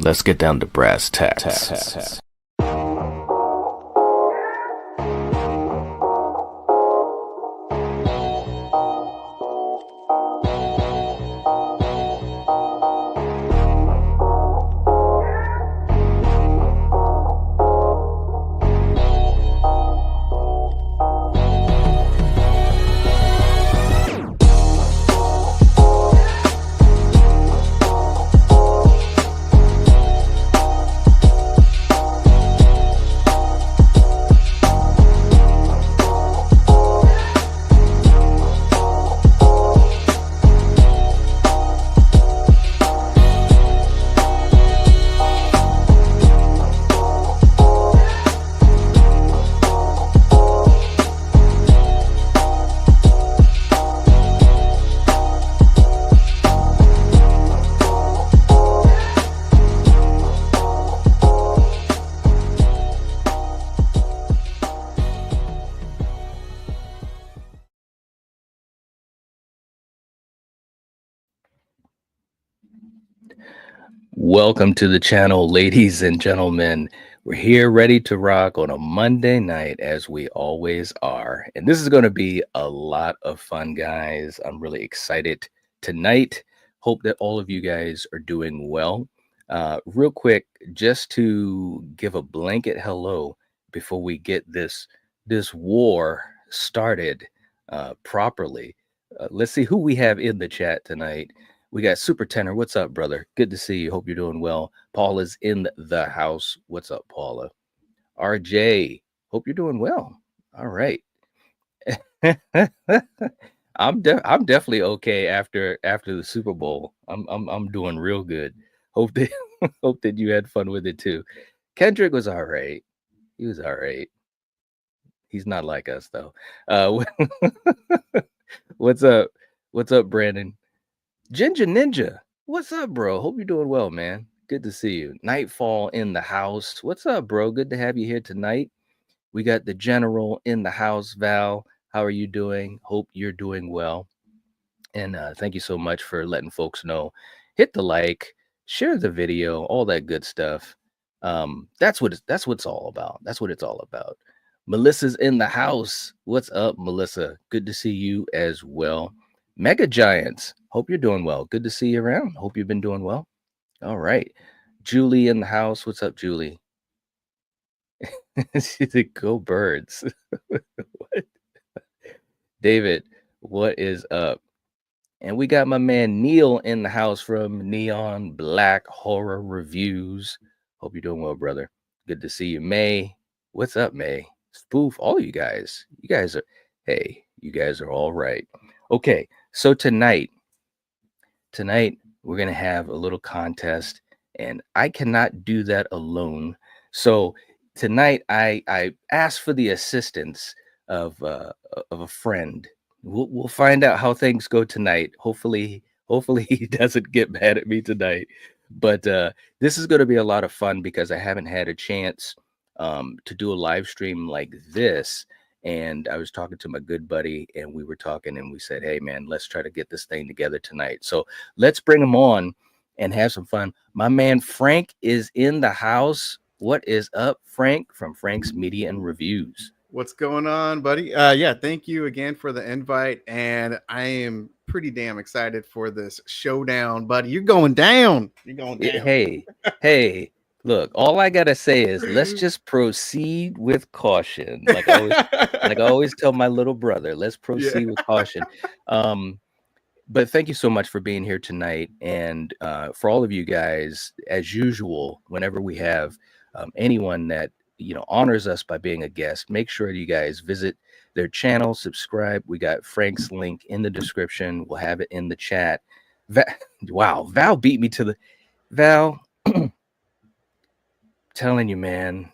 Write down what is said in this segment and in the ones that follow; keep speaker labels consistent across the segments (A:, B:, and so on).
A: Let's get down to brass tacks. Welcome to the channel, ladies and gentlemen. We're here ready to rock on a Monday night, as we always are. And this is going to be a lot of fun, guys. I'm really excited tonight. Hope that all of you guys are doing well. Real quick, just to give a blanket hello before we get this war started properly. Let's see who we have in the chat tonight. We got Super Tenor. What's up, brother? Good to see you. Hope you're doing well. Paula's in the house. What's up, Paula? RJ, hope you're doing well. All right. I'm definitely okay after the Super Bowl. I'm doing real good. Hope that hope that you had fun with it too. Kendrick was all right. He was all right. He's not like us though. What's up? What's up, Brandon? Ginger Ninja, what's up, bro? Hope you're doing well, man. Good to see you. Nightfall in the house. What's up, bro? Good to have you here tonight. We got the general in the house, Val. How are you doing? Hope you're doing well. And thank you so much for letting folks know. Hit the like, share the video, all that good stuff. That's what it's all about. That's what it's all about. Melissa's in the house. What's up, Melissa? Good to see you as well. Mega Giants, hope you're doing well. Good to see you around. Hope you've been doing well. All right. Julie in the house. What's up, Julie? She said, go birds. What? David, what is up? And we got my man Neil in the house from Neon Black Horror Reviews. Hope you're doing well, brother. Good to see you. May, what's up, May? Spoof, all you guys. You guys are all right. Okay, so tonight we're gonna have a little contest, and I cannot do that alone. So tonight I asked for the assistance of a friend. We'll find out how things go tonight. Hopefully he doesn't get mad at me tonight. But this is going to be a lot of fun because I haven't had a chance to do a live stream like this. And I was talking to my good buddy, and we were talking, and we said, hey, man, let's try to get this thing together tonight. So let's bring him on and have some fun. My man Frank is in the house. What is up, Frank, from Frank's Media and Reviews?
B: What's going on, buddy? Yeah, thank you again for the invite. And I am pretty damn excited for this showdown, buddy. You're going down. You're going down.
A: Hey, look, all I gotta say is let's just proceed with caution. Like I always tell my little brother, let's proceed with caution. But thank you so much for being here tonight. And for all of you guys, as usual, whenever we have anyone that honors us by being a guest, make sure you guys visit their channel, subscribe. We got Frank's link in the description. We'll have it in the chat. Wow, Val beat me to the Val. Telling you, man,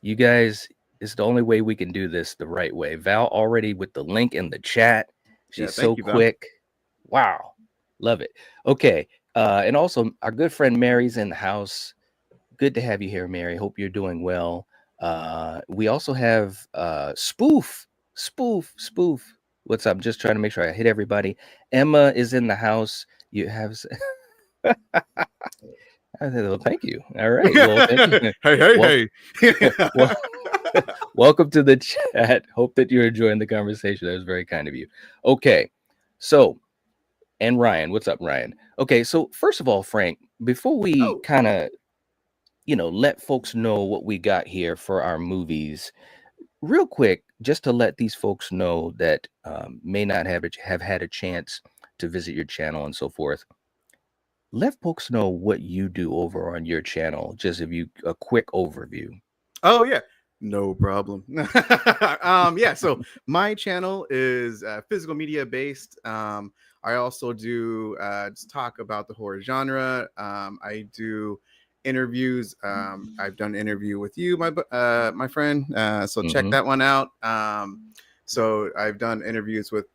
A: you guys, it's the only way we can do this the right way. Val already with the link in the chat. She's so quick. Wow, love it. Okay, and also our good friend Mary's in the house. Good to have you here, Mary. Hope you're doing well. We also have Spoof. What's up? Just trying to make sure I hit everybody. Emma is in the house. You have Well, thank you. All right. Well, thank you. Well,
B: Hey, hey.
A: well, welcome to the chat. Hope that you're enjoying the conversation. That was very kind of you. Okay. So, and Ryan, what's up, Ryan? Okay. So, first of all, Frank, before we
B: Oh,
A: kind of, let folks know what we got here for our movies, real quick, just to let these folks know that may not have had a chance to visit your channel and so forth. Let folks know what you do over on your channel. Just if you a quick overview.
B: oh yeah, no problem. Yeah, so my channel is physical media based. I also do just talk about the horror genre. I do interviews. I've done an interview with you, my friend. So check
A: Mm-hmm.
B: that one out. So I've done interviews with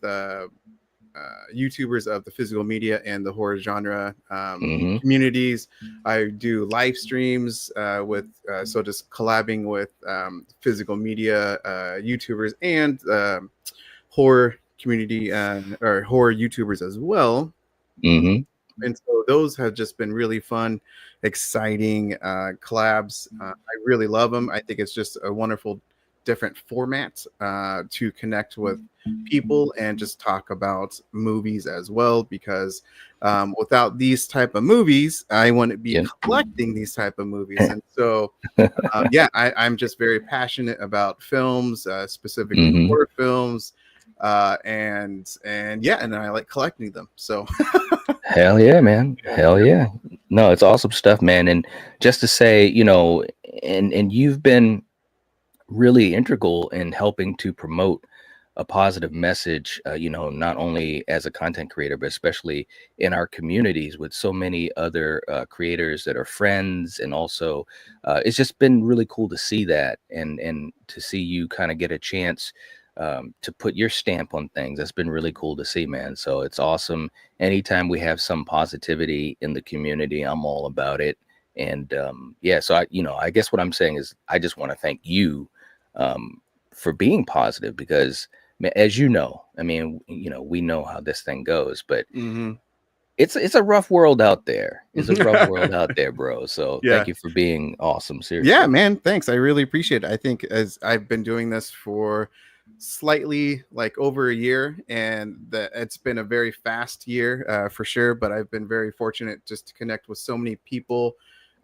B: YouTubers of the physical media and the horror genre
A: Mm-hmm.
B: communities. I do live streams with so just collabing with physical media YouTubers and horror community or horror YouTubers as well.
A: Mm-hmm.
B: And so those have just been really fun, exciting collabs. I really love them. I think it's just a wonderful, different format to connect with people and just talk about movies as well. Because without these type of movies, I wouldn't be
A: Yeah.
B: collecting these type of movies. And so, yeah, I'm just very passionate about films, specifically
A: Mm-hmm.
B: horror films, and yeah, and I like collecting them. So.
A: Hell yeah, man.
B: Yeah.
A: Hell yeah. No, it's awesome stuff, man. And just to say, and you've been really integral in helping to promote a positive message, not only as a content creator, but especially in our communities with so many other creators that are friends. And also, it's just been really cool to see that and to see you kind of get a chance to put your stamp on things. That's been really cool to see, man. So it's awesome. Anytime we have some positivity in the community, I'm all about it. And yeah, so I guess what I'm saying is I just want to thank you for being positive because as you know, I mean, we know how this thing goes, but
B: Mhm.
A: it's a rough world out there. It's a rough world out there, bro. So thank
B: Yeah.
A: you for being awesome.
B: Yeah,
A: Seriously.
B: man. Thanks. I really appreciate it. I think as I've been doing this for slightly like over a year, and that it's been a very fast year for sure. But I've been very fortunate just to connect with so many people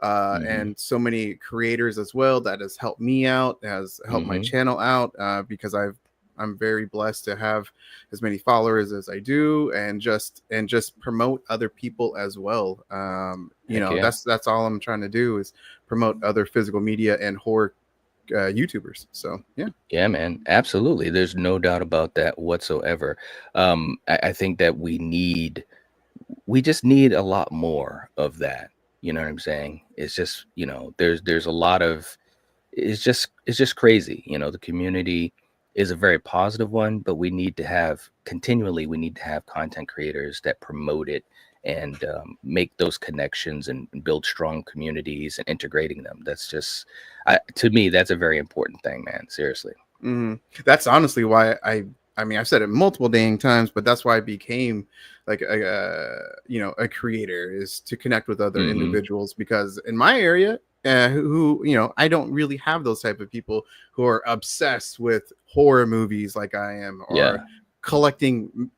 A: Hmm.
B: and so many creators as well. That has helped me out, has helped my
A: Hmm.
B: channel out because I'm very blessed to have as many followers as I do, and just promote other people as well.
A: Heck yeah.
B: That's all I'm trying to do is promote other physical media and horror YouTubers. So yeah.
A: Yeah, man. Absolutely. There's no doubt about that whatsoever. I think that we just need a lot more of that. You know what I'm saying? It's just, there's a lot of it's just crazy. The community is a very positive one, but we need to have content creators that promote it and make those connections and build strong communities and integrating them. That's just to me, that's a very important thing, man. Seriously.
B: That's honestly why I mean I've said it multiple dang times, but that's why I became like a creator is to connect with other
A: Hmm.
B: individuals because in my area who I don't really have those type of people who are obsessed with horror movies like I am or
A: Yeah.
B: collecting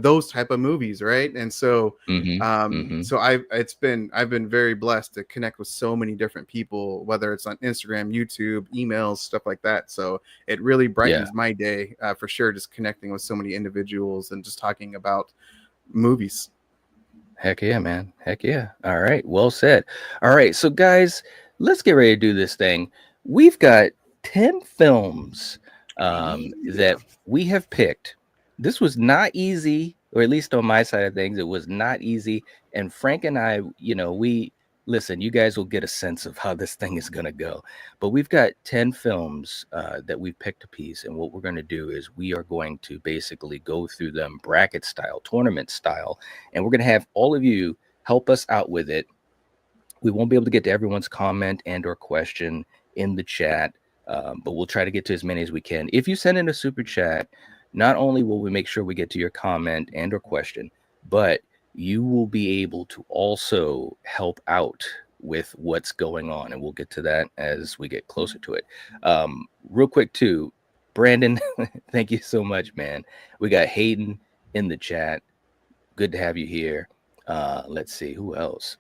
B: those type of movies, right? And so
A: Hmm. Hmm.
B: I've been very blessed to connect with so many different people, whether it's on Instagram, YouTube, emails, stuff like that. So it really
A: Yeah.
B: brightens my day for sure, just connecting with so many individuals and just talking about movies.
A: Heck yeah, man. Heck yeah. All right. Well said. All right. So, guys, let's get ready to do this thing. We've got 10 films
B: Yeah.
A: that we have picked. This was not easy, or at least on my side of things, it was not easy. And Frank and I, we listen, you guys will get a sense of how this thing is going to go. But we've got 10 films that we've picked a piece. And what we're going to do is we are going to basically go through them bracket style, tournament style, and we're going to have all of you help us out with it. We won't be able to get to everyone's comment and or question in the chat, but we'll try to get to as many as we can. If you send in a super chat, not only will we make sure we get to your comment and or question, but you will be able to also help out with what's going on, and we'll get to that as we get closer to it. Real quick too, Brandon, thank you so much, man. We got Hayden in the chat. Good to have you here. Let's see who else.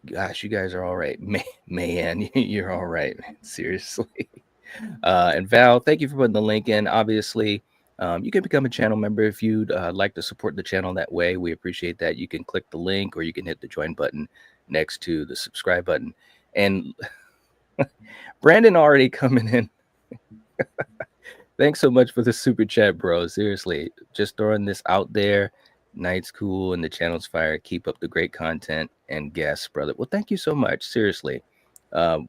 A: Gosh, you guys are all right, man. You're all right, man. Seriously. And Val, thank you for putting the link in. Obviously, you can become a channel member if you'd like to support the channel that way. We appreciate that. You can click the link or you can hit the join button next to the subscribe button. And Brandon already coming in. Thanks so much for the super chat, bro. Seriously, just throwing this out there. Night's cool and the channel's fire. Keep up the great content and guests, brother. Well, thank you so much. Seriously,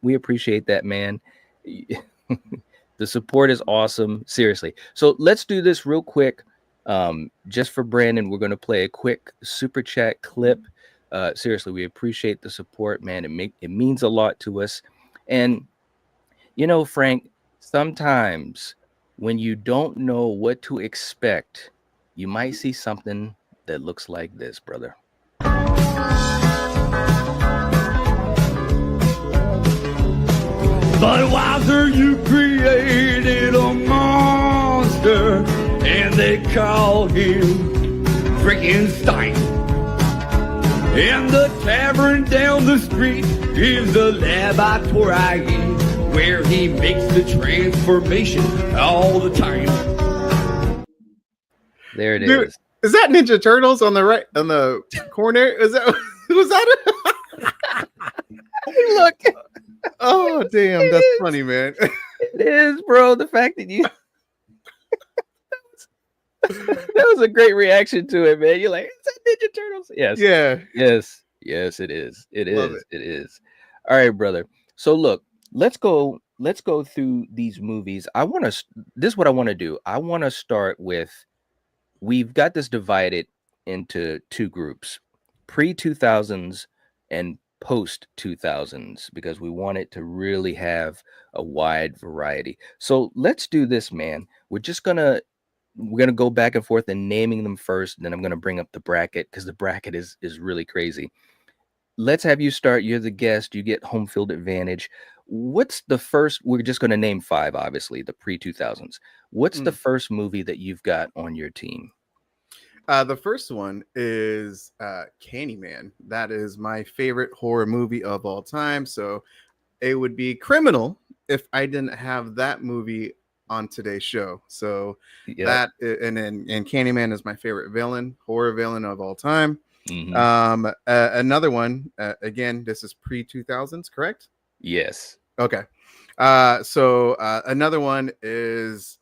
A: we appreciate that, man. The support is awesome. Seriously. So let's do this real quick. Just for Brandon, we're going to play a quick super chat clip. Seriously, we appreciate the support, man. It means a lot to us. And you know, Frank, sometimes when you don't know what to expect, you might see something that looks like this, brother.
C: Budweiser, you created a monster, and they call him freaking Stein. And the tavern down the street is the laboratory where he makes the transformation all the time.
A: There it
B: Dude, is that Ninja Turtles on the right, on the corner? Is that, was that it?
A: Look.
B: Oh, damn. That's funny, man.
A: It is, bro. The fact that you that was a great reaction to it, man. You're like, is that Ninja Turtles? Yes.
B: Yeah.
A: Yes, it is. It is. It is. All right, brother. So look, let's go through these movies. This is what I want to do. I want to start with, we've got this divided into two groups, pre-2000s and post-2000s, because we want it to really have a wide variety. So let's do this, man. We're gonna go back and forth and naming them first, then I'm gonna bring up the bracket because the bracket is really crazy. Let's have you start. You're the guest. You get home field advantage. What's the first? We're just going to name five, obviously, the pre-2000s. What's the first movie that you've got on your team?
B: The first one is Candyman. That is my favorite horror movie of all time. So it would be criminal if I didn't have that movie on today's show. So that, and Candyman is my favorite horror villain of all time. Mm-hmm. Another one, again, this is pre-2000s, correct?
A: Yes.
B: Okay. So another one is,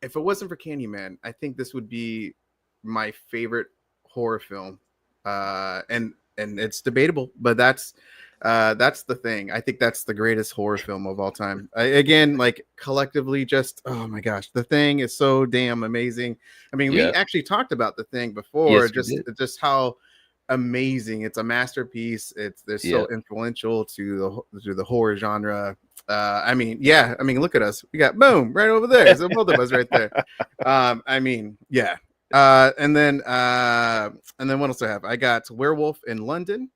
B: if it wasn't for Candyman, I think this would be my favorite horror film. And it's debatable, but that's the thing. I think that's the greatest horror film of all time. Again, like collectively, just, oh my gosh, The Thing is so damn amazing. I mean, we actually talked about The Thing before, just how amazing. It's a masterpiece. They're so influential to the horror genre. I mean, look at us. We got boom right over there. So both of us right there. And then what else do I have? I got Werewolf in London.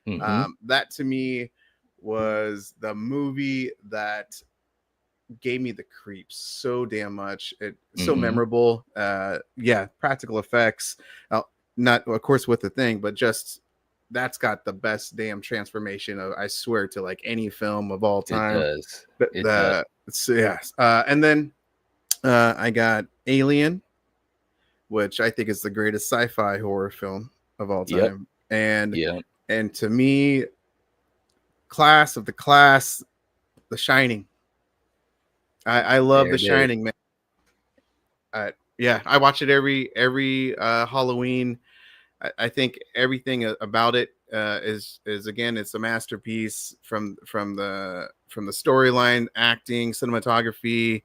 B: Mm-hmm. That to me was the movie that gave me the creeps so damn much. So memorable. Practical effects. Not, of course, with The Thing, but just that's got the best damn transformation of, I swear, to like any film of all time. It does. And then I got Alien, which I think is the greatest sci-fi horror film of all time. And to me, class of the class, The Shining. I love The Shining, man. I watch it every Halloween. I think everything about it is again, it's a masterpiece from the storyline, acting, cinematography,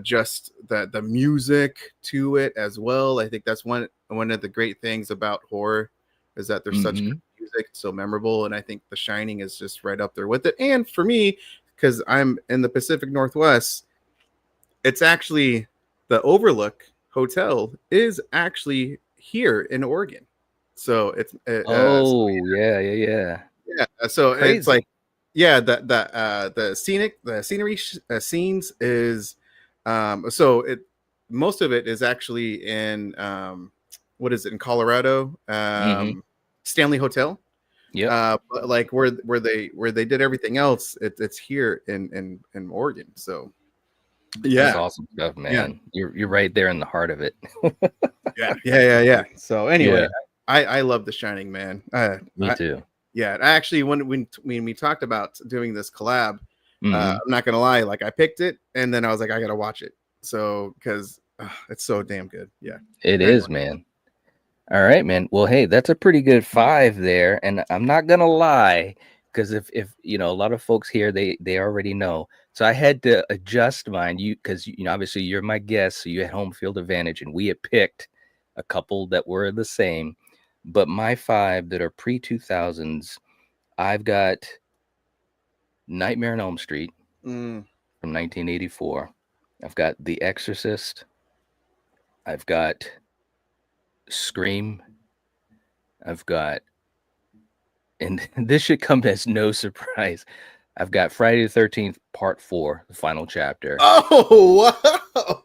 B: just the music to it as well. I think that's one of the great things about horror, is that there's such good music, so memorable, and I think The Shining is just right up there with it. And for me, because I'm in the Pacific Northwest, it's actually, the Overlook Hotel is actually here in Oregon. So it's
A: Yeah.
B: So it's
A: Crazy.
B: like, yeah, the scenery scenes is so it most of it is actually in what is it, in Colorado, Stanley Hotel.
A: Yep.
B: But like where they did everything else, it's here in Oregon. So
A: That's
B: yeah,
A: awesome stuff, man. You're right there in the heart of it.
B: yeah. So anyway,
A: Yeah.
B: I love The Shining, man.
A: Me too.
B: Yeah, actually, when we talked about doing this collab,
A: Mhm.
B: I'm not gonna lie, like I picked it and then I was like, I gotta watch it. So because it's so damn good. Yeah.
A: It
B: Anyway.
A: is, man. All right, man. Well, hey, that's a pretty good 5 there, and I'm not gonna lie, because if you know, a lot of folks here, they already know. So I had to adjust mine. Because you know, obviously you're my guest, so you had home field advantage, and we had picked a couple that were the same. But my 5 that are pre 2000s, I've got Nightmare on Elm Street
B: Mm.
A: from 1984. I've got The Exorcist. I've got Scream. I've got, and this should come as no surprise, I've got Friday the 13th, Part 4, the final chapter.
B: Oh wow.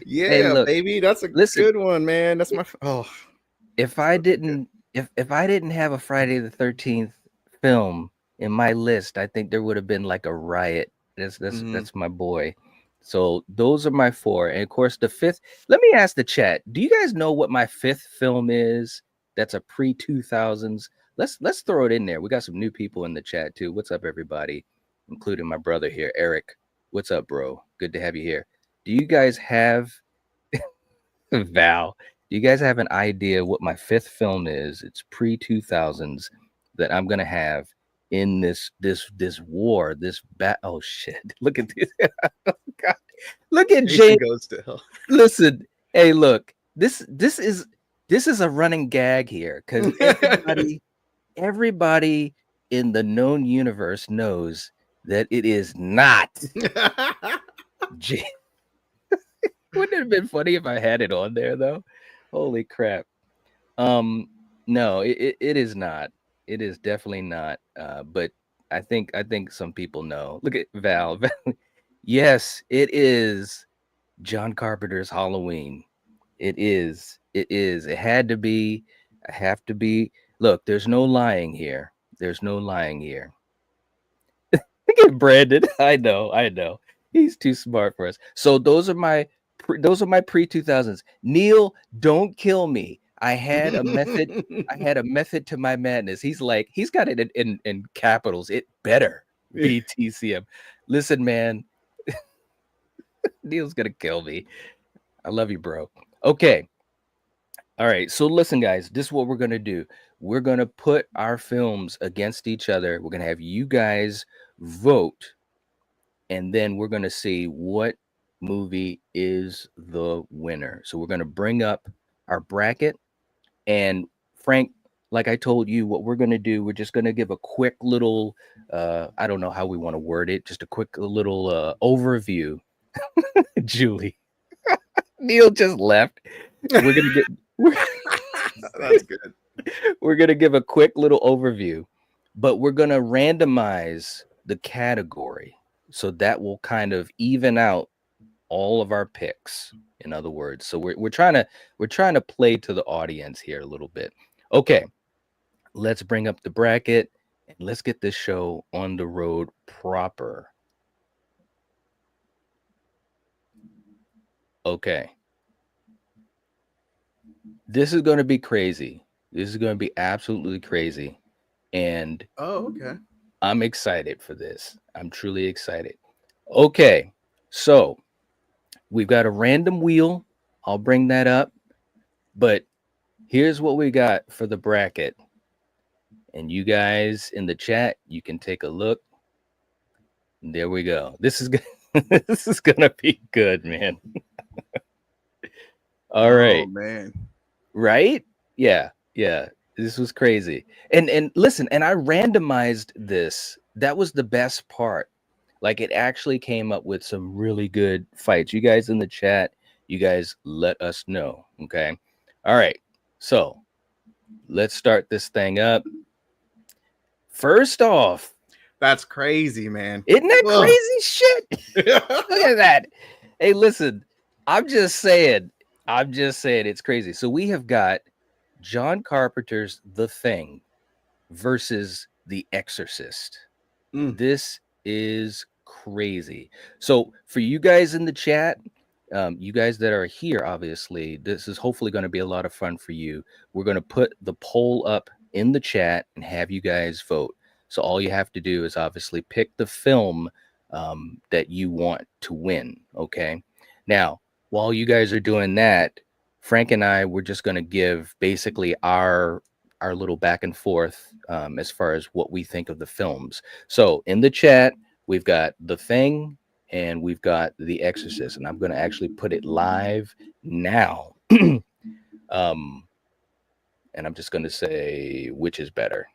B: Yeah,
A: Hey, look,
B: baby. That's a
A: listen,
B: good one, man. That's my
A: if I didn't if I didn't have a Friday the 13th film in my list, I think there would have been like a riot. That's my boy. So those are my 4. And of course the 5th, let me ask the chat. Do you guys know what my 5th film is? That's a pre-2000s. Let's throw it in there. We got some new people in the chat too. What's up, everybody? Including my brother here, Eric. What's up, bro? Good to have you here. Do you guys have Val? Do you guys have an idea what my 5th film is? It's pre-2000s that I'm gonna have in this war, this oh shit. Look at this. Oh, God. Look at
B: Jason
A: James.
B: goes to hell.
A: Listen, hey, look, this is a running gag here because everybody in the known universe knows that it is not J. Wouldn't it have been funny if I had it on there though? Holy crap. No, it is not. It is definitely not. But I think some people know. Look at Val. Yes, it is John Carpenter's Halloween. It is. It is. It had to be. I have to be. Look, there's no lying here. There's no lying here. Look at Brandon. I know. He's too smart for us. So those are my pre-2000s. Neil, don't kill me. I had a method. I had a method to my madness. He's got it in capitals. It better be TCM. Listen, man. Neil's gonna kill me. I love you, bro. Okay. All right. So listen, guys, this is what we're gonna do. We're gonna put our films against each other. We're gonna have you guys vote, and then we're gonna see what movie is the winner. So we're gonna bring up our bracket. And Frank, like I told you, what we're gonna do, we're just gonna give a quick little I don't know how we want to word it, just a quick little overview. Julie. Neil just left. We're gonna get
B: That's good.
A: we're gonna give a quick little overview, but we're gonna randomize the category so that will kind of even out all of our picks. In other words, so we're trying to play to the audience here a little bit. Okay, let's bring up the bracket and let's get this show on the road proper. Okay. This is going to be crazy. This is going to be absolutely crazy. And
B: okay.
A: I'm excited for this. I'm truly excited. Okay. So we've got a random wheel. I'll bring that up. But here's what we got for the bracket. And you guys in the chat, you can take a look. There we go. This is this is going to be good, man. All right.
B: Oh man.
A: Right? Yeah. This was crazy. And listen, and I randomized this. That was the best part. Like it actually came up with some really good fights. You guys in the chat, you guys let us know. Okay. All right. So let's start this thing up. First off,
B: That's crazy, man.
A: isn't that
B: Ugh.
A: crazy shit? Look at that. Hey, listen, I'm just saying it's crazy. So we have got John Carpenter's The Thing versus The Exorcist. This is crazy. So for you guys in the chat, you guys that are here, obviously, this is hopefully going to be a lot of fun for you. We're going to put the poll up in the chat and have you guys vote. So all you have to do is obviously pick the film that you want to win. Okay. Now, while you guys are doing that, Frank and I, we're just going to give basically our little back and forth as far as what we think of the films. So in the chat, we've got The Thing and we've got The Exorcist, and I'm going to actually put it live now. And I'm just going to say which is better.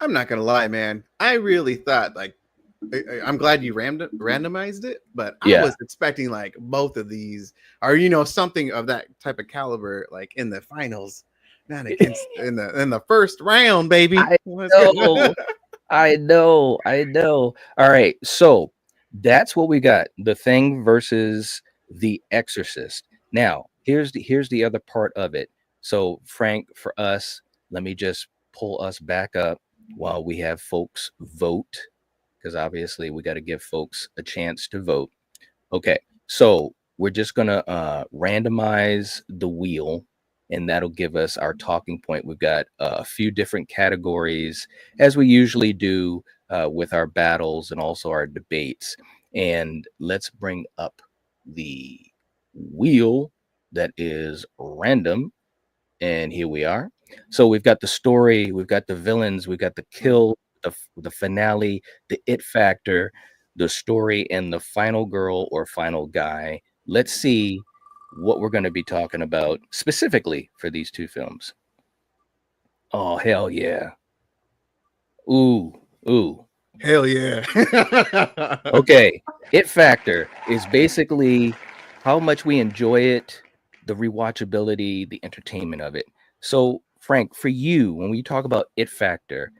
B: I'm not gonna lie, man. I really thought like I'm glad you randomized it, but I was expecting like both of these or something of that type of caliber like in the finals, not against in the first round, baby.
A: I know. All right, so that's what we got. The Thing versus The Exorcist. Now, here's the other part of it. So, Frank, for us, let me just pull us back up while we have folks vote, because obviously we got to give folks a chance to vote. Okay, so we're just gonna randomize the wheel, and that'll give us our talking point. We've got a few different categories, as we usually do with our battles and also our debates. And let's bring up the wheel that is random. And here we are. So we've got the story, we've got the villains, we've got the kill, the finale, the it factor, the story, and the final girl or final guy. Let's see what we're going to be talking about specifically for these two films. Oh, hell yeah. Ooh.
B: Hell yeah.
A: Okay. It factor is basically how much we enjoy it, the rewatchability, the entertainment of it. So, Frank, for you, when we talk about it factor,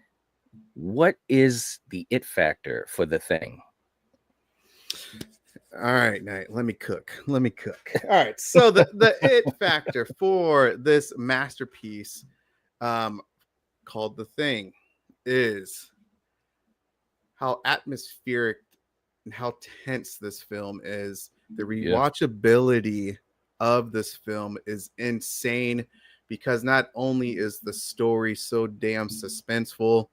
A: what is the it factor for The Thing?
B: All right, Knight, let me cook. All right, so the it factor for this masterpiece called The Thing is how atmospheric and how tense this film is. The rewatchability of this film is insane because not only is the story so damn suspenseful,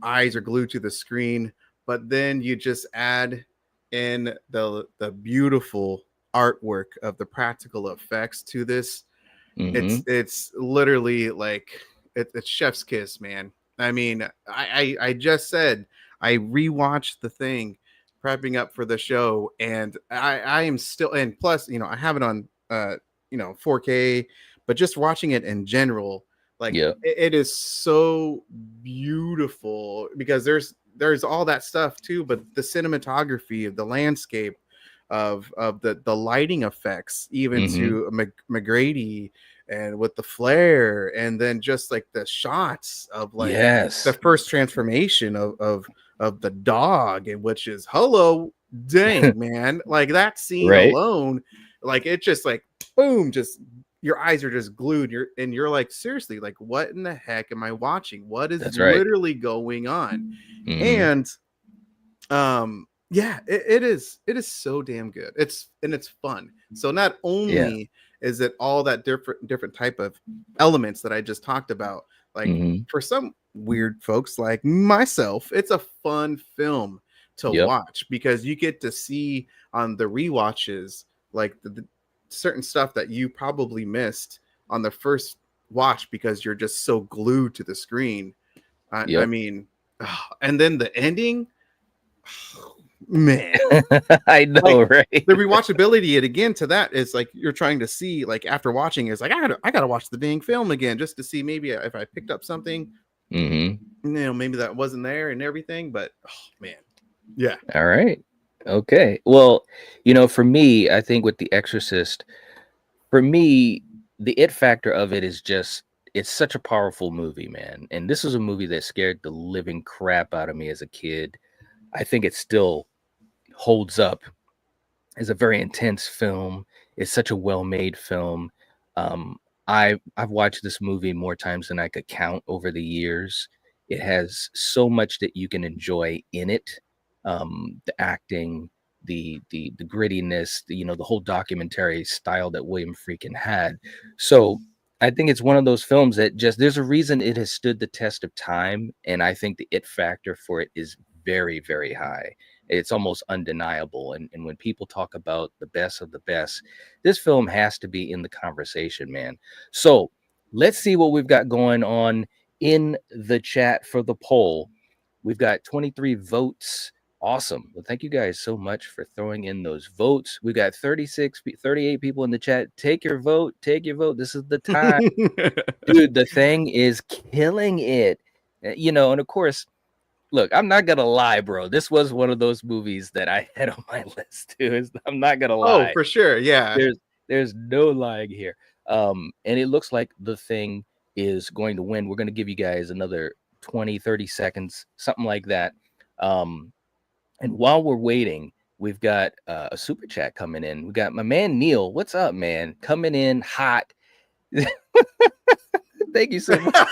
B: eyes are glued to the screen, but then you just add in the beautiful artwork of the practical effects to this. It's literally like it's chef's kiss, man. I mean, I just said I rewatched The Thing prepping up for the show, and I am still, and plus I have it on 4K, but just watching it in general, like it is so beautiful because there's all that stuff too, but the cinematography of the landscape of the lighting effects, even to McGrady and with the flare, and then just like the shots of like the first transformation of the dog, and which is hello dang man, like that scene alone, like it just like boom, just your eyes are just glued. You're like, seriously, like what in the heck am I watching? What is literally going on? And it is so damn good. It's fun. So not only is it all that different type of elements that I just talked about, like for some weird folks like myself, it's a fun film to watch because you get to see on the rewatches like the certain stuff that you probably missed on the first watch because you're just so glued to the screen. I mean, and then the ending, man.
A: I know,
B: like,
A: right?
B: The rewatchability it again to that is like you're trying to see, like after watching is like I gotta watch the dang film again just to see maybe if I picked up something, maybe that wasn't there and everything. But man, yeah.
A: All right. Okay. Well, for me, I think with The Exorcist, for me, the it factor of it is just it's such a powerful movie, man. And this was a movie that scared the living crap out of me as a kid. I think it still holds up. It's a very intense film. It's such a well-made film. Um, I've watched this movie more times than I could count over the years. It has so much that you can enjoy in it. The acting, the grittiness, the whole documentary style that William Friedkin had. So I think it's one of those films that just there's a reason it has stood the test of time, and I think the it factor for it is very, very high. It's almost undeniable. And when people talk about the best of the best, this film has to be in the conversation, man. So let's see what we've got going on in the chat for the poll. We've got 23 votes. Awesome. Well, thank you guys so much for throwing in those votes. We got 38 people in the chat. Take your vote. Take your vote. This is the time. Dude, the thing is killing it. And of course, look, I'm not gonna lie, bro. This was one of those movies that I had on my list too. I'm not gonna lie.
B: Oh, for sure. Yeah.
A: There's no lying here. And it looks like The Thing is going to win. We're gonna give you guys another 20, 30 seconds, something like that. And while we're waiting, we've got a super chat coming in. We got my man Neil. What's up, man? Coming in hot. Thank you so much.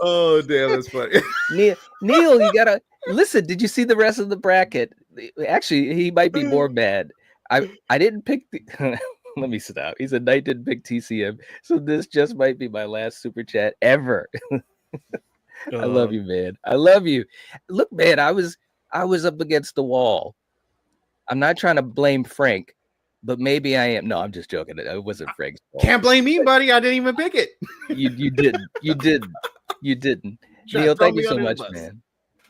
B: Oh, damn, that's funny.
A: Neil, you gotta listen. Did you see the rest of the bracket? Actually, he might be more mad. I didn't pick the let me stop. He said Knight didn't pick TCM, so this just might be my last super chat ever. I love you, man. I love you. Look, man, I was up against the wall. I'm not trying to blame Frank, but maybe I am. No, I'm just joking. It wasn't Frank's fault.
B: Can't blame me, buddy. I didn't even pick it.
A: You didn't. You didn't. Neil, thank you so much, man.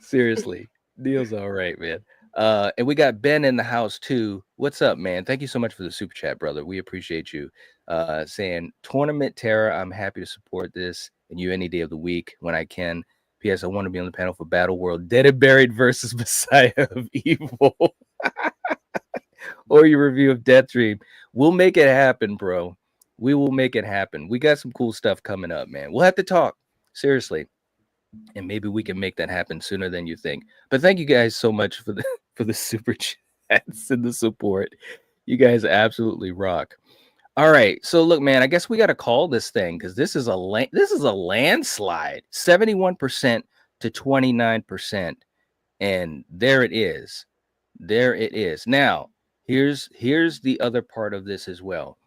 A: Seriously. Neil's all right, man. And we got Ben in the house too. What's up, man? Thank you so much for the super chat, brother. We appreciate you. Saying Tournament Terror, I'm happy to support this and you any day of the week when I can. P.S. I want to be on the panel for Battle World Dead and Buried versus Messiah of Evil. Or your review of Death Dream. We'll make it happen, bro. We will make it happen. We got some cool stuff coming up, man. We'll have to talk. Seriously. And maybe we can make that happen sooner than you think. But thank you guys so much for the super chats and the support. You guys absolutely rock. All right. So look, man, I guess we got to call this thing because this is a landslide. 71% to 29%. And there it is. There it is. Now, here's the other part of this as well.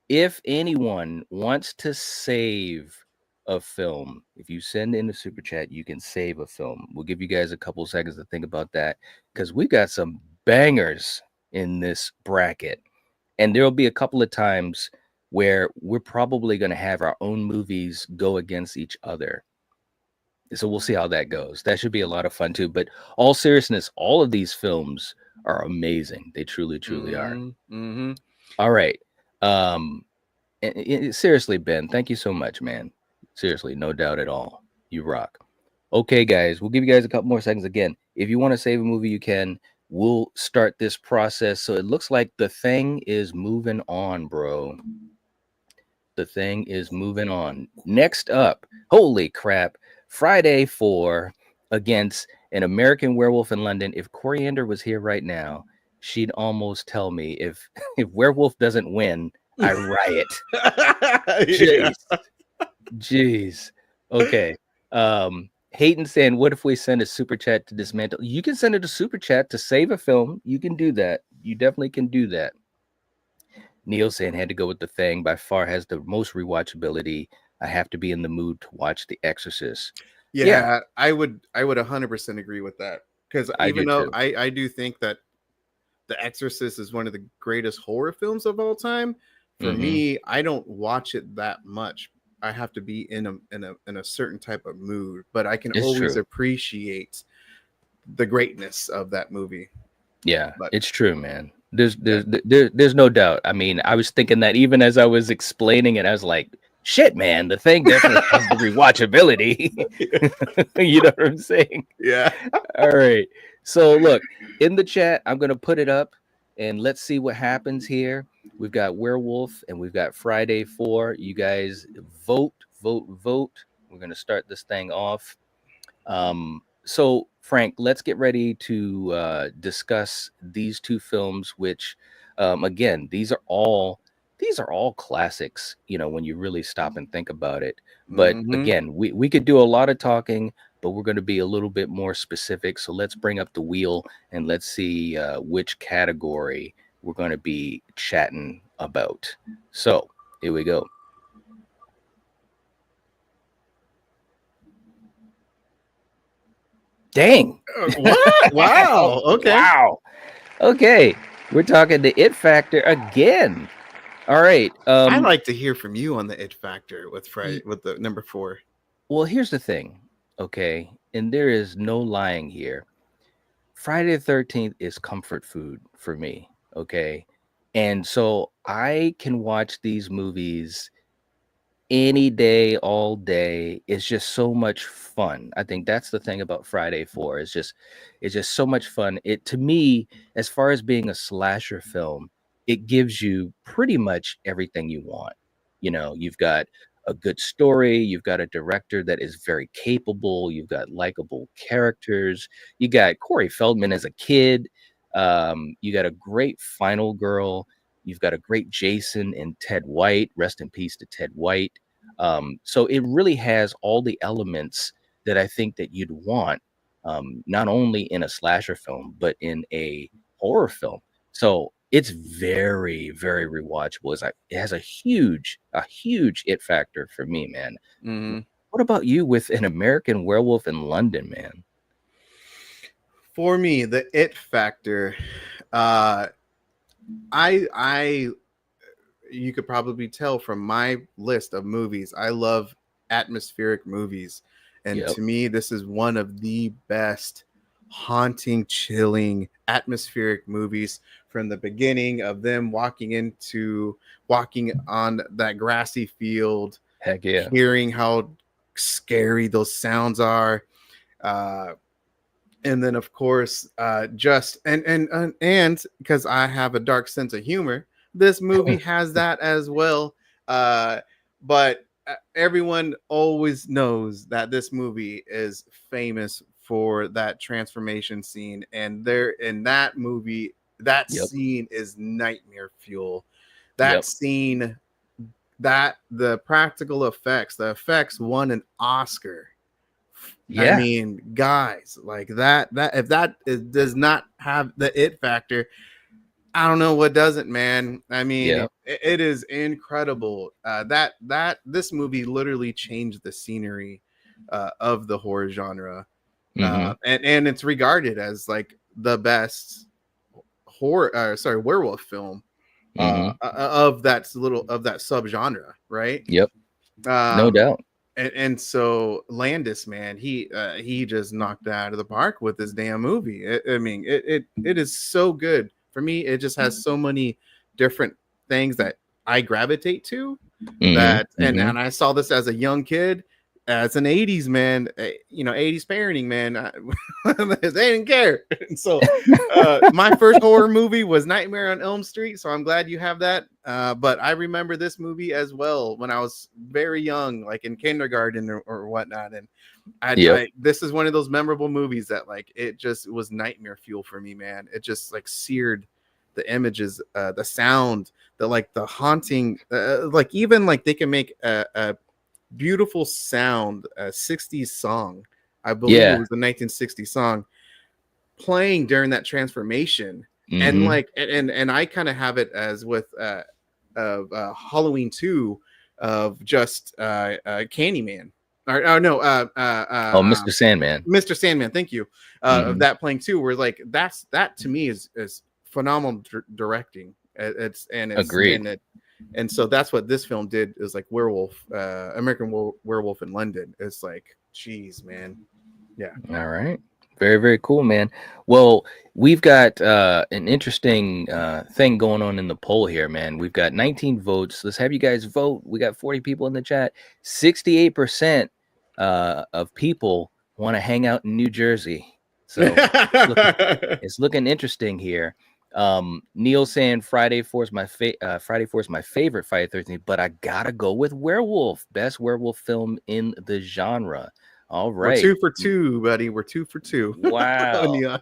A: If anyone wants to save a film, if you send in a super chat, you can save a film. We'll give you guys a couple seconds to think about that because we got some bangers in this bracket. And there'll be a couple of times where we're probably going to have our own movies go against each other. So we'll see how that goes. That should be a lot of fun too. But all seriousness, all of these films are amazing. They truly, truly are.
B: Mm-hmm.
A: All right. Seriously, Ben, thank you so much, man. Seriously, no doubt at all. You rock. Okay, guys, we'll give you guys a couple more seconds again. If you want to save a movie, you can. We'll start this process. So it looks like The Thing is moving on, bro. The Thing is moving on. Next up, holy crap, Friday 4 against An American Werewolf in London. If Coriander was here right now, she'd almost tell me if Werewolf doesn't win, I riot. Jeez. Jeez. Okay. Hayden saying, what if we send a super chat to dismantle? You can send it a super chat to save a film. You can do that. You definitely can do that. Neil saying had to go with The Thing. By far has the most rewatchability. I have to be in the mood to watch The Exorcist.
B: Yeah. I would 100% agree with that. Because even though I do think that The Exorcist is one of the greatest horror films of all time, for me, I don't watch it that much. I have to be in a certain type of mood, but I can always appreciate the greatness of that movie.
A: Yeah, it's true, man. There's no doubt. I mean, I was thinking that even as I was explaining it, I was like, shit, man, The Thing definitely has the rewatchability. You know what I'm saying?
B: Yeah.
A: All right. So look, in the chat, I'm going to put it up and let's see what happens here. We've got Werewolf and we've got Friday 4. You guys vote, vote, vote. We're going to start this thing off. So, Frank, let's get ready to discuss these two films, which, again, these are all classics. When you really stop and think about it. But
B: Mm-hmm.
A: again, we could do a lot of talking, but we're going to be a little bit more specific. So let's bring up the wheel and let's see which category we're going to be chatting about. So here we go. Dang.
B: What? Wow. Okay.
A: Wow. Okay. We're talking the It Factor again. All right.
B: I like to hear from you on the It Factor with Friday, with the number 4.
A: Well, here's the thing. Okay. And there is no lying here. Friday the 13th is comfort food for me. Okay. And so I can watch these movies any day, all day. It's just so much fun. I think that's the thing about Friday 4. It's just so much fun. It, to me, as far as being a slasher film, it gives you pretty much everything you want. You've got a good story, you've got a director that is very capable, you've got likable characters, you got Corey Feldman as a kid, you got a great final girl. You've got a great Jason and Ted White. Rest in peace to Ted White. So it really has all the elements that I think that you'd want, not only in a slasher film, but in a horror film. So it's very, very rewatchable. It has a huge it factor for me, man.
B: Mm-hmm.
A: What about you with An American Werewolf in London, man?
B: For me, the It Factor, I you could probably tell from my list of movies, I love atmospheric movies, and
A: Yep.
B: to me this is one of the best haunting, chilling, atmospheric movies. From the beginning of them walking on that grassy field,
A: Heck yeah.
B: hearing how scary those sounds are, and then of course just and because I have a dark sense of humor, this movie has that as well. But everyone always knows that this movie is famous for that transformation scene, and there in that movie, that
A: Yep.
B: scene is nightmare fuel. That
A: Yep.
B: scene, that the practical effects, the effects won an Oscar.
A: Yeah.
B: I mean, guys, like that if does not have the It Factor, I don't know what doesn't, man. I mean,
A: Yeah.
B: it is incredible. That this movie literally changed the scenery of the horror genre,
A: Mhm.
B: and it's regarded as like the best werewolf film
A: Mhm.
B: of that subgenre, right?
A: Yep. No doubt.
B: And so Landis, man, he just knocked it out of the park with this damn movie. It is so good. For me, it just has so many different things that I gravitate to.
A: Mhm.
B: And
A: Mhm.
B: I saw this as a young kid, as an 80s man, 80s parenting man. They didn't care. And so my first horror movie was Nightmare on Elm Street. So I'm glad you have that. But I remember this movie as well when I was very young, like in kindergarten or whatnot. And this is one of those memorable movies that like it just was nightmare fuel for me, man. It just like seared the images, the sound, the haunting, like even like they can make a beautiful sound, a 60s song. I believe it was the 1960 song playing during that transformation. And
A: Mhm.
B: like and I kind of have it as with Halloween 2 of just Candyman. Or no,
A: Mr. Sandman.
B: Mr. Sandman, thank you. Of that playing too, where like that to me is phenomenal directing. It's
A: Agreed.
B: and so that's what this film did, is like American Werewolf in London. It's like, geez, man. Yeah.
A: All right. Very, very cool, man. Well, we've got an interesting thing going on in the poll here, man. We've got 19 votes. Let's have you guys vote. We got 40 people in the chat. 68% of people want to hang out in New Jersey. So it's looking interesting here. Neil saying Friday 4 is my favorite Friday 13th, but I gotta go with Werewolf, best werewolf film in the genre. All
B: We're
A: right.
B: 2 for 2, buddy. We're 2 for 2.
A: Wow.
B: Neon.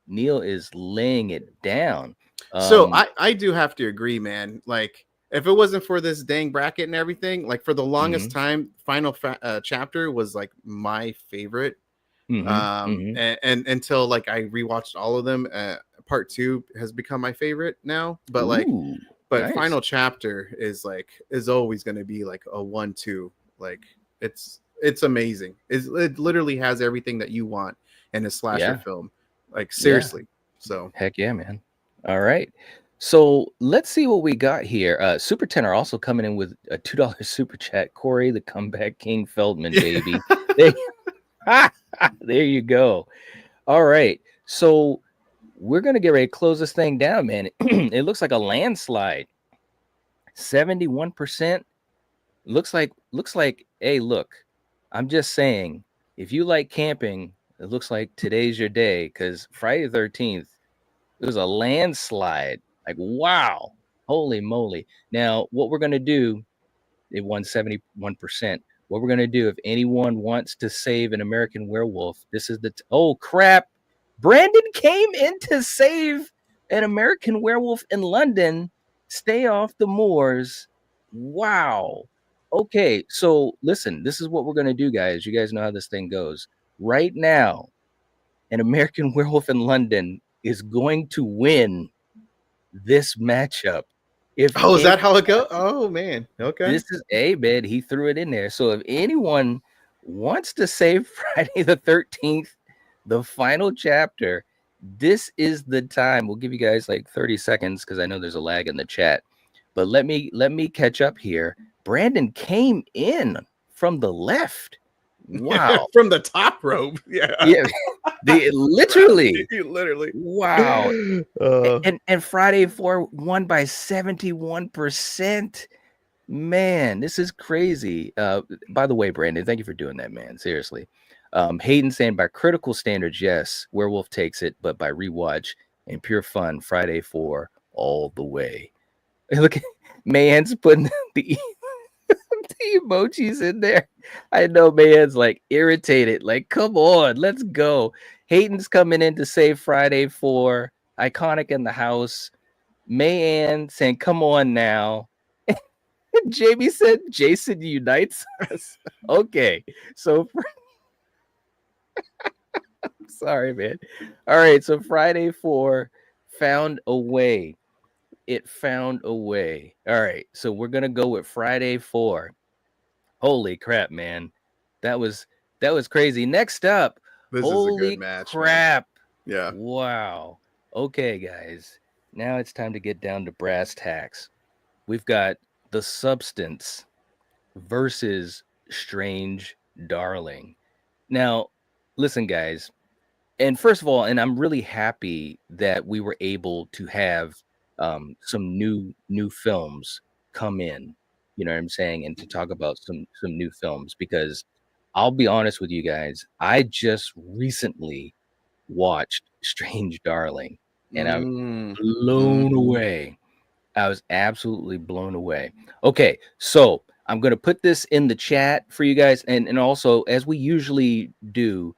A: Neil is laying it down.
B: So I do have to agree, man. Like, if it wasn't for this dang bracket and everything, like for the longest time, final chapter was like my favorite. And until like I rewatched all of them, part 2 has become my favorite now. But nice. Final chapter is always going to be like a 1-2. Like it's amazing. It literally has everything that you want in a slasher film. Like seriously. Yeah. So
A: heck yeah, man. All right. So let's see what we got here. Super Tenor also coming in with a $2 super chat. Corey, the comeback king Feldman, baby. There you go. All right. So we're going to get ready to close this thing down, man. It looks like a landslide. 71%. Looks like, hey, look, I'm just saying, if you like camping, it looks like today's your day, because Friday the 13th, it was a landslide. Like, wow. Holy moly. Now, what we're going to do, it won 71%. What we're going to do, if anyone wants to save an American Werewolf, this is the... oh, crap. Brandon came in to save an American Werewolf in London. Stay off the moors. Wow. Okay, so listen, this is what we're going to do, guys. You guys know how this thing goes. Right now, an American Werewolf in London is going to win this matchup.
B: Is that how it goes? Oh, man. Okay.
A: This is man. He threw it in there. So if anyone wants to save Friday the 13th, the final chapter, this is the time. We'll give you guys like 30 seconds because I know there's a lag in the chat. But let me catch up here. Brandon came in from the left. Wow.
B: From the top rope. Yeah.
A: Literally.
B: Literally.
A: Wow. And Friday 4 won by 71%. Man, this is crazy. By the way, Brandon, thank you for doing that, man. Seriously. Hayden saying by critical standards, yes, Werewolf takes it, but by rewatch and pure fun, Friday 4 all the way. Look at Man's putting the emojis in there. I know Man's like irritated. Like, come on, let's go. Hayden's coming in to save Friday 4. Iconic in the house. Mayanne saying, come on now. Jamie said Jason unites us. Okay. So I'm sorry, man. All right. So Friday 4 found a way. It found a way. All right. So we're going to go with Friday 4. Holy crap, man. That was crazy. Next up.
B: This
A: holy
B: is a good match.
A: Crap.
B: Man. Yeah.
A: Wow. Okay, guys. Now it's time to get down to brass tacks. We've got The Substance versus Strange Darling. Now, listen, guys. And first of all, and I'm really happy that we were able to have some new films come in, you know what I'm saying, and to talk about some new films, because I'll be honest with you guys, I just recently watched Strange Darling and I'm blown away. I was absolutely blown away. Okay, so I'm going to put this in the chat for you guys, and also, as we usually do,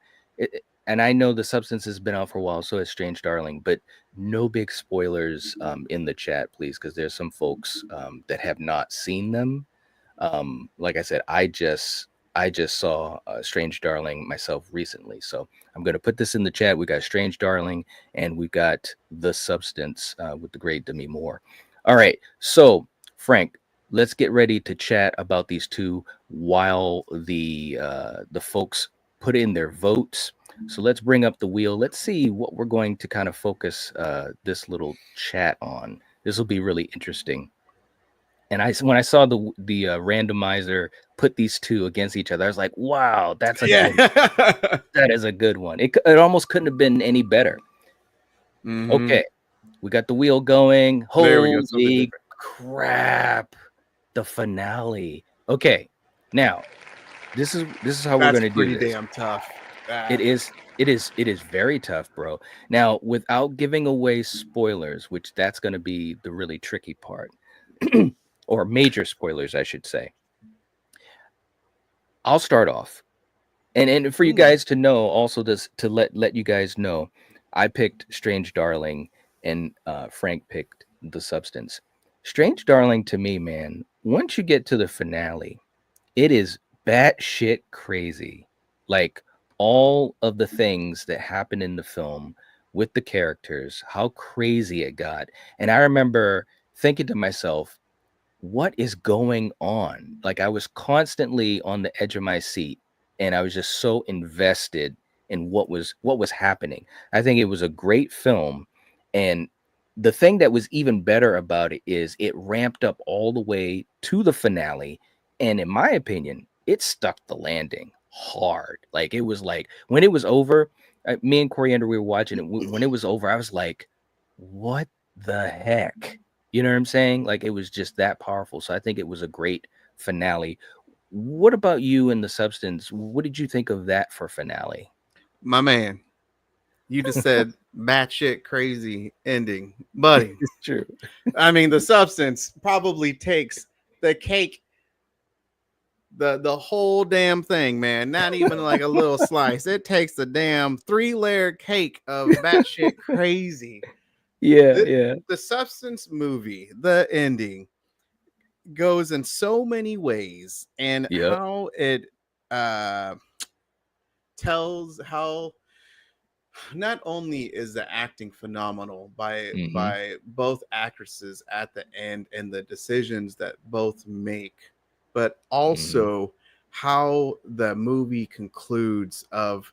A: and I know The Substance has been out for a while, so has Strange Darling, but no big spoilers in the chat, please, because there's some folks that have not seen them. Like I said, I just saw Strange Darling myself recently, so I'm going to put this in the chat. We got Strange Darling, and we got The Substance with the great Demi Moore. All right, so Frank, let's get ready to chat about these two while the folks put in their votes. So let's bring up the wheel. Let's see what we're going to kind of focus this little chat on. This will be really interesting. And when I saw the randomizer put these two against each other, I was like, "Wow, that's a good one. That is a good one." It almost couldn't have been any better. Okay, we got the wheel going. Holy crap! The finale. Okay, now this is how we're going to do this.
B: Pretty damn tough.
A: It is. It is very tough, bro. Now, without giving away spoilers, which that's going to be the really tricky part, or major spoilers, I should say. I'll start off. And for you guys to know, also this to let you guys know, I picked Strange Darling and Frank picked The Substance. Strange Darling to me, man, once you get to the finale, it is batshit crazy. Like all of the things that happen in the film with the characters, how crazy it got. And I remember thinking to myself, what is going on? Like I was constantly on the edge of my seat and I was just so invested in what was happening. I think it was a great film, and the thing that was even better about it is it ramped up all the way to the finale, and in my opinion, it stuck the landing hard. Like it was like when it was over, me and Coriander, we were watching it. When it was over, I was like, what the heck? You know what I'm saying? Like it was just that powerful. So I think it was a great finale. What about you and The Substance? What did you think of that for finale?
B: My man, you just said batshit crazy ending, buddy.
A: It's true.
B: I mean, The Substance probably takes the cake, the whole damn thing, man. Not even like a little slice. It takes the damn 3-layer cake of batshit crazy.
A: Yeah.
B: The Substance movie, the ending goes in so many ways, and
A: Yep.
B: how it tells how not only is the acting phenomenal by both actresses at the end and the decisions that both make, but also how the movie concludes of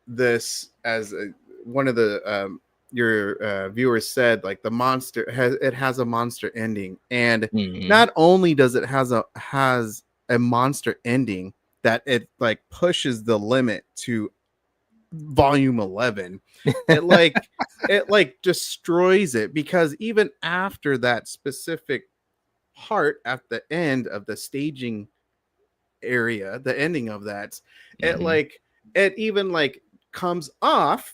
B: this as one of the your viewers said, like the monster has a monster ending, and not only does it has a monster ending that it like pushes the limit to volume 11, it like destroys it, because even after that specific part at the end of the staging area, the ending of that, it even like comes off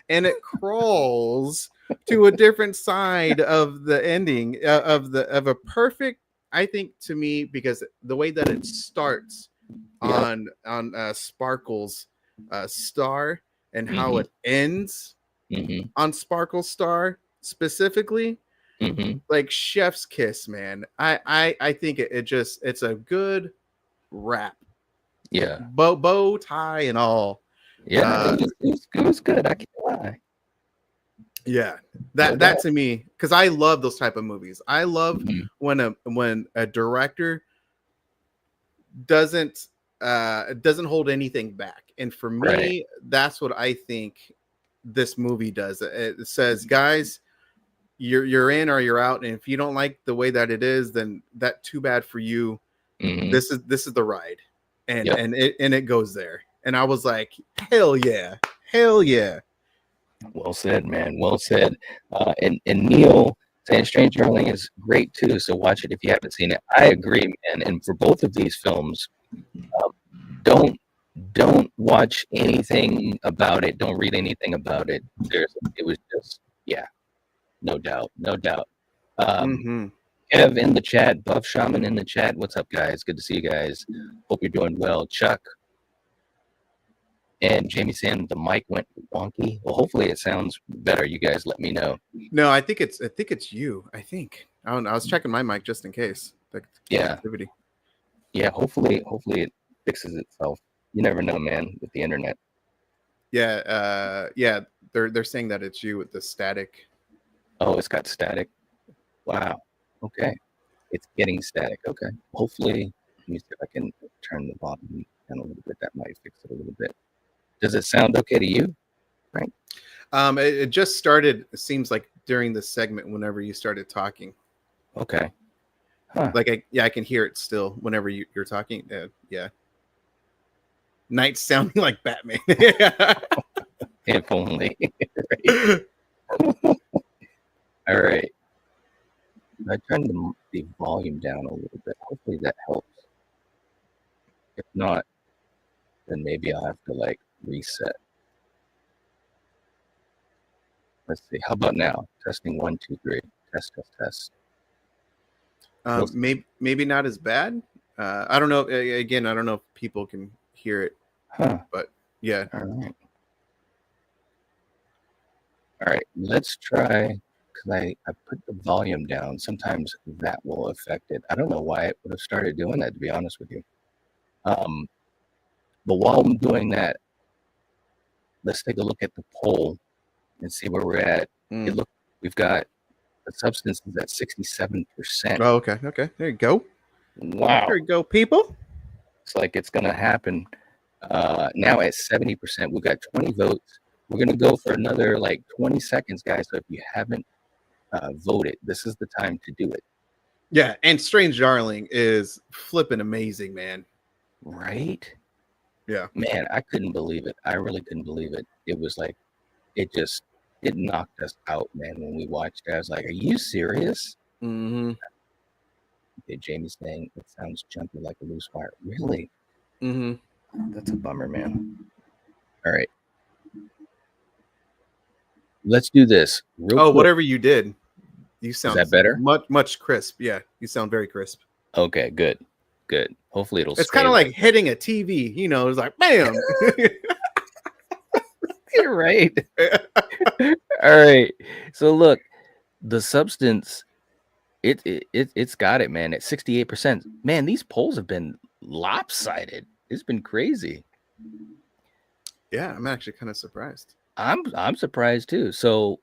B: and it crawls to a different side of the ending of a perfect, I think, to me, because the way that it starts on Sparkle's star, and how it ends on Sparkle's star specifically, like chef's kiss, man. I think it's a good wrap.
A: Yeah.
B: Bow tie and all.
A: Yeah, it was good. I can't lie.
B: Yeah, that to me, because I love those type of movies. I love when a director doesn't hold anything back, and for me, that's what I think this movie does. It says, guys, you're in or you're out, and if you don't like the way that it is, then that too bad for you. This is the ride, and it goes there. And I was like, hell yeah.
A: Well said, man. Well said. And Neil saying Strange Darling is great too. So watch it if you haven't seen it. I agree, man. And for both of these films, don't watch anything about it. Don't read anything about it. It was just, no doubt. Kev in the chat, Buff Shaman in the chat. What's up, guys? Good to see you guys. Hope you're doing well. Chuck and Jamie saying the mic went wonky. Well, hopefully it sounds better. You guys let me know.
B: No, I think it's you. I don't know. I was checking my mic just in case.
A: Activity. Yeah, hopefully it fixes itself. You never know, man, with the internet.
B: Yeah, they're saying that it's you with the static.
A: Oh, it's got static. Wow. Okay. It's getting static. Okay. Hopefully, let me see if I can turn the volume down a little bit. That might fix it a little bit. Does it sound okay to you? Right.
B: It just started, it seems like, during the segment whenever you started talking.
A: Okay. Huh.
B: Like I can hear it still whenever you're talking. Yeah. Night sounding like Batman.
A: If only. All right. I turned the volume down a little bit. Hopefully that helps. If not, then maybe I'll have to Reset. Let's see. How about now? Testing 1, 2, 3. Test, test, test.
B: Maybe not as bad. I don't know. Again, I don't know if people can hear it, but yeah.
A: All right. All right. Let's try, because I put the volume down. Sometimes that will affect it. I don't know why it would have started doing that, to be honest with you. But while I'm doing that, let's take a look at the poll and see where we're at. We've got the substance is at 67%.
B: Oh, okay. There you go.
A: Wow.
B: There you go, people.
A: It's like it's going to happen. Now at 70%, we've got 20 votes. We're going to go for another like 20 seconds, guys. So if you haven't voted, this is the time to do it.
B: Yeah, and Strange Darling is flipping amazing, man.
A: Right?
B: Yeah.
A: Man, I couldn't believe it. I really couldn't believe it. It was like, it knocked us out, man, when we watched it. I was like, are you serious?
B: Mm-hmm.
A: Okay, Jamie's saying it sounds jumpy like a loose wire. Really?
B: Mm-hmm.
A: That's a bummer, man. All right. Let's do this. Real quick.
B: Whatever you did, you sound
A: Is that better?
B: Much crisp. Yeah, you sound very crisp.
A: Okay, good. Hopefully it'll.
B: It's kind of like hitting a TV. You know, it's like bam.
A: You're right. All right. So look, the substance, it's got it, man. At 68%. Man, these polls have been lopsided. It's been crazy.
B: Yeah, I'm actually kind of surprised.
A: I'm surprised too. So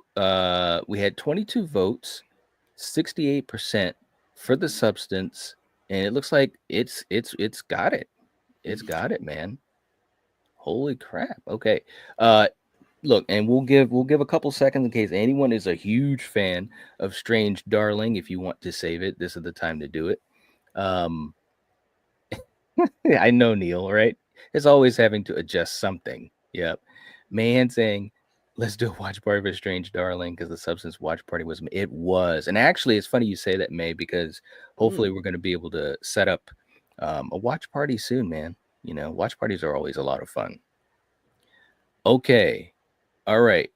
A: we had 22 votes, 68% for the substance, and it looks like it's got it. It's got it, man. Holy crap. Okay. Look, and we'll give a couple seconds in case anyone is a huge fan of Strange Darling. If you want to save it, this is the time to do it. I know, Neil, right? It's always having to adjust something. Yep. Man saying, let's do a watch party for Strange Darling because the substance watch party was. It was. And actually, it's funny you say that, May, because hopefully we're going to be able to set up a watch party soon, man. You know, watch parties are always a lot of fun. Okay. All right.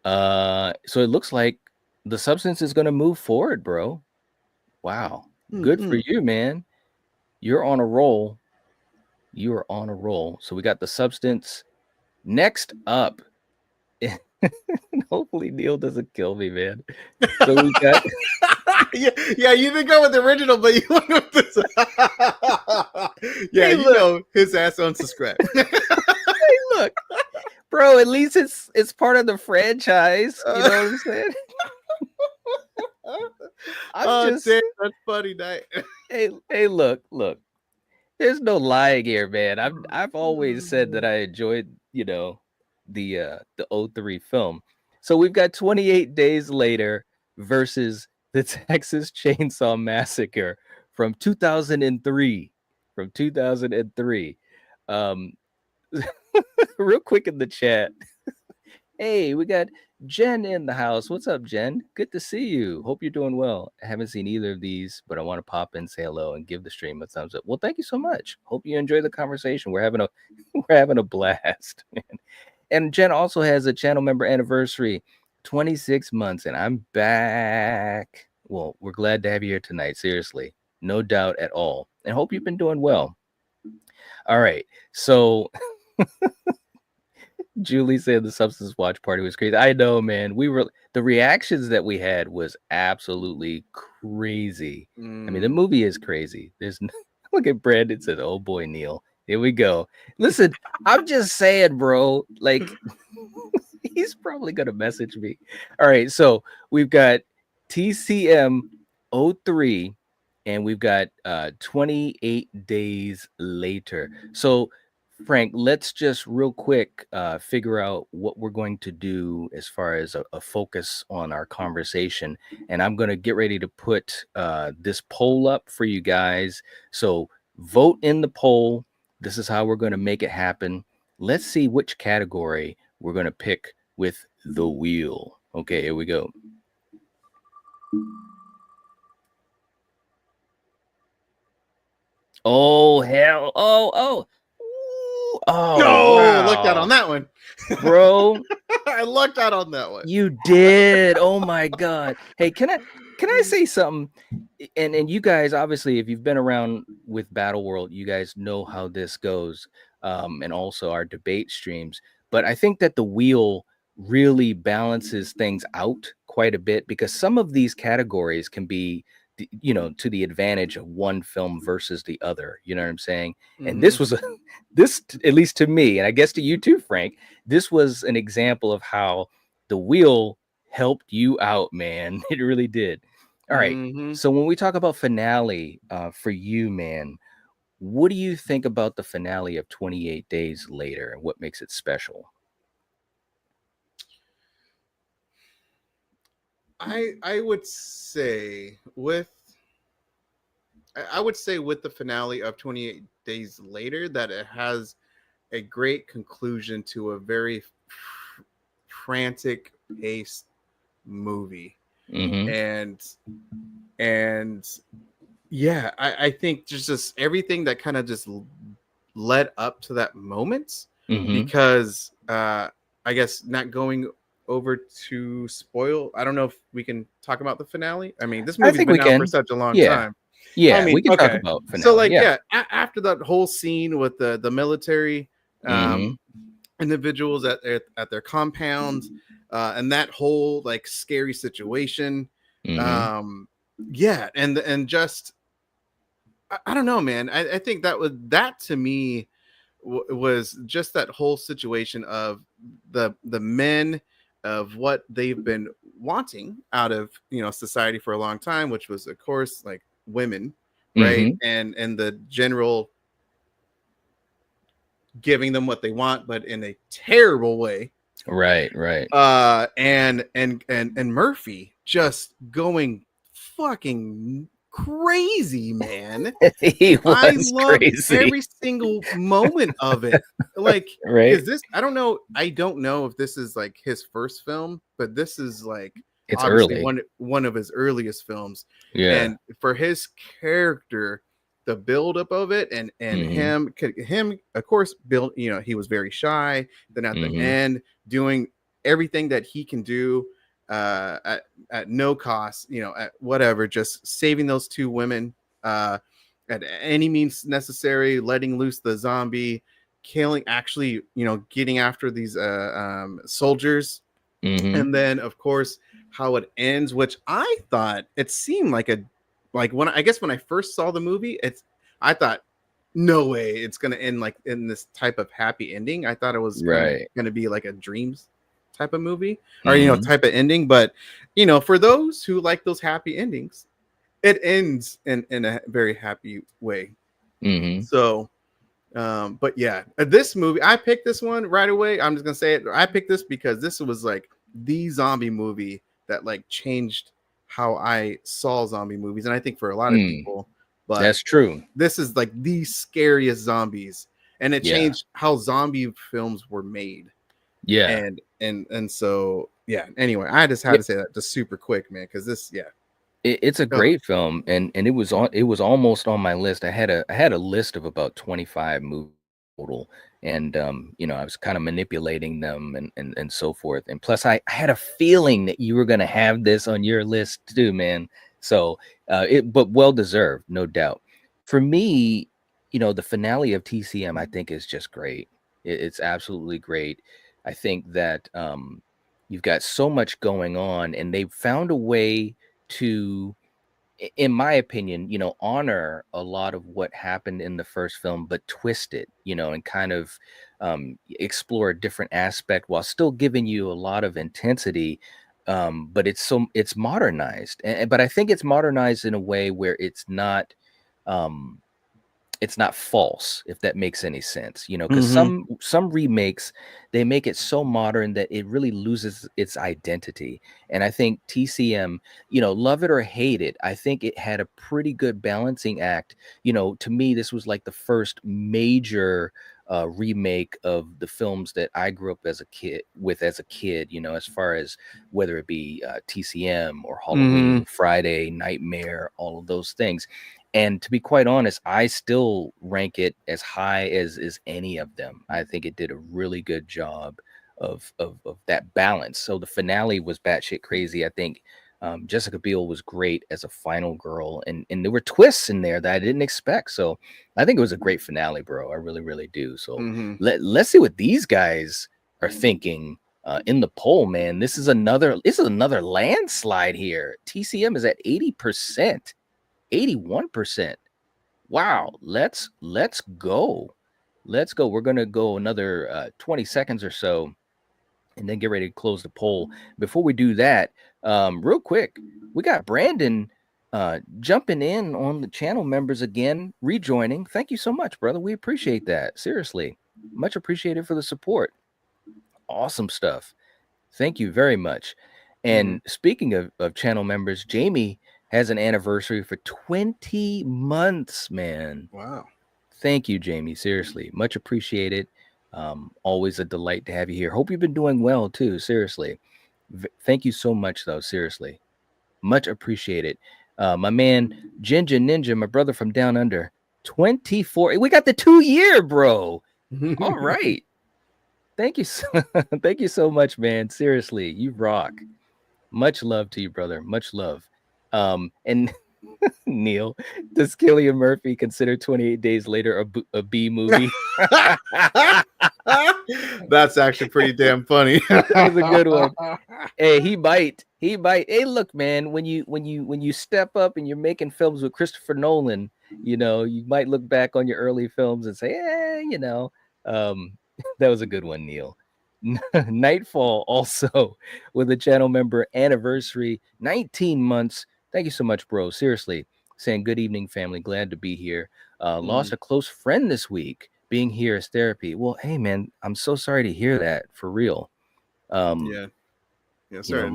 A: So it looks like the substance is going to move forward, bro. Wow. Good for you, man. You're on a roll. You are on a roll. So we got the substance. Next up, hopefully Neil doesn't kill me, man. So we got
B: yeah, you didn't go with the original, but you went with this. Yeah, hey, you know his ass unsubscribed.
A: Hey, look, bro. At least it's part of the franchise. You know what I'm saying?
B: Damn, that's funny night.
A: Hey, look. There's no lying here, man. I've always said that I enjoyed, you know, the 03 film. So we've got 28 Days Later versus the Texas Chainsaw Massacre from 2003. Real quick in the chat. Hey, we got Jen in the house. What's up, Jen? Good to see you. Hope you're doing well. I haven't seen either of these, but I want to pop in, say hello, and give the stream a thumbs up. Well, thank you so much. Hope you enjoy the conversation. We're having a blast, man. And Jen also has a channel member anniversary, 26 months, and I'm back. Well, we're glad to have you here tonight. Seriously, no doubt at all. And hope you've been doing well. All right, so. Julie said the substance watch party was crazy. I know, man. The reactions that we had was absolutely crazy. I mean, the movie is crazy. Look at Brandon said, "Oh boy, Neil." Here we go. Listen, I'm just saying, bro. Like, he's probably gonna message me. All right, so we've got TCM 03, and we've got 28 Days Later. So. Frank, let's just real quick figure out what we're going to do as far as a focus on our conversation. And I'm going to get ready to put this poll up for you guys. So vote in the poll. This is how we're going to make it happen. Let's see which category we're going to pick with the wheel. Okay, here we go. Oh, hell. Oh. Oh,
B: I lucked out
A: wow.
B: on that one.
A: Bro,
B: I lucked out on that one.
A: you did. Oh my God. Hey, can I say something? And you guys, obviously, if you've been around with Battle World, you guys know how this goes. And also our debate streams. But I think that the wheel really balances things out quite a bit, because some of these categories can be, to the advantage of one film versus the other. You know what I'm saying? And this was at least to me, and I guess to you too, Frank, this was an example of how the wheel helped you out, man. It really did. All right.
B: Mm-hmm.
A: So when we talk about finale, for you, man, what do you think about the finale of 28 Days Later, and what makes it special?
B: I would say with the finale of 28 Days Later that it has a great conclusion to a very frantic paced movie.
A: Mm-hmm.
B: And yeah, I think just everything that kind of just led up to that moment,
A: Mm-hmm.
B: because I guess not going over to spoil, I don't know if we can talk about the finale. I mean, this
A: I
B: movie's
A: think
B: been
A: we
B: out for
A: can.
B: such a long
A: Yeah.
B: time.
A: Yeah,
B: I mean,
A: we can talk
B: okay.
A: about finale.
B: So like,
A: yeah.
B: After that whole scene with the military
A: Mm-hmm.
B: individuals at their compounds, and that whole like scary situation,
A: Mm-hmm.
B: yeah, and just I don't know, man. I think that to me was just that whole situation of the men, of what they've been wanting out of society for a long time, which was of course like women, right?
A: Mm-hmm.
B: And the general giving them what they want, but in a terrible way.
A: Right.
B: And Murphy just going fucking crazy, man.
A: He
B: I
A: was
B: loved
A: crazy.
B: every single moment of it. Like,
A: Right.
B: is this? I don't know if this is like his first film, but this is like
A: It's
B: obviously
A: early.
B: one of his earliest films.
A: Yeah.
B: And for his character, the buildup of it, and
A: Mm-hmm.
B: him, of course, build. He was very shy. Then at the
A: Mm-hmm.
B: end, doing everything that he can do, at no cost. At whatever, just saving those two women. At any means necessary, letting loose the zombie, killing, actually, getting after these soldiers.
A: Mm-hmm.
B: And then, of course, how it ends, which I thought it seemed like when I first saw the movie, I thought, no way it's gonna end like in this type of happy ending. I thought it was kind of
A: Right.
B: gonna be like a dreams type of movie, or
A: Mm-hmm.
B: type of ending. But for those who like those happy endings, it ends in a very happy way.
A: Mm-hmm.
B: So, but yeah, this movie, I picked this one right away. I'm just gonna say it. I picked this because this was like the zombie movie that like changed how I saw zombie movies, and I think for a lot of people. But
A: That's true.
B: this is like the scariest zombies, and it
A: Yeah.
B: changed how zombie films were made.
A: Yeah.
B: And so yeah. Anyway, I just had to say that just super quick, man, because this, yeah.
A: It's a
B: Oh,
A: great film, and it was almost on my list. I had a list of about 25 movies total, and I was kind of manipulating them and so forth. And plus, I had a feeling that you were gonna have this on your list too, man. So but well deserved, no doubt. For me, the finale of TCM, I think, is just great. It's absolutely great. I think that you've got so much going on, and they found a way to, in my opinion, honor a lot of what happened in the first film, but twist it, and kind of explore a different aspect while still giving you a lot of intensity. But it's modernized, but I think it's modernized in a way where um, it's not false, if that makes any sense, because some remakes, they make it so modern that it really loses its identity. And I think TCM, love it or hate it, I think it had a pretty good balancing act. To me, this was like the first major remake of the films that I grew up as a kid, as far as whether it be TCM or Halloween, Friday, Nightmare, all of those things. And to be quite honest, I still rank it as high as any of them. I think it did a really good job of that balance. So the finale was batshit crazy. I think Jessica Biel was great as a final girl, and there were twists in there that I didn't expect. So I think it was a great finale, bro. I really, really do. So
B: Mhm.
A: let's see what these guys are thinking in the poll, man. This is another landslide here. TCM is at 80%. 81%. Wow, let's go. Let's go. We're gonna go another 20 seconds or so and then get ready to close the poll. Before we do that, real quick, we got Brandon jumping in on the channel members again, rejoining. Thank you so much, brother. We appreciate that. Seriously, much appreciated for the support. Awesome stuff. Thank you very much. And speaking of channel members, Jamie has an anniversary for 20 months, man.
B: Wow.
A: Thank you, Jamie. Seriously, much appreciated. Always a delight to have you here. Hope you've been doing well too. Seriously. Thank you so much, though. Seriously. Much appreciated. My man, Ginger Ninja, my brother from down under, 24. We got the 2-year, bro. All right. Thank you. Thank you so much, man. Seriously, you rock. Much love to you, brother. Much love. And Neil, does Cillian Murphy consider 28 Days Later a B movie?
B: That's actually pretty damn funny.
A: That was a good one. Hey, he might. Hey, look, man, when you step up and you're making films with Christopher Nolan, you know, you might look back on your early films and say, you know, that was a good one, Neil. Nightfall also with a channel member anniversary, 19 months. Thank you so much, bro. Seriously, saying good evening, family. Glad to be here. Lost a close friend this week. Being here is therapy. Well, hey, man, I'm so sorry to hear that, for real.
B: Yeah,
A: you know,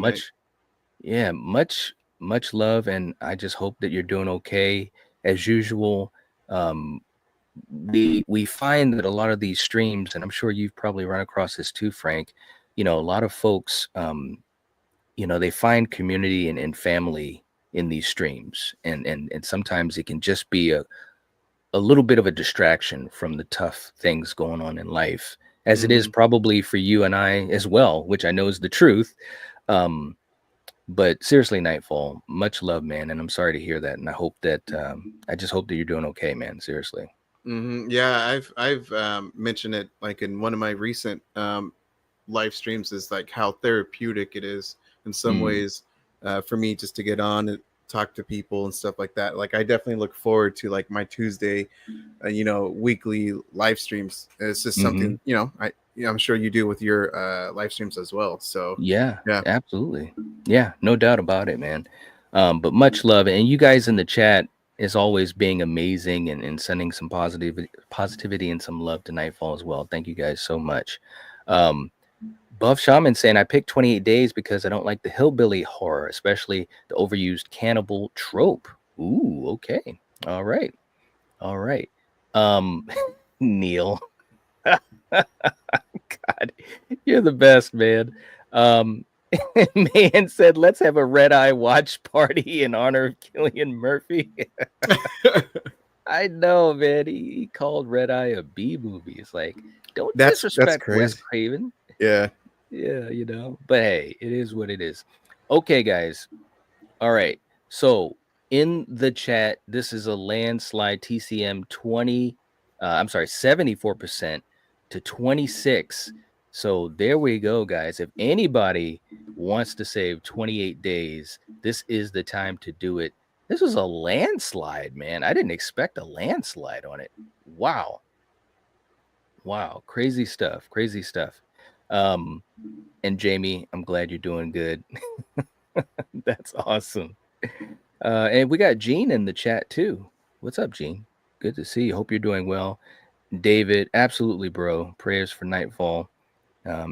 A: much love, and I just hope that you're doing okay as usual. We find that a lot of these streams, and I'm sure you've probably run across this too, Frank, you know, a lot of folks, you know, they find community and family in these streams, and sometimes it can just be a little bit of a distraction from the tough things going on in life, as it is probably for you and I as well, which I know is the truth. But seriously, Nightfall, much love, man, and I'm sorry to hear that, and I hope that I just hope that you're doing okay, man. Seriously.
B: Yeah, I've mentioned it like in one of my recent live streams, is like how therapeutic it is in some ways for me just to get on and talk to people and stuff like that. Like I definitely look forward to like my Tuesday, you know, weekly live streams. It's just something, you know, I'm sure you do with your live streams as well. So
A: yeah, absolutely. Yeah, no doubt about it, man. But much love, and you guys in the chat is always being amazing and sending some positivity and some love to Nightfall as well. Thank you guys so much. Buff Shaman saying, I picked 28 Days because I don't like the hillbilly horror, especially the overused cannibal trope. Ooh, okay. All right. Neil. God, you're the best, man. Man said, let's have a red eye watch party in honor of Cillian Murphy. I know, man. He called Red Eye a B movie. It's like, don't disrespect Wes Craven.
B: Yeah,
A: you know. But hey, it is what it is. Okay, guys. All right. So in the chat, this is a landslide. TCM 74% to 26. So there we go, guys. If anybody wants to save 28 days, this is the time to do it. This was a landslide, man. I didn't expect a landslide on it. Wow. Crazy stuff. And Jamie, I'm glad you're doing good. That's awesome. And we got Gene in the chat too. What's up, Gene? Good to see you. Hope you're doing well. David, absolutely, bro. Prayers for Nightfall.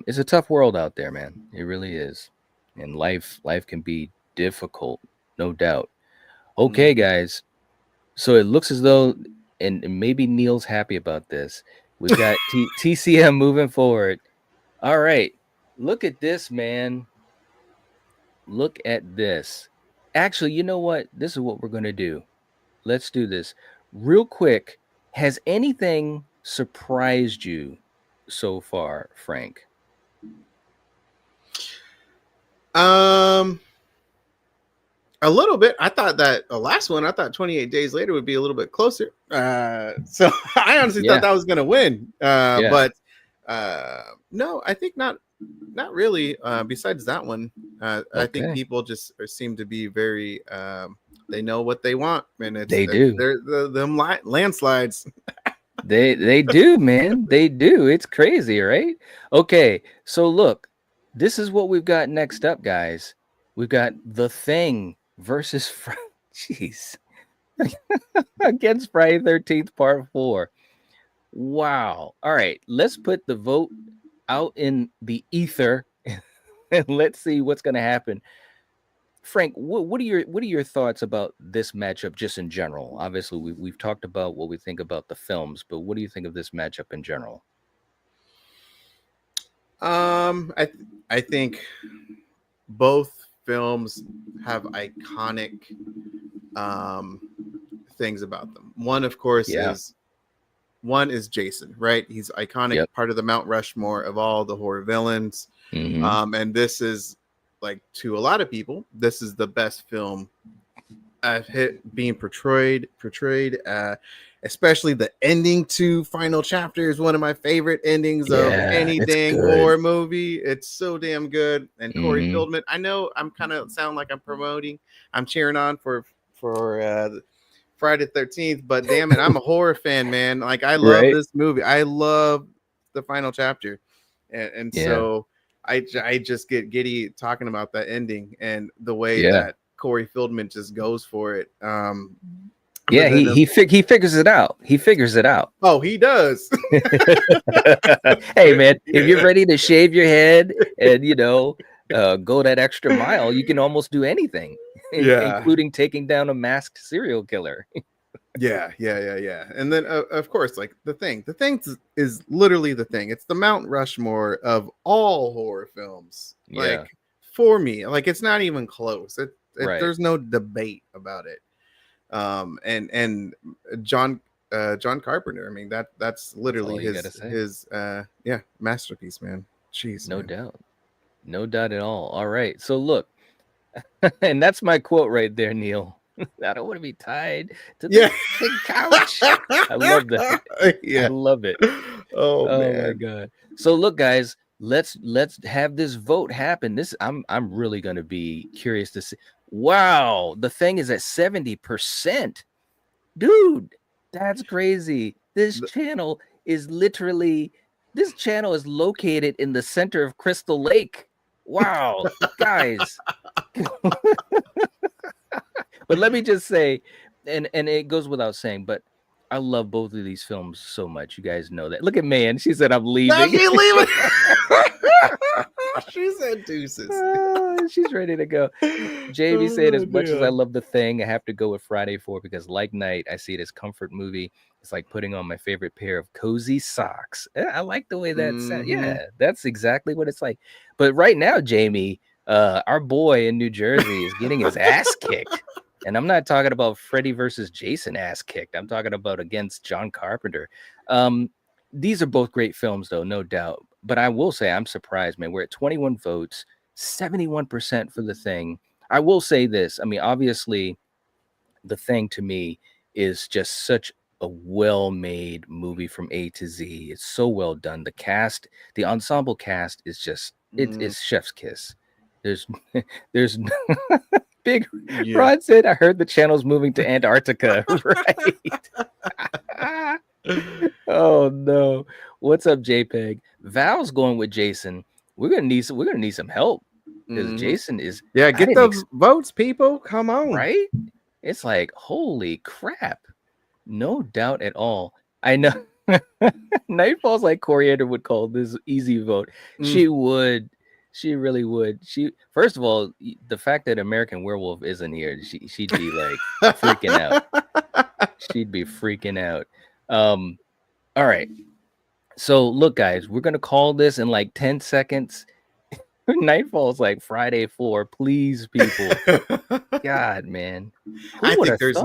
A: It's a tough world out there, man. It really is. And life can be difficult, no doubt. Okay, guys. So it looks as though, and maybe Neil's happy about this, we've got TCM moving forward. All right. Look at this, man. Look at this. Actually, you know what? This is what we're going to do. let's do this real quick. Has anything surprised you so far, Frank?
B: A little bit. I thought that the last one, I thought 28 Days Later would be a little bit closer. So I honestly thought that was going to win. But no, I think not really. Besides that one, I think people just seem to be very, they know what they want. And
A: they do.
B: They're them landslides.
A: They do, man. They do. It's crazy, right? Okay, so look, this is what we've got next up, guys. We've got The Thing versus jeez against Friday 13th Part 4. Wow. All right, let's put the vote out in the ether and let's see what's going to happen. Frank, what are your thoughts about this matchup just in general? Obviously, we've talked about what we think about the films, but what do you think of this matchup in general?
B: I think both films have iconic things about them. One, of course, is Jason, right? He's iconic, part of the Mount Rushmore of all the horror villains. And this is, like, to a lot of people, this is the best film I've being portrayed. Especially the ending to Final Chapter is one of my favorite endings of any dang horror movie. It's so damn good. And Corey Feldman, I know I'm kind of sound like I'm cheering on for Friday 13th, but damn it, I'm a horror fan, man. Like, I love this movie. I love the Final Chapter. And so I just get giddy talking about that ending and the way that Corey Feldman just goes for it.
A: He figures it out. He figures it out.
B: Oh, he does.
A: Hey, man, if you're ready to shave your head and go that extra mile, you can almost do anything, including taking down a masked serial killer.
B: Yeah. And then, of course, like The Thing. The Thing is literally The Thing. It's the Mount Rushmore of all horror films. Like, for me, like, it's not even close. There's no debate about it. And John Carpenter. I mean, that's literally his masterpiece, man. Jeez,
A: no doubt at all. All right, so look, and that's my quote right there, Neil. I don't want to be tied to the big couch. I love that. I love it.
B: Oh man.
A: My god. So look, guys, let's have this vote happen. I'm really gonna be curious to see. Wow, The Thing is at 70%. Dude, that's crazy. This channel is located in the center of Crystal Lake. Wow, guys. But let me just say, and it goes without saying, but I love both of these films so much. You guys know that. Look at man. She said, I'm leaving.
B: No, you leaving. She said deuces.
A: She's ready to go. JB said, as much as I love The Thing, I have to go with Friday 4 because, like Night, I see it as comfort movie. It's like putting on my favorite pair of cozy socks. I like the way that sounds. Yeah, that's exactly what it's like. But right now, Jamie, our boy in New Jersey is getting his ass kicked. And I'm not talking about Freddy versus Jason ass kicked. I'm talking about against John Carpenter. These are both great films, though, no doubt. But I will say I'm surprised, man. We're at 21 votes, 71% for The Thing. I will say this. I mean, obviously, The Thing to me is just such a well-made movie from A to Z. It's so well done. The cast, the ensemble cast is just, it's chef's kiss. There's Big Rod said, I heard the channel's moving to Antarctica. Right. Oh no. What's up, JPEG? Val's going with Jason. We're gonna need some help. Because Jason is
B: get those votes, people. Come on.
A: Right? It's like, holy crap. No doubt at all. I know Nightfall's like Coriander would call this easy vote. She would. She really would. First of all, the fact that American Werewolf isn't here, she'd be like freaking out. She'd be freaking out. All right. So look, guys, we're gonna call this in like 10 seconds. Nightfall's like Friday 4. Please, people. God, man.
B: I think there's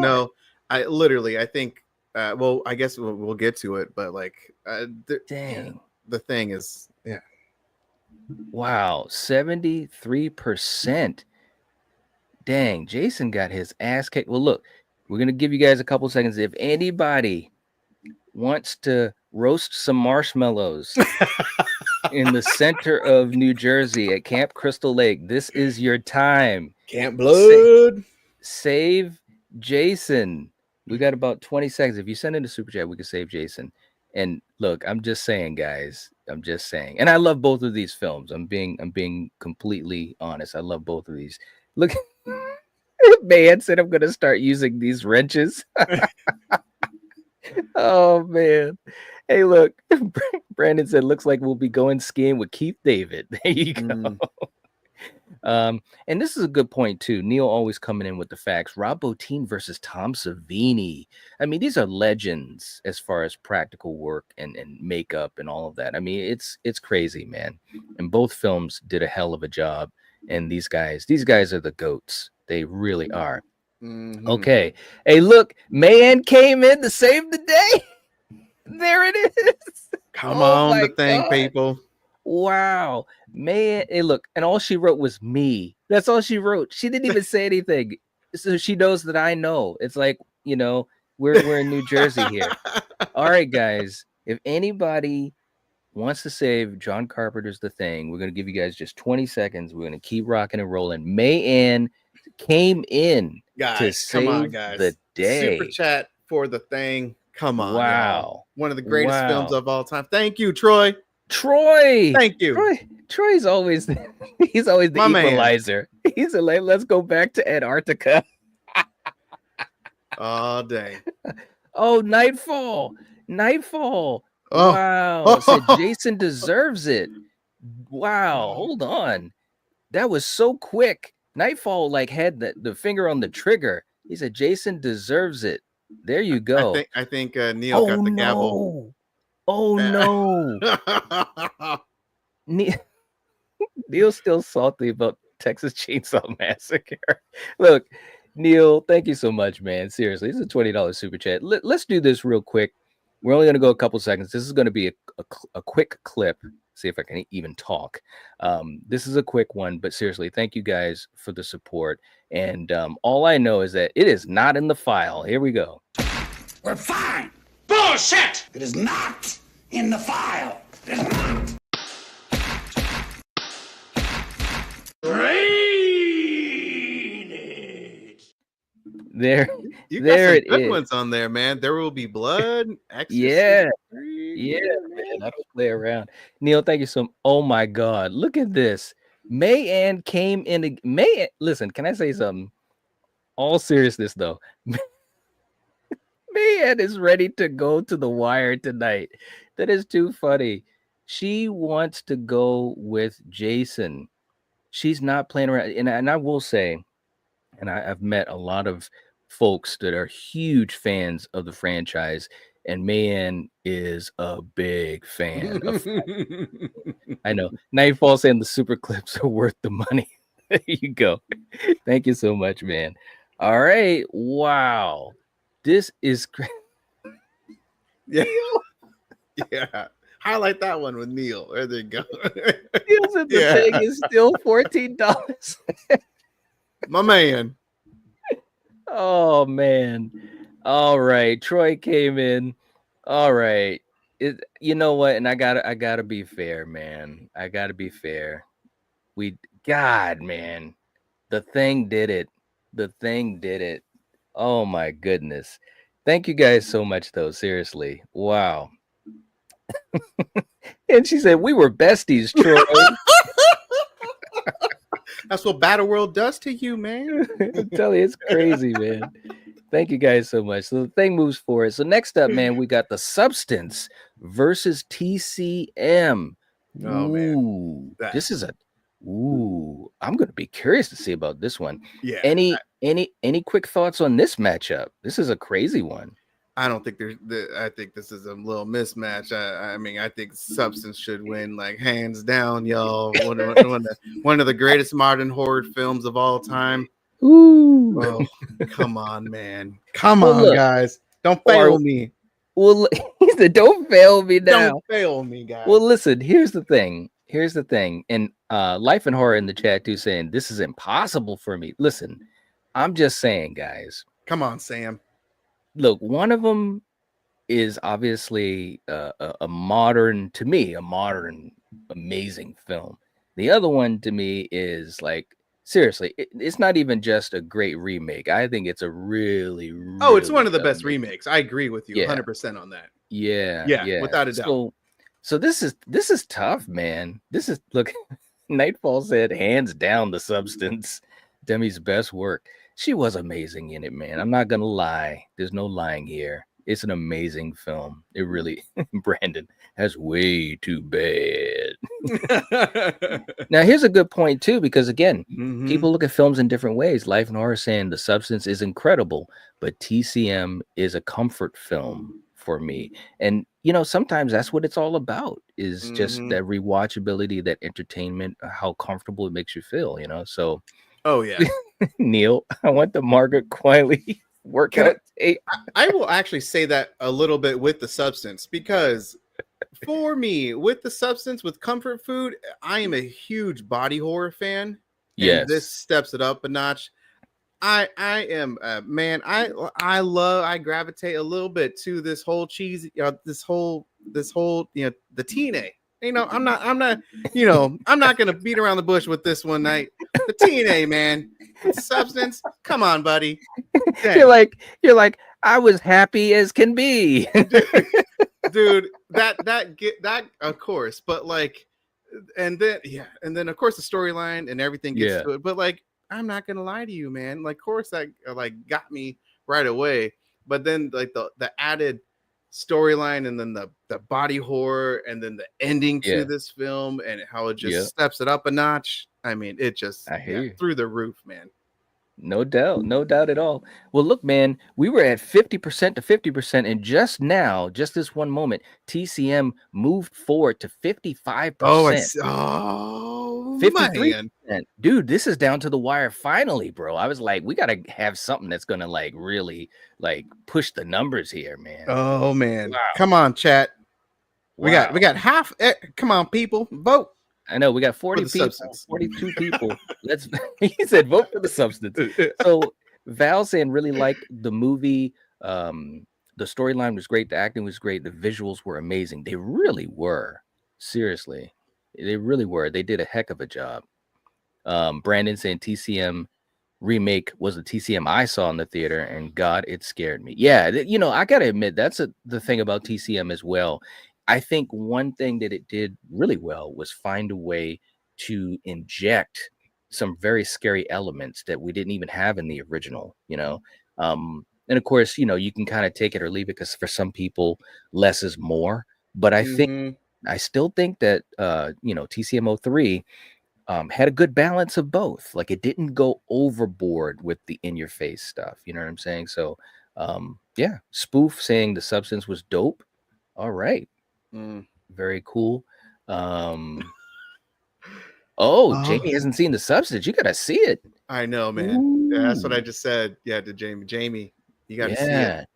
B: I think. Well, I guess we'll get to it, but like,
A: Dang.
B: the thing is, yeah.
A: Wow, 73%. Dang, Jason got his ass kicked. Well, look, we're gonna give you guys a couple seconds. If anybody wants to roast some marshmallows in the center of New Jersey at Camp Crystal Lake, this is your time.
B: Camp Blood.
A: Save Jason. We got about 20 seconds. If you send in a super chat, we can save Jason. And look, I'm just saying, guys. I'm just saying. And I love both of these films. I'm being completely honest. I love both of these. Look, man said I'm gonna start using these wrenches. Oh man. Hey, look, Brandon said looks like we'll be going skiing with Keith David. There you go. And this is a good point too. Neil always coming in with the facts. Rob Bottin versus Tom Savini. I mean, these are legends as far as practical work and makeup and all of that. I mean, it's crazy, man. And both films did a hell of a job. And these guys are the GOATs. They really are. Okay. Hey, look, Mayan came in to save the day. There it is.
B: Come on, the thing, people.
A: Wow, man. Hey, look, and all she wrote was me. That's all she wrote. She didn't even say anything. So she knows that I know. It's like, you know, we're in New Jersey here. All right, guys. If anybody wants to save John Carpenter's The Thing, we're going to give you guys just 20 seconds. We're going to keep rocking and rolling. Mayanne came in to save the day.
B: Super chat for The Thing. Come on.
A: Wow.
B: Y'all. One of the greatest films of all time. Thank you, Troy.
A: Thank
B: you.
A: Troy's always he's always the
B: My
A: equalizer. Man. He's like, let's go back to Antarctica.
B: All day.
A: Oh, Nightfall.
B: Oh.
A: Wow. Said Jason deserves it. Wow. Hold on. That was so quick. Nightfall like had the finger on the trigger. He said Jason deserls it. There you go.
B: I think Neil got the gavel.
A: Oh no. Neil's still salty about Texas Chainsaw Massacre. Look, Neil, thank you so much, man. Seriously, this is a $20 super chat. Let's do this real quick. We're only going to go a couple seconds. This is going to be a quick clip. See if I can even talk. This is a quick one, but seriously, thank you guys for the support. And all I know is that it is not in the file. Here we go.
D: We're fine. Bullshit! It is not in the file. It is not.
A: There,
B: you
A: there
B: got some
A: it
B: good
A: is.
B: ones on there, man. There Will Be Blood.
A: Yeah, man. I don't play around. Neil, thank you so much. Oh my God, look at this. Mayanne came in. Listen, can I say something? All seriousness though. Mayanne is ready to go to the wire tonight. That is too funny. She wants to go with Jason. She's not playing around. And I will say, and I've met a lot of folks that are huge fans of the franchise, and Mayanne is a big fan of I know. Nightfall saying the super clips are worth the money. There you go. Thank you so much, man. All right. Wow. This is great.
B: Yeah. Yeah. Highlight that one with Neil. There you go.
A: Neil said the thing is still $14.
B: My man.
A: Oh man. All right. Troy came in. All right. You know what? And I gotta be fair, man. I gotta be fair. God, man. The Thing did it. The Thing did it. Oh my goodness. Thank you guys so much though. Seriously. Wow. And she said we were besties, Troy.
B: That's what Battle World does to you, man.
A: I'm telling you, it's crazy, man. Thank you guys so much. So the thing moves forward. So next up, man, we got The Substance versus TCM.
B: Oh man,
A: this is I'm gonna be curious to see about this one.
B: Yeah.
A: Any quick thoughts on this matchup? This is a crazy one.
B: I don't think I think this is a little mismatch. I mean, I think Substance should win, like hands down, y'all. One of the greatest modern horror films of all time.
A: Ooh.
B: Oh, come on, man. Come
A: Well,
B: on,
A: look,
B: guys. Don't
A: or
B: fail me.
A: well, he said, "Don't fail me
B: Don't
A: now."
B: fail me, guys.
A: Well, listen. Here's the thing. Here's the thing. And Life and Horror in the chat too saying this is impossible for me. Listen, I'm just saying, guys.
B: Come on, Sam.
A: Look, one of them is obviously a modern, to me, a modern, amazing film. The other one to me is like, seriously, it's not even just a great remake. I think it's a really,
B: Oh, it's one
A: really
B: of the best
A: amazing.
B: remakes. I agree with you
A: Yeah.
B: 100% on that.
A: Yeah,
B: Yeah,
A: yeah.
B: without a doubt.
A: So this is tough, man. This is look. Nightfall said, hands down, The Substance, Demi's best work. She was amazing in it, man. I'm not gonna lie. There's no lying here. It's an amazing film. It really, Brandon, that's way too bad. Now, here's a good point, too, because again,
B: Mhm.
A: people look at films in different ways. Life and Horror saying The Substance is incredible, but TCM is a comfort film for me. And, you know, sometimes that's what it's all about is just
B: Mhm.
A: that rewatchability, that entertainment, how comfortable it makes you feel, you know? So,
B: Oh, yeah.
A: Neil, I want the Margaret Quiley workout tape.
B: I will actually say that a little bit with The Substance because for me, with The Substance, with comfort food, I am a huge body horror fan. And this
A: Yes.
B: steps it up a notch. I am man. I gravitate a little bit to this whole cheesy, this whole the TNA. You know, I'm not I'm not gonna beat around the bush with this one night. The TNA, man. Substance. Come on, buddy.
A: You're like, I was happy as can be.
B: Dude, that of course, but like, and then of course the storyline and everything gets to it, but like, I'm not gonna lie to you, man. Like, of course that like got me right away, but then like the added storyline and then the body horror and then the ending to this film and how it just steps it up a notch. I mean, it just
A: I hear you.
B: through the roof, man.
A: No doubt at all. Well, look, man, we were at 50% to 50%, and just now, just this one moment, TCM moved forward to 55%.
B: Oh,
A: 53%.
B: man.
A: Dude, this is down to the wire finally, bro. I was like, we gotta have something that's gonna like really like push the numbers here, man.
B: Oh man.
A: Wow.
B: Come on, chat.
A: Wow.
B: We got half. Come on, people, vote.
A: I know we got 40 people,
B: Substance.
A: 42 people. He said vote for The Substance. So Val saying really liked the movie. The storyline was great, the acting was great, the visuals were amazing. They really were. Seriously. They really were. They did a heck of a job. Brandon saying TCM remake was the TCM I saw in the theater, and God, it scared me. Yeah, you know, I gotta admit that's the thing about TCM as well. I think one thing that it did really well was find a way to inject some very scary elements that we didn't even have in the original, you know. And of course, you know, you can kind of take it or leave it because for some people, less is more. But I think I still think that you know, TCM03 had a good balance of both. Like it didn't go overboard with the in-your-face stuff. You know what I'm saying? So yeah, Spoof saying The Substance was dope. All right. Very cool. Jamie hasn't seen The Substance. You gotta see it.
B: I know, man. Yeah, that's what I just said. Yeah, to Jamie, you gotta see it.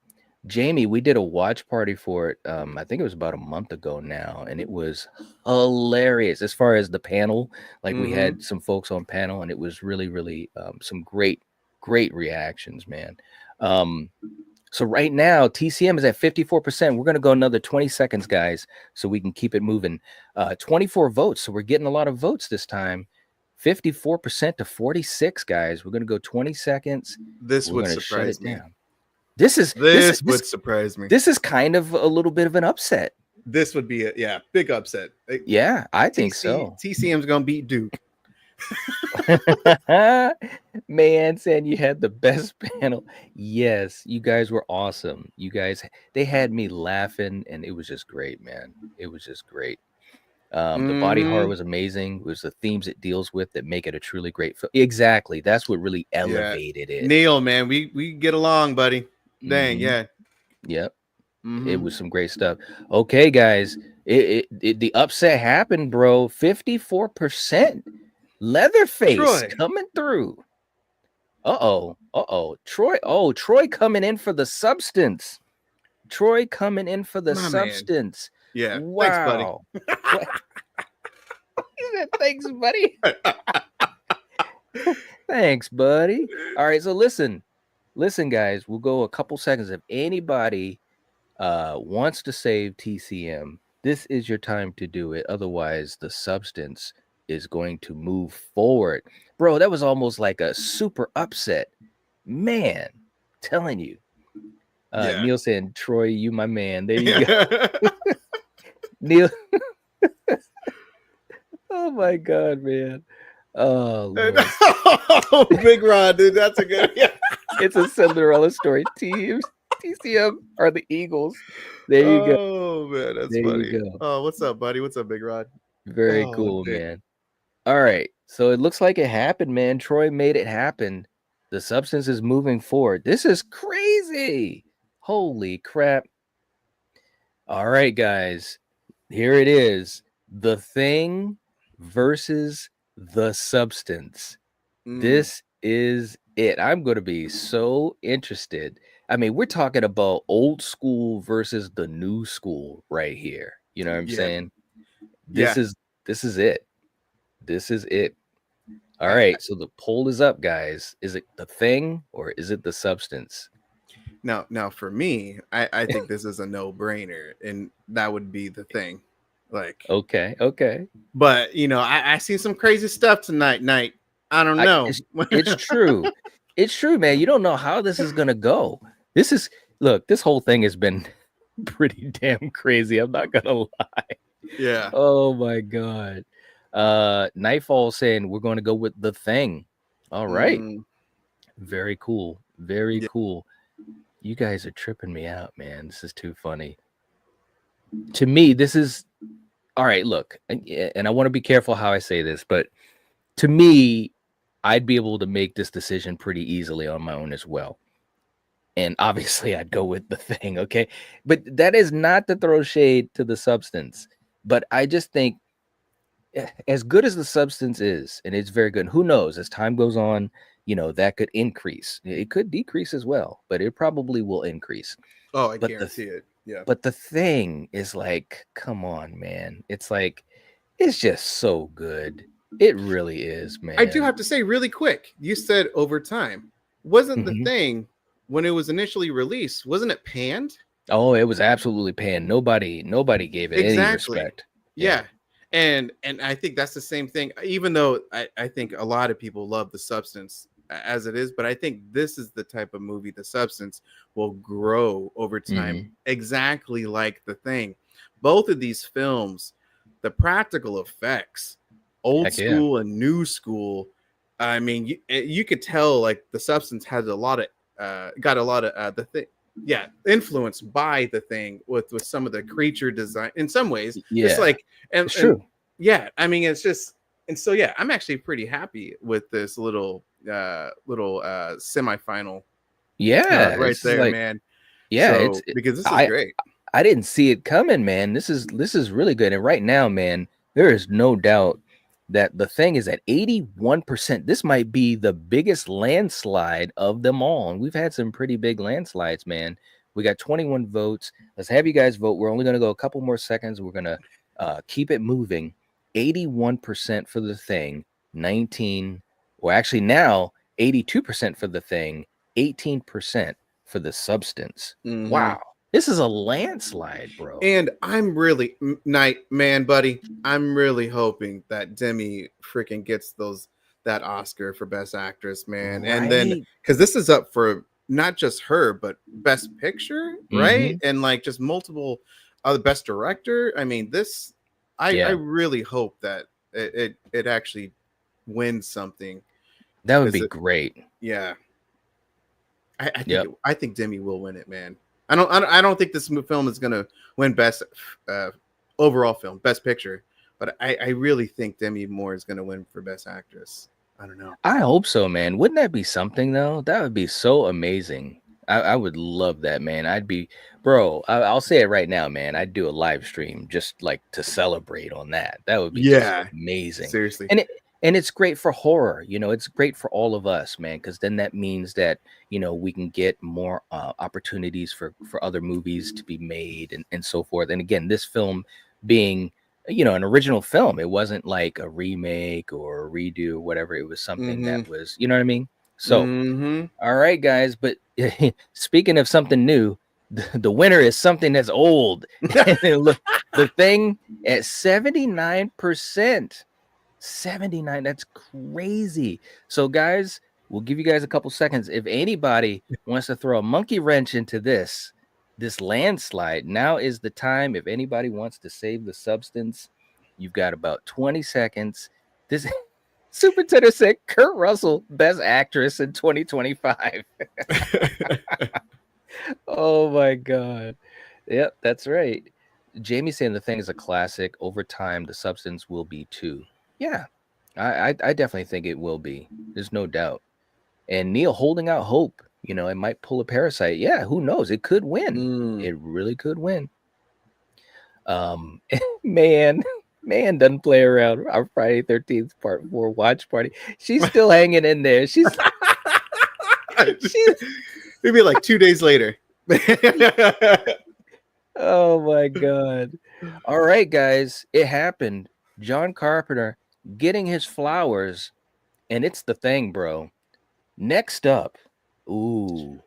A: Jamie, we did a watch party for it. I think it was about a month ago now, and it was hilarious. As far as the panel, like we had some folks on panel, and it was really, really some great reactions, man. So right now, TCM is at 54%. We're going to go another 20 seconds, guys, so we can keep it moving. 24 votes, so we're getting a lot of votes this time. 54% to 46, guys. We're going to go 20 seconds.
B: This would surprise me.
A: This
B: would surprise me.
A: This is kind of a little bit of an upset.
B: This would be a big upset.
A: Yeah, I think so.
B: TCM's going to beat Duke.
A: Man, saying you had the best panel. Yes, you guys were awesome. You guys, they had me laughing, and it was just great, man. It was just great. The body horror was amazing. It was the themes it deals with that make it a truly great film. Exactly, that's what really elevated it.
B: Neil, man, we get along, buddy. Dang, yeah.
A: Yep. It was some great stuff. Okay, guys, the upset happened, bro. 54%. Leatherface coming through. Troy coming in for the substance. Troy coming in for the
B: My man.
A: substance.
B: Yeah.
A: Wow. What? He said, thanks, buddy. Thanks, buddy. All right, so listen, guys. We'll go a couple seconds. If anybody wants to save TCM, this is your time to do it. Otherwise, the substance is going to move forward. Bro, that was almost like a super upset. Man, telling you.
B: Yeah.
A: Neil saying, Troy, you my man. There you go. Neil. Oh my God, man. Oh, Lord.
B: Oh, Big Rod, dude. That's a good. Yeah.
A: It's a Cinderella story. TCM are the Eagles. There you go.
B: Oh man, that's
A: There
B: funny.
A: you go.
B: Oh, what's up, buddy? What's up, Big Rod?
A: Very
B: Oh,
A: cool,
B: damn.
A: man. All right. So it looks like it happened, man. Troy made it happen. The substance is moving forward. This is crazy. Holy crap. All right, guys. Here it is. The Thing versus the Substance. This is it. I'm going to be so interested. I mean, we're talking about old school versus the new school right here. You know what I'm saying? This is it. This is it. All right. So the poll is up, guys. Is it The Thing or is it the Substance?
B: Now for me, I think this is a no-brainer, and that would be The Thing. Like,
A: okay.
B: But you know, I see some crazy stuff tonight. I don't know.
A: It's true. It's true, man. You don't know how this is gonna go. This whole thing has been pretty damn crazy. I'm not gonna lie.
B: Yeah.
A: Oh my God. Nightfall saying we're going to go with The Thing. All right. Very cool. Very cool. You guys are tripping me out, man. This is too funny. To me, this is all right. Look, and I want to be careful how I say this, but to me, I'd be able to make this decision pretty easily on my own as well. And obviously, I'd go with The Thing. Okay. But that is not to throw shade to the substance. But I just think as good as the substance is, and it's very good, who knows, as time goes on, you know, that could increase. It could decrease as well, but it probably will increase.
B: Oh, I guarantee it. Yeah.
A: But The Thing is like, come on, man. It's like, it's just so good. It really is, man.
B: I do have to say really quick, you said over time. Wasn't The Thing, when it was initially released, wasn't it panned?
A: Oh, it was absolutely panned. Nobody gave it any respect.
B: Yeah. And I think that's the same thing, even though I think a lot of people love The Substance as it is, but I think this is the type of movie, The Substance, will grow over time, exactly like The Thing. Both of these films, the practical effects, old school and new school, I mean, you could tell like The Substance has a lot of The Thing, influenced by The Thing with some of the creature design in some ways. It's like, and true. I mean, it's just, and so I'm actually pretty happy with this little semifinal. Right there, like, man.
A: Yeah,
B: so, because this is great.
A: I didn't see it coming, man. This is really good. And right now, man, there is no doubt that The Thing is at 81%. This might be the biggest landslide of them all. And we've had some pretty big landslides, man. We got 21 votes. Let's have you guys vote. We're only going to go a couple more seconds. We're going to keep it moving. 81% for The Thing, 19, well, actually now 82% for The Thing, 18% for the Substance. Wow. This is a landslide, bro.
B: And I'm really, buddy, I'm really hoping that Demi freaking gets that Oscar for Best Actress, man. Right. And then, because this is up for not just her, but Best Picture, right? And like just multiple other Best Director. I mean, this, I really hope that it actually wins something.
A: That would be great.
B: Yeah. I think Demi will win it, man. I don't think this film is gonna win Best overall film, Best Picture, but I really think Demi Moore is gonna win for Best Actress. I don't know.
A: I hope so, man. Wouldn't that be something though? That would be so amazing. I would love that, man. I'll say it right now, man. I'd do a live stream just like to celebrate on that. That would be just amazing.
B: Seriously.
A: And And it's great for horror, it's great for all of us, man, because then that means that we can get more opportunities for other movies to be made and so forth. And again, this film being an original film, it wasn't like a remake or a redo or whatever. It was something that was, you know what I mean? So all right, guys, but speaking of something new, the winner is something that's old. Look, the thing at 79%. 79, that's crazy. So guys, we'll give you guys a couple seconds. If anybody wants to throw a monkey wrench into this landslide, now is the time. If anybody wants to save the substance, you've got about 20 seconds. This Superintendent said Kurt Russell, best actress in 2025. Oh my god. Yep, that's right. Jamie saying the thing is a classic. Over time, the substance will be too. Yeah, I definitely think it will be. There's no doubt. And Neil holding out hope. It might pull a Parasite. Yeah, who knows? It could win. It really could win. Man doesn't play around. Our Friday 13th Part 4 watch party. She's still hanging in there. She's
B: maybe like 2 days later.
A: Oh my god. All right, guys, it happened. John Carpenter getting his flowers, and it's the thing, bro. Next up,
B: oh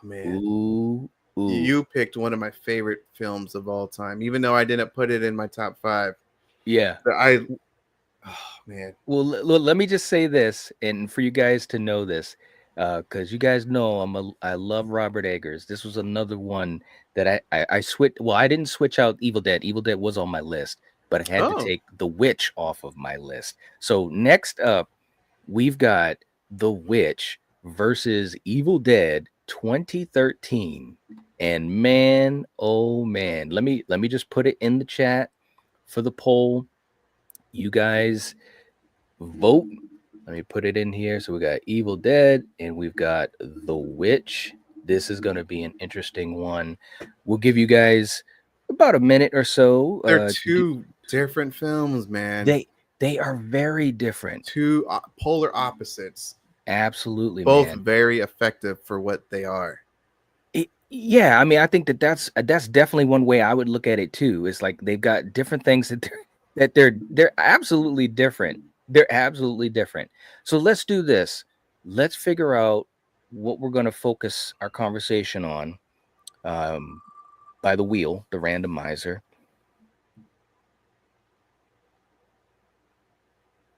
B: man, you picked one of my favorite films of all time, even though I didn't put it in my top 5.
A: Yeah,
B: oh man.
A: Well, let me just say this, and for you guys to know this, because you guys know I love Robert Eggers. This was another one that I switched. Well, I didn't switch out Evil Dead. Evil Dead was on my list, but I had to take The Witch off of my list. So next up, we've got The Witch versus Evil Dead 2013. And man, oh man, let me just put it in the chat for the poll. You guys vote. Let me put it in here. So we got Evil Dead and we've got The Witch. This is going to be an interesting one. We'll give you guys about a minute or so.
B: They're two different films, man.
A: They are very different.
B: Two polar opposites.
A: Absolutely,
B: both
A: man.
B: Very effective for what they are.
A: Yeah, I mean, I think that's definitely one way I would look at it too. It's like they've got different things that they're absolutely different. They're absolutely different. So let's do this. Let's figure out what we're going to focus our conversation on by the wheel, the randomizer.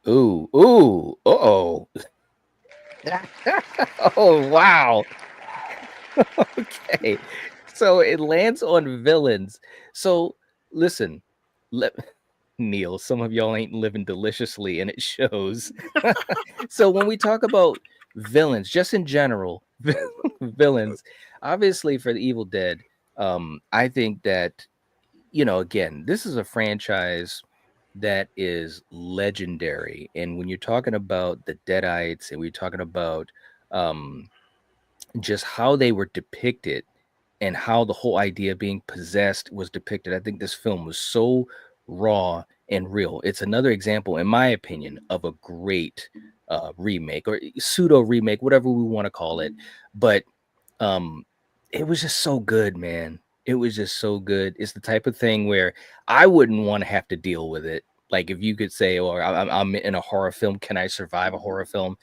A: Ooh, uh-oh. Oh, wow. Okay. So it lands on villains. So listen, Neil, some of y'all ain't living deliciously and it shows. So when we talk about villains, just in general, villains, obviously for the Evil Dead, I think that, again, this is a franchise that is legendary. And when you're talking about the Deadites and we're talking about just how they were depicted and how the whole idea of being possessed was depicted, I think this film was so raw and real. It's another example, in my opinion, of a great remake or pseudo remake, whatever we want to call it. But it was just so good, man. It was just so good. It's the type of thing where I wouldn't want to have to deal with it. Like if you could say, or I'm in a horror film, can I survive a horror film?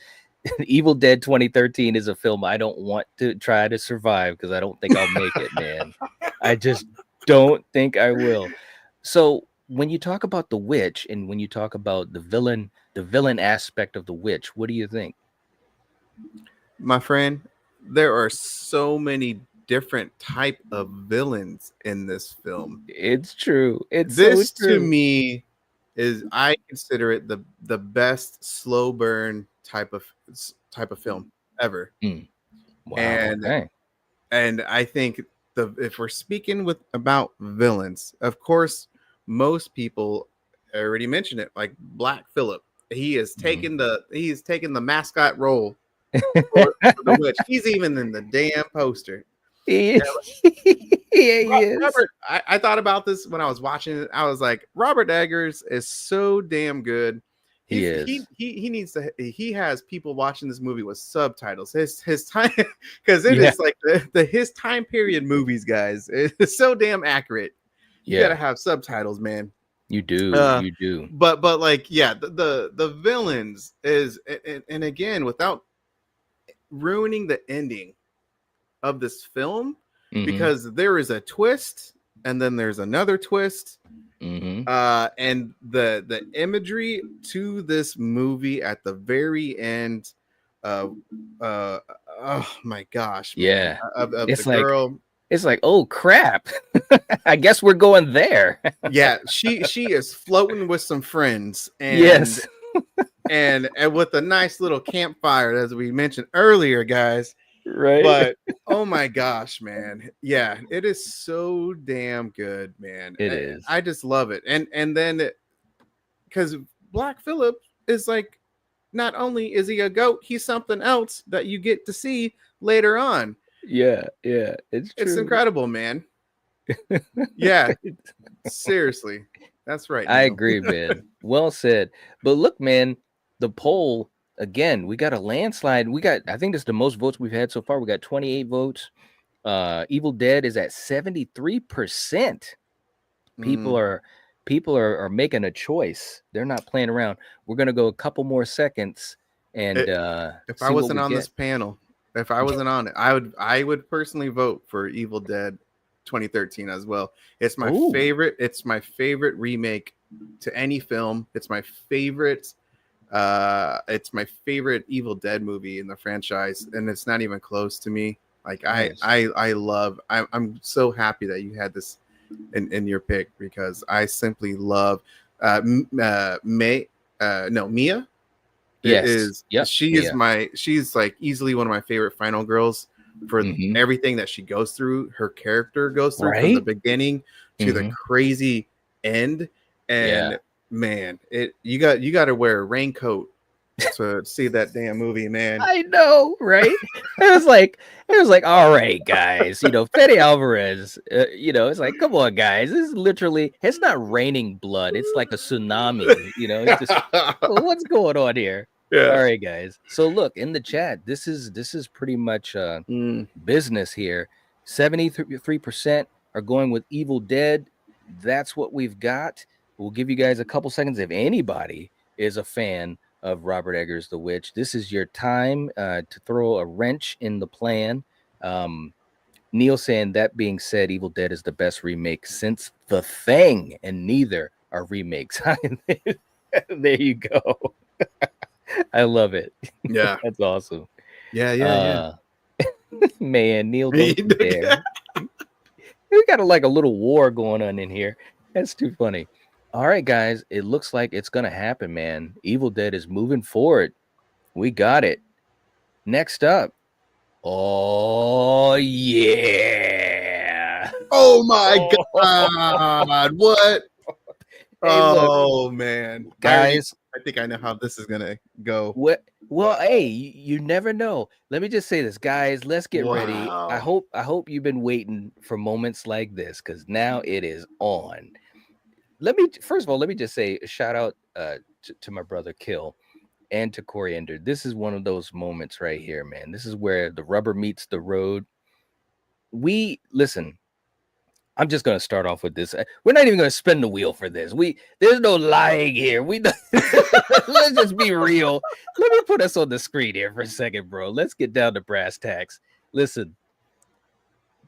A: Evil Dead 2013 is a film I don't want to try to survive because I don't think I'll make it, man. I just don't think I will. So when you talk about the witch and when you talk about the villain aspect of the witch, what do you think?
B: My friend, there are so many different type of villains in this film.
A: It's true. It's
B: this
A: so true.
B: To me is, I consider it the best slow burn type of film ever.
A: Wow.
B: And I think if we're speaking about villains, of course, most people already mentioned it, like Black Phillip. He is taking the mascot role for the witch. He's even in the damn poster.
A: He is.
B: Robert, I thought about this when I was watching it. I was like, Robert Eggers is so damn good.
A: He is.
B: He needs to. He has people watching this movie with subtitles. His time, because it
A: Yeah.
B: is like the his time period movies, guys. It's so damn accurate. You
A: Yeah.
B: gotta have subtitles, man.
A: You do.
B: Uh,
A: You do.
B: But like, yeah, the villains is, and again, without ruining the ending of this film,
A: Mhm.
B: because there is a twist, and then there's another twist.
A: Mhm.
B: And the imagery to this movie at the very end, oh my gosh, man,
A: Yeah.
B: of
A: It's
B: the
A: like
B: girl.
A: it's like, oh crap. I guess we're going there.
B: Yeah, she is floating with some friends, and
A: Yes.
B: and with a nice little campfire, as we mentioned earlier, guys.
A: Right.
B: But oh my gosh, man, yeah, it is so damn good, man.
A: It is.
B: I just love it. And then, because Black Phillip is like, not only is he a goat, he's something else that you get to see later on.
A: Yeah, yeah, it's true.
B: It's incredible, man. Yeah, seriously, that's right.
A: I
B: Neil.
A: agree, man. Well said. But look, man, the poll again, we got a landslide. I think this is the most votes we've had so far. We got 28 votes. Evil Dead is at 73%. People are making a choice. They're not playing around. We're gonna go a couple more seconds, and
B: if I wasn't on this panel, if I wasn't on it, I would personally vote for Evil Dead 2013 as well. It's my favorite. It's my favorite remake to any film. It's my favorite. It's my favorite Evil Dead movie in the franchise, and it's not even close to me. Like
A: Nice.
B: I'm so happy that you had this in your pick, because I simply love Mia.
A: Yes. Yep.
B: She's like easily one of my favorite final girls for everything that she goes through. Her character goes through from the beginning to the crazy end. And man, you got to wear a raincoat to see that damn movie, man.
A: I know, right? It was like, all right, guys, Fede Alvarez, it's like, come on, guys, this is literally, it's not raining blood, it's like a tsunami, it's just, what's going on here? Yeah. All right, guys. So look in the chat, this is pretty much business here. 73% are going with Evil Dead. That's what we've got. We'll give you guys a couple seconds if anybody is a fan of Robert Eggers' The Witch. This is your time to throw a wrench in the plan. Neil saying, that being said, Evil Dead is the best remake since The Thing, and neither are remakes. There you go. I love it. Yeah. That's awesome.
B: Yeah.
A: Man, Neil, don't you dare. We got a little war going on in here. That's too funny. All right, guys, it looks like it's going to happen, man. Evil Dead is moving forward. We got it. Next up. Oh, yeah.
B: Oh, my God. What? Hey, man.
A: Guys.
B: I think I know how this is going to go.
A: What? Well, hey, you never know. Let me just say this, guys. Let's get ready. I hope you've been waiting for moments like this, because now it is on. First of all, let me just say a shout out to my brother Kill and to Coriander. This is one of those moments right here, man. This is where the rubber meets the road. Listen, I'm just going to start off with this. We're not even going to spin the wheel for this. There's no lying here. Let's just be real. Let me put us on the screen here for a second, bro. Let's get down to brass tacks. Listen,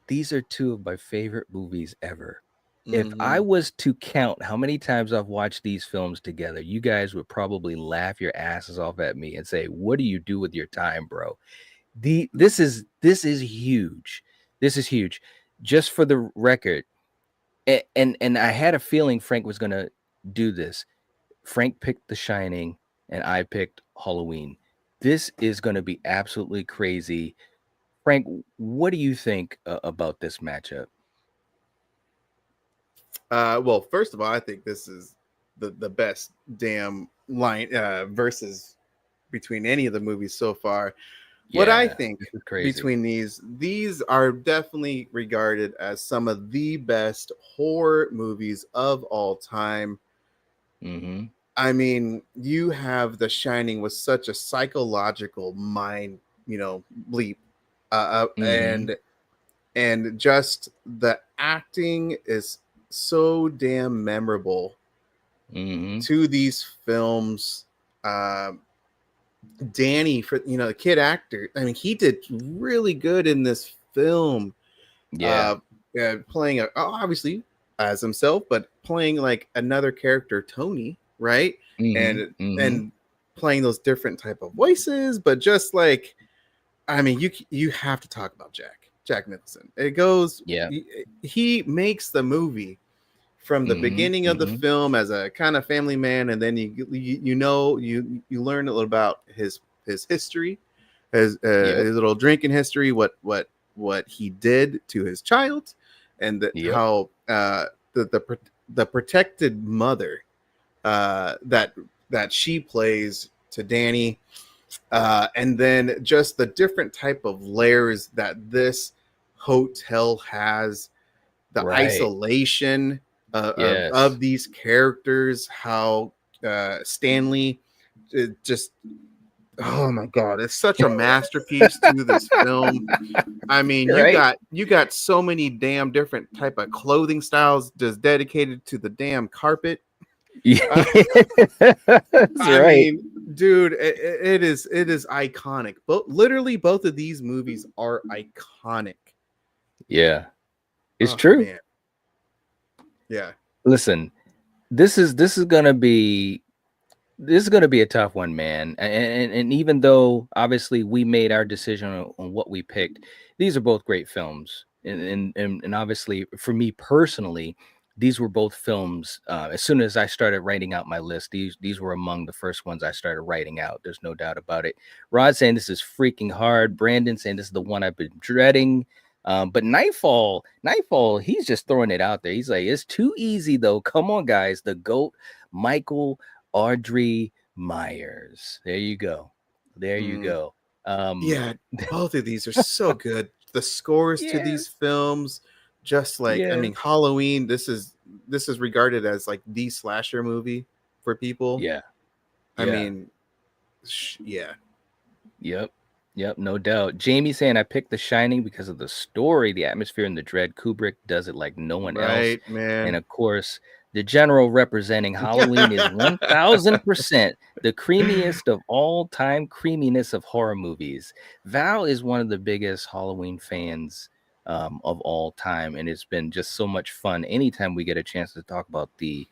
A: these are two of my favorite movies ever. If I was to count how many times I've watched these films together, you guys would probably laugh your asses off at me and say, what do you do with your time, bro? This is huge. This is huge. Just for the record, and I had a feeling Frank was going to do this. Frank picked The Shining, and I picked Halloween. This is going to be absolutely crazy. Frank, what do you think about this matchup?
B: Well, first of all, I think this is the best damn line versus between any of the movies so far. Yeah, what I think between these are definitely regarded as some of the best horror movies of all time. I mean, you have The Shining with such a psychological mind, bleep, uh, uh,
A: Mm-hmm.
B: and and just the acting is so damn memorable
A: Mm-hmm.
B: to these films. Uh, Danny, for the kid actor, I mean, he did really good in this film.
A: Yeah.
B: Uh, Playing obviously as himself, but playing like another character, Tony, right?
A: Mm-hmm.
B: And
A: Mm-hmm.
B: and playing those different type of voices, but just like, I mean, you have to talk about Jack Nicholson. It goes,
A: Yeah.
B: he makes the movie from the
A: Mm-hmm.
B: beginning of the
A: Mm-hmm.
B: film as a kind of family man, and then you learn a little about his history,
A: Yep.
B: his little drinking history, what he did to his child, and
A: Yep.
B: how the protected mother that she plays to Danny, and then just the different type of layers that this hotel has, the
A: Right.
B: isolation
A: Yes.
B: of these characters, how Stanley just, oh my god, it's such a masterpiece to this film. I mean,
A: Right.
B: you got so many damn different type of clothing styles just dedicated to the damn carpet.
A: Yeah.
B: uh,
A: That's
B: I
A: right.
B: mean, dude, it is iconic. Literally both of these movies are iconic.
A: Yeah. It's
B: Oh
A: true.
B: man. Yeah.
A: Listen, this is gonna be a tough one, man. And even though obviously we made our decision on what we picked, these are both great films. And obviously for me personally, these were both films. As soon as I started writing out my list, these were among the first ones I started writing out. There's no doubt about it. Rod saying this is freaking hard. Brandon saying this is the one I've been dreading. But Nightfall, he's just throwing it out there. He's like, it's too easy though. Come on, guys. The GOAT, Michael Audrey Myers. There you go. There you
B: Mm.
A: go.
B: Yeah, both of these are so good. The scores to these
A: Yes.
B: films, just like, I mean,
A: Yes.
B: Halloween. This is regarded as like the slasher movie for people.
A: Yeah.
B: I
A: Yeah.
B: mean, yeah,
A: Yep. Yep. No doubt. Jamie saying I picked The Shining because of the story, the atmosphere, and the dread. Kubrick does it like no one else.
B: right,
A: And
B: man.
A: of course, the general representing Halloween is 1000% the creamiest of all time creaminess of horror movies. Val is one of the biggest Halloween fans of all time. And it's been just so much fun. Anytime we get a chance to talk about the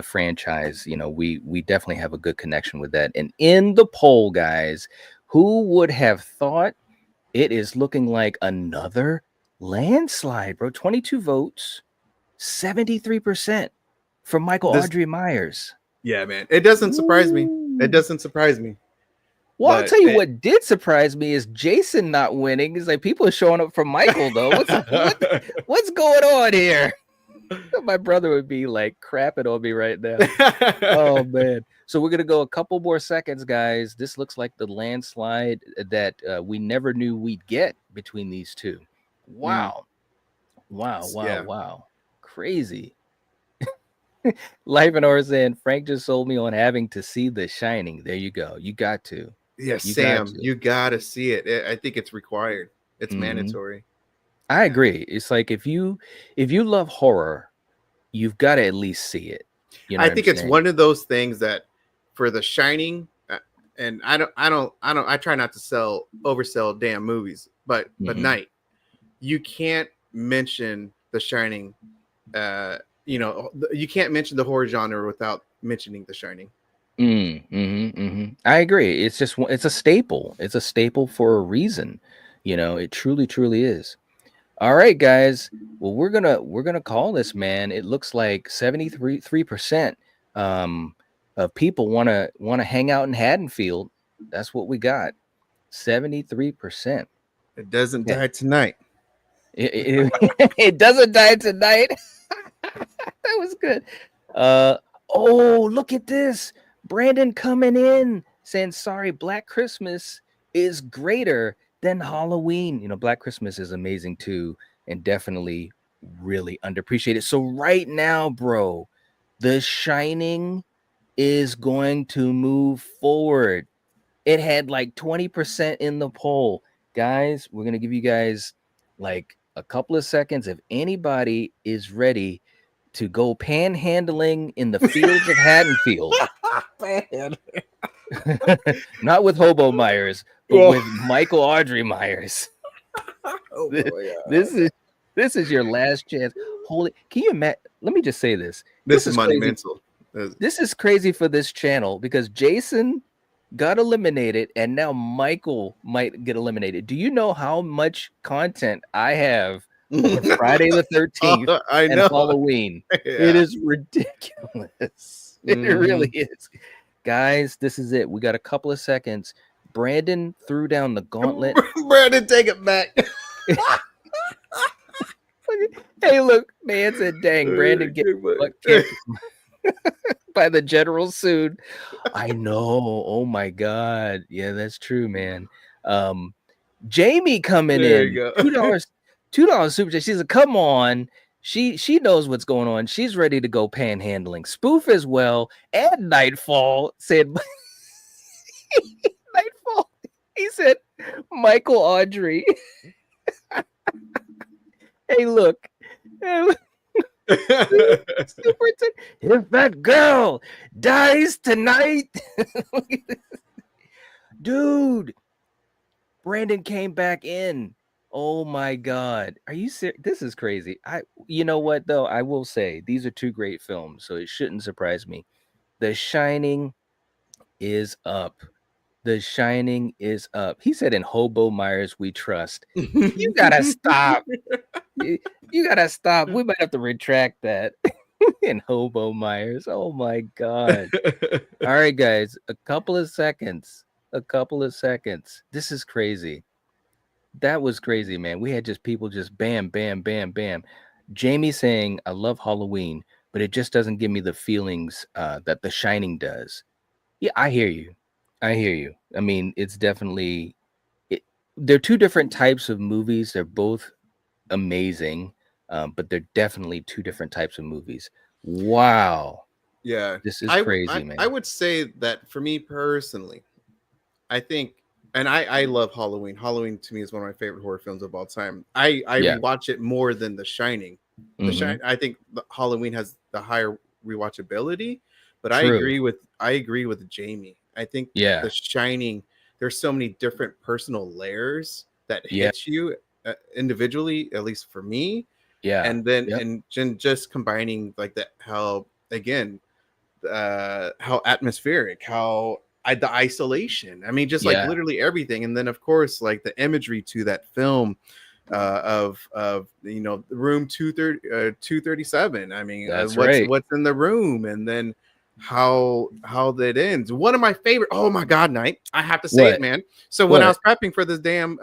A: franchise, we definitely have a good connection with that. And in the poll, guys, who would have thought? It is looking like another landslide, bro. 22 votes, 73% for Michael
B: This,
A: Audrey Myers.
B: yeah, man. It doesn't surprise me. It
A: Ooh.
B: doesn't surprise me.
A: Well, I'll
B: But
A: tell you what did surprise me is Jason not winning. It's like people are showing up for Michael though. What's going on here? My brother would be like crapping on me right now. Oh man. So we're gonna go a couple more seconds, guys. This looks like the landslide that we never knew we'd get between these two. Wow. Wow. Wow.
B: Yeah.
A: Wow. Crazy. Life and Horror saying Frank just sold me on having to see The Shining. There you go. You got to.
B: Yeah,
A: You got
B: Sam,
A: to.
B: you gotta see it. I think it's required. It's
A: Mhm.
B: mandatory.
A: I agree. It's like if you love horror, you've got to at least see it. You know
B: I
A: what I'm
B: think it's
A: saying?
B: one of those things that for The Shining, and I try not to oversell damn movies, but
A: Mhm.
B: Night, you can't mention The Shining. You can't mention the horror genre without mentioning The Shining.
A: I agree. It's a staple. It's a staple for a reason. It truly, truly is. All right, guys. Well, we're gonna call this, man. It looks like 73% of people wanna hang out in Haddonfield. That's what we got. 73%.
B: It doesn't
A: Yeah.
B: die tonight.
A: It doesn't die tonight. That was good. Oh, look at this. Brandon coming in saying, sorry, Black Christmas is greater than Halloween. Black Christmas is amazing too, and definitely really underappreciated. So right now, bro, The Shining is going to move forward. It had like 20% in the poll. Guys, we're going to give you guys like a couple of seconds. If anybody is ready to go panhandling in the fields of Haddonfield, not with Hobo Myers, but with Michael Audrey Myers.
B: Oh,
A: This is your last chance. Holy, can you imagine? Let me just say this.
B: This is
A: crazy.
B: monumental.
A: This is crazy for this channel because Jason got eliminated and now Michael might get eliminated. Do you know how much content I have on Friday the 13th and Halloween?
B: Yeah.
A: It is ridiculous. It really is. Guys, this is it. We got a couple of seconds. Brandon threw down the gauntlet.
B: Brandon, take it back.
A: Hey, look, man said, dang, Brandon get kicked by the general soon. I know. Oh my God. Yeah, that's true, man. Jamie coming in. $2 super chat. She said, come on. She knows what's going on. She's ready to go panhandling. Spoof as well. And Nightfall said Nightfall. He said Michael Audrey. Hey, look. If that girl dies tonight, dude, Brandon came back in. Oh my God, are you serious? This is crazy. You know what though? I will say these are two great films, so it shouldn't surprise me. The Shining is up. The Shining is up. He said, "In Hobo Myers we trust." You gotta stop. You gotta stop. We might have to retract that. In Hobo Myers. Oh my God. All right, guys. A couple of seconds. This is crazy. That was crazy, man. We had just people just bam, bam, bam, bam. Jamie saying, I love Halloween, but it just doesn't give me the feelings that The Shining does. Yeah, I hear you. I mean, it's definitely... They're two different types of movies. They're both amazing, but they're definitely two different types of movies. Wow.
B: Yeah.
A: This is crazy, man.
B: I would say that for me personally, I think, and I love Halloween. Halloween to me is one of my favorite horror films of all time. I rewatch it more than The Shining. I think Halloween has the higher rewatchability, but I agree with Jamie. I think The Shining, there's so many different personal layers that hit you individually, at least for me. Yeah. And then and just combining like that, how atmospheric, how the isolation. I mean, just like literally everything. And then of course, like the imagery to that film of room 237. I mean, what's in the room, and then how that ends. One of my favorite. Oh my God, Night! I have to say it, man. So when I was prepping for this damn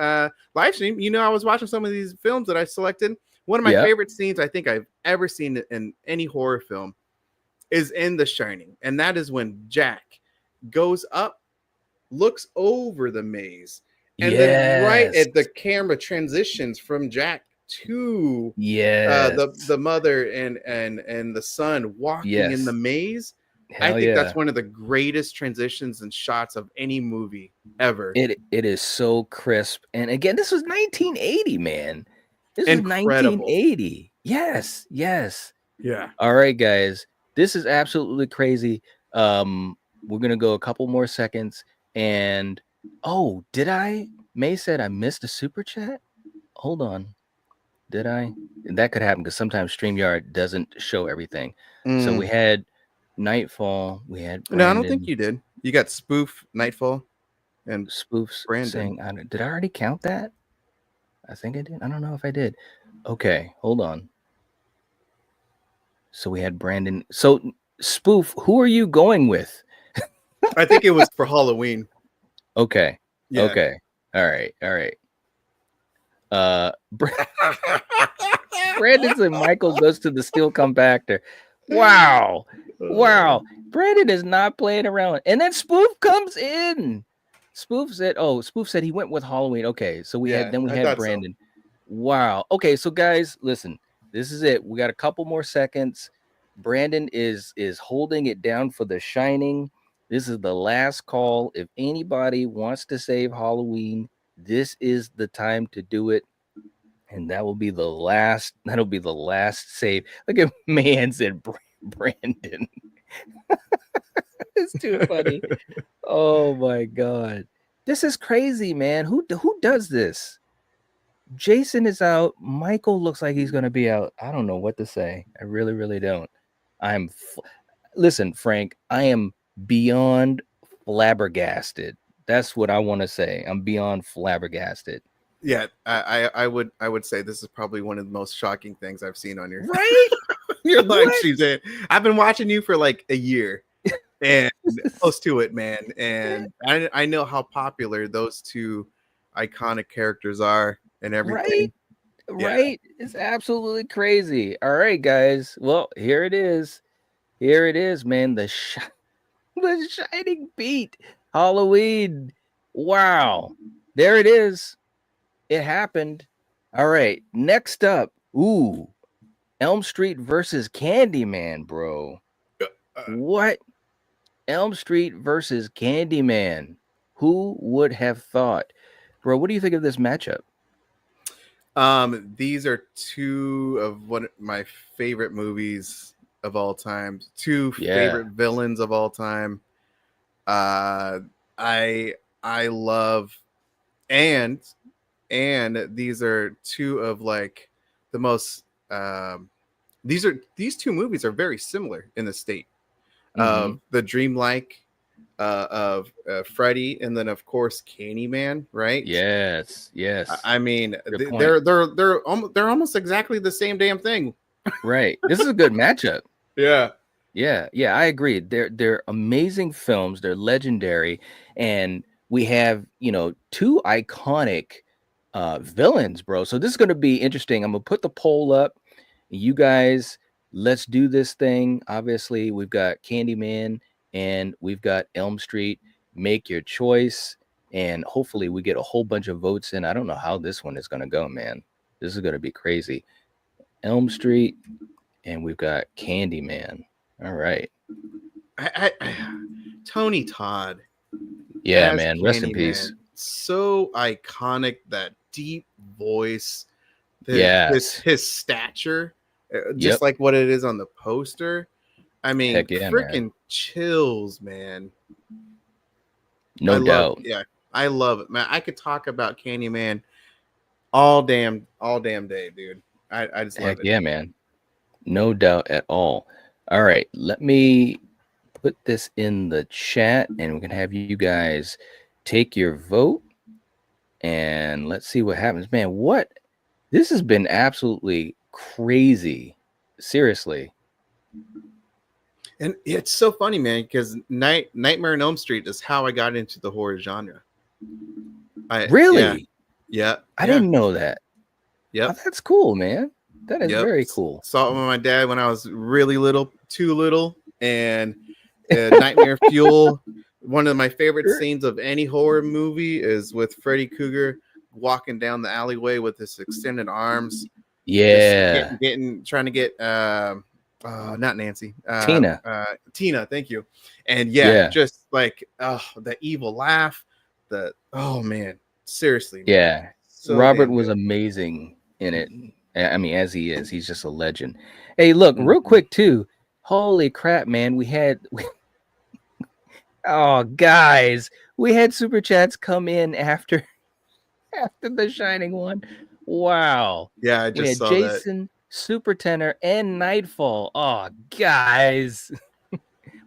B: live stream, I was watching some of these films that I selected. One of my favorite scenes I think I've ever seen in any horror film is in The Shining, and that is when Jack goes up, looks over the maze, and then right at the camera transitions from Jack to the mother and the son walking in the maze. I think that's one of the greatest transitions and shots of any movie ever.
A: It is so crisp. And again, this was 1980, man. This is 1980. Yes.
B: Yeah.
A: All right, guys. This is absolutely crazy. We're gonna go a couple more seconds. And did I? May said I missed a super chat. Hold on. Did I? That could happen because sometimes StreamYard doesn't show everything. So we had Nightfall. We had Brandon.
B: No, I don't think you did. You got Spoof, Nightfall, and
A: Spoofs
B: Brandon.
A: Saying, did I already count that? I think I did. I don't know if I did. Okay, hold on. So we had Brandon. So Spoof, who are you going with?
B: I think it was for Halloween.
A: Okay. Yeah. Okay. All right. Brandon and Michael goes to the steel compactor. Wow. Brandon is not playing around. And then Spoof comes in. Spoof said he went with Halloween. Okay, so we had Brandon. So. Wow. Okay, so guys, listen, this is it. We got a couple more seconds. Brandon is holding it down for The Shining. This is the last call. If anybody wants to save Halloween, this is the time to do it. And that'll be the last save. Look at Mans and Brandon. It's too funny. Oh my god. This is crazy, man. Who does this? Jason is out. Michael looks like he's going to be out. I don't know what to say. I really don't. Listen, Frank, I am beyond flabbergasted. That's what I want to say. I'm beyond flabbergasted.
B: Yeah, I would say this is probably one of the most shocking things I've seen on your
A: Right?
B: your live streams. I've been watching you for like a year and close to it, man. And I know how popular those two iconic characters are and everything.
A: Right? It's absolutely crazy. All right, guys. Well, here it is. Here it is, man. The Shining beat Halloween. Wow. There it is. It happened. All right. Next up. Ooh. Elm Street versus Candyman, bro. What? Elm Street versus Candyman. Who would have thought? Bro, what do you think of this matchup?
B: These are two of one of my favorite movies of all time. Two favorite villains of all time. I love and these are two of like the most these two movies are very similar in the state of the dreamlike of Freddy, and then of course Candyman, right?
A: Yes.
B: I mean, they're almost exactly the same damn thing.
A: Right. This is a good matchup.
B: Yeah.
A: I agree. They're amazing films. They're legendary, and we have two iconic villains, bro. So this is going to be interesting. I'm gonna put the poll up. You guys, let's do this thing. Obviously, we've got Candyman and we've got Elm Street. Make your choice, and hopefully we get a whole bunch of votes in. I don't know how this one is going to go, man. This is going to be crazy. Elm Street, and we've got Candyman. All right.
B: Tony Todd.
A: Yeah, man. Rest in peace.
B: So iconic, that deep voice. His stature, just like what it is on the poster. I mean, freaking chills, man.
A: No doubt.
B: I love it, man. I could talk about Candyman all damn day, dude. I just love it.
A: Yeah, man. No doubt at all. All right, let me put this in the chat, and we can have you guys take your vote, and let's see what happens. Man, what? This has been absolutely crazy. Seriously.
B: And it's so funny, man, because Nightmare on Elm Street is how I got into the horror genre.
A: Really?
B: Yeah.
A: I didn't know that.
B: Yep.
A: Oh, that's cool, man. That is very cool.
B: Saw it with my dad when I was really little, too little, and Nightmare Fuel. One of my favorite scenes of any horror movie is with Freddy Krueger walking down the alleyway with his extended arms.
A: Yeah.
B: Trying to get not Nancy.
A: Tina.
B: Tina, thank you. And just like the evil laugh. Oh man, seriously.
A: Yeah.
B: So
A: Robert was amazing in it. I mean, as he is, he's just a legend. Hey, look, real quick too. Holy crap, man. Oh, guys, we had super chats come in after the Shining one. Wow.
B: Yeah, I just saw
A: Jason,
B: that.
A: Super Tenor, and Nightfall. Oh, guys.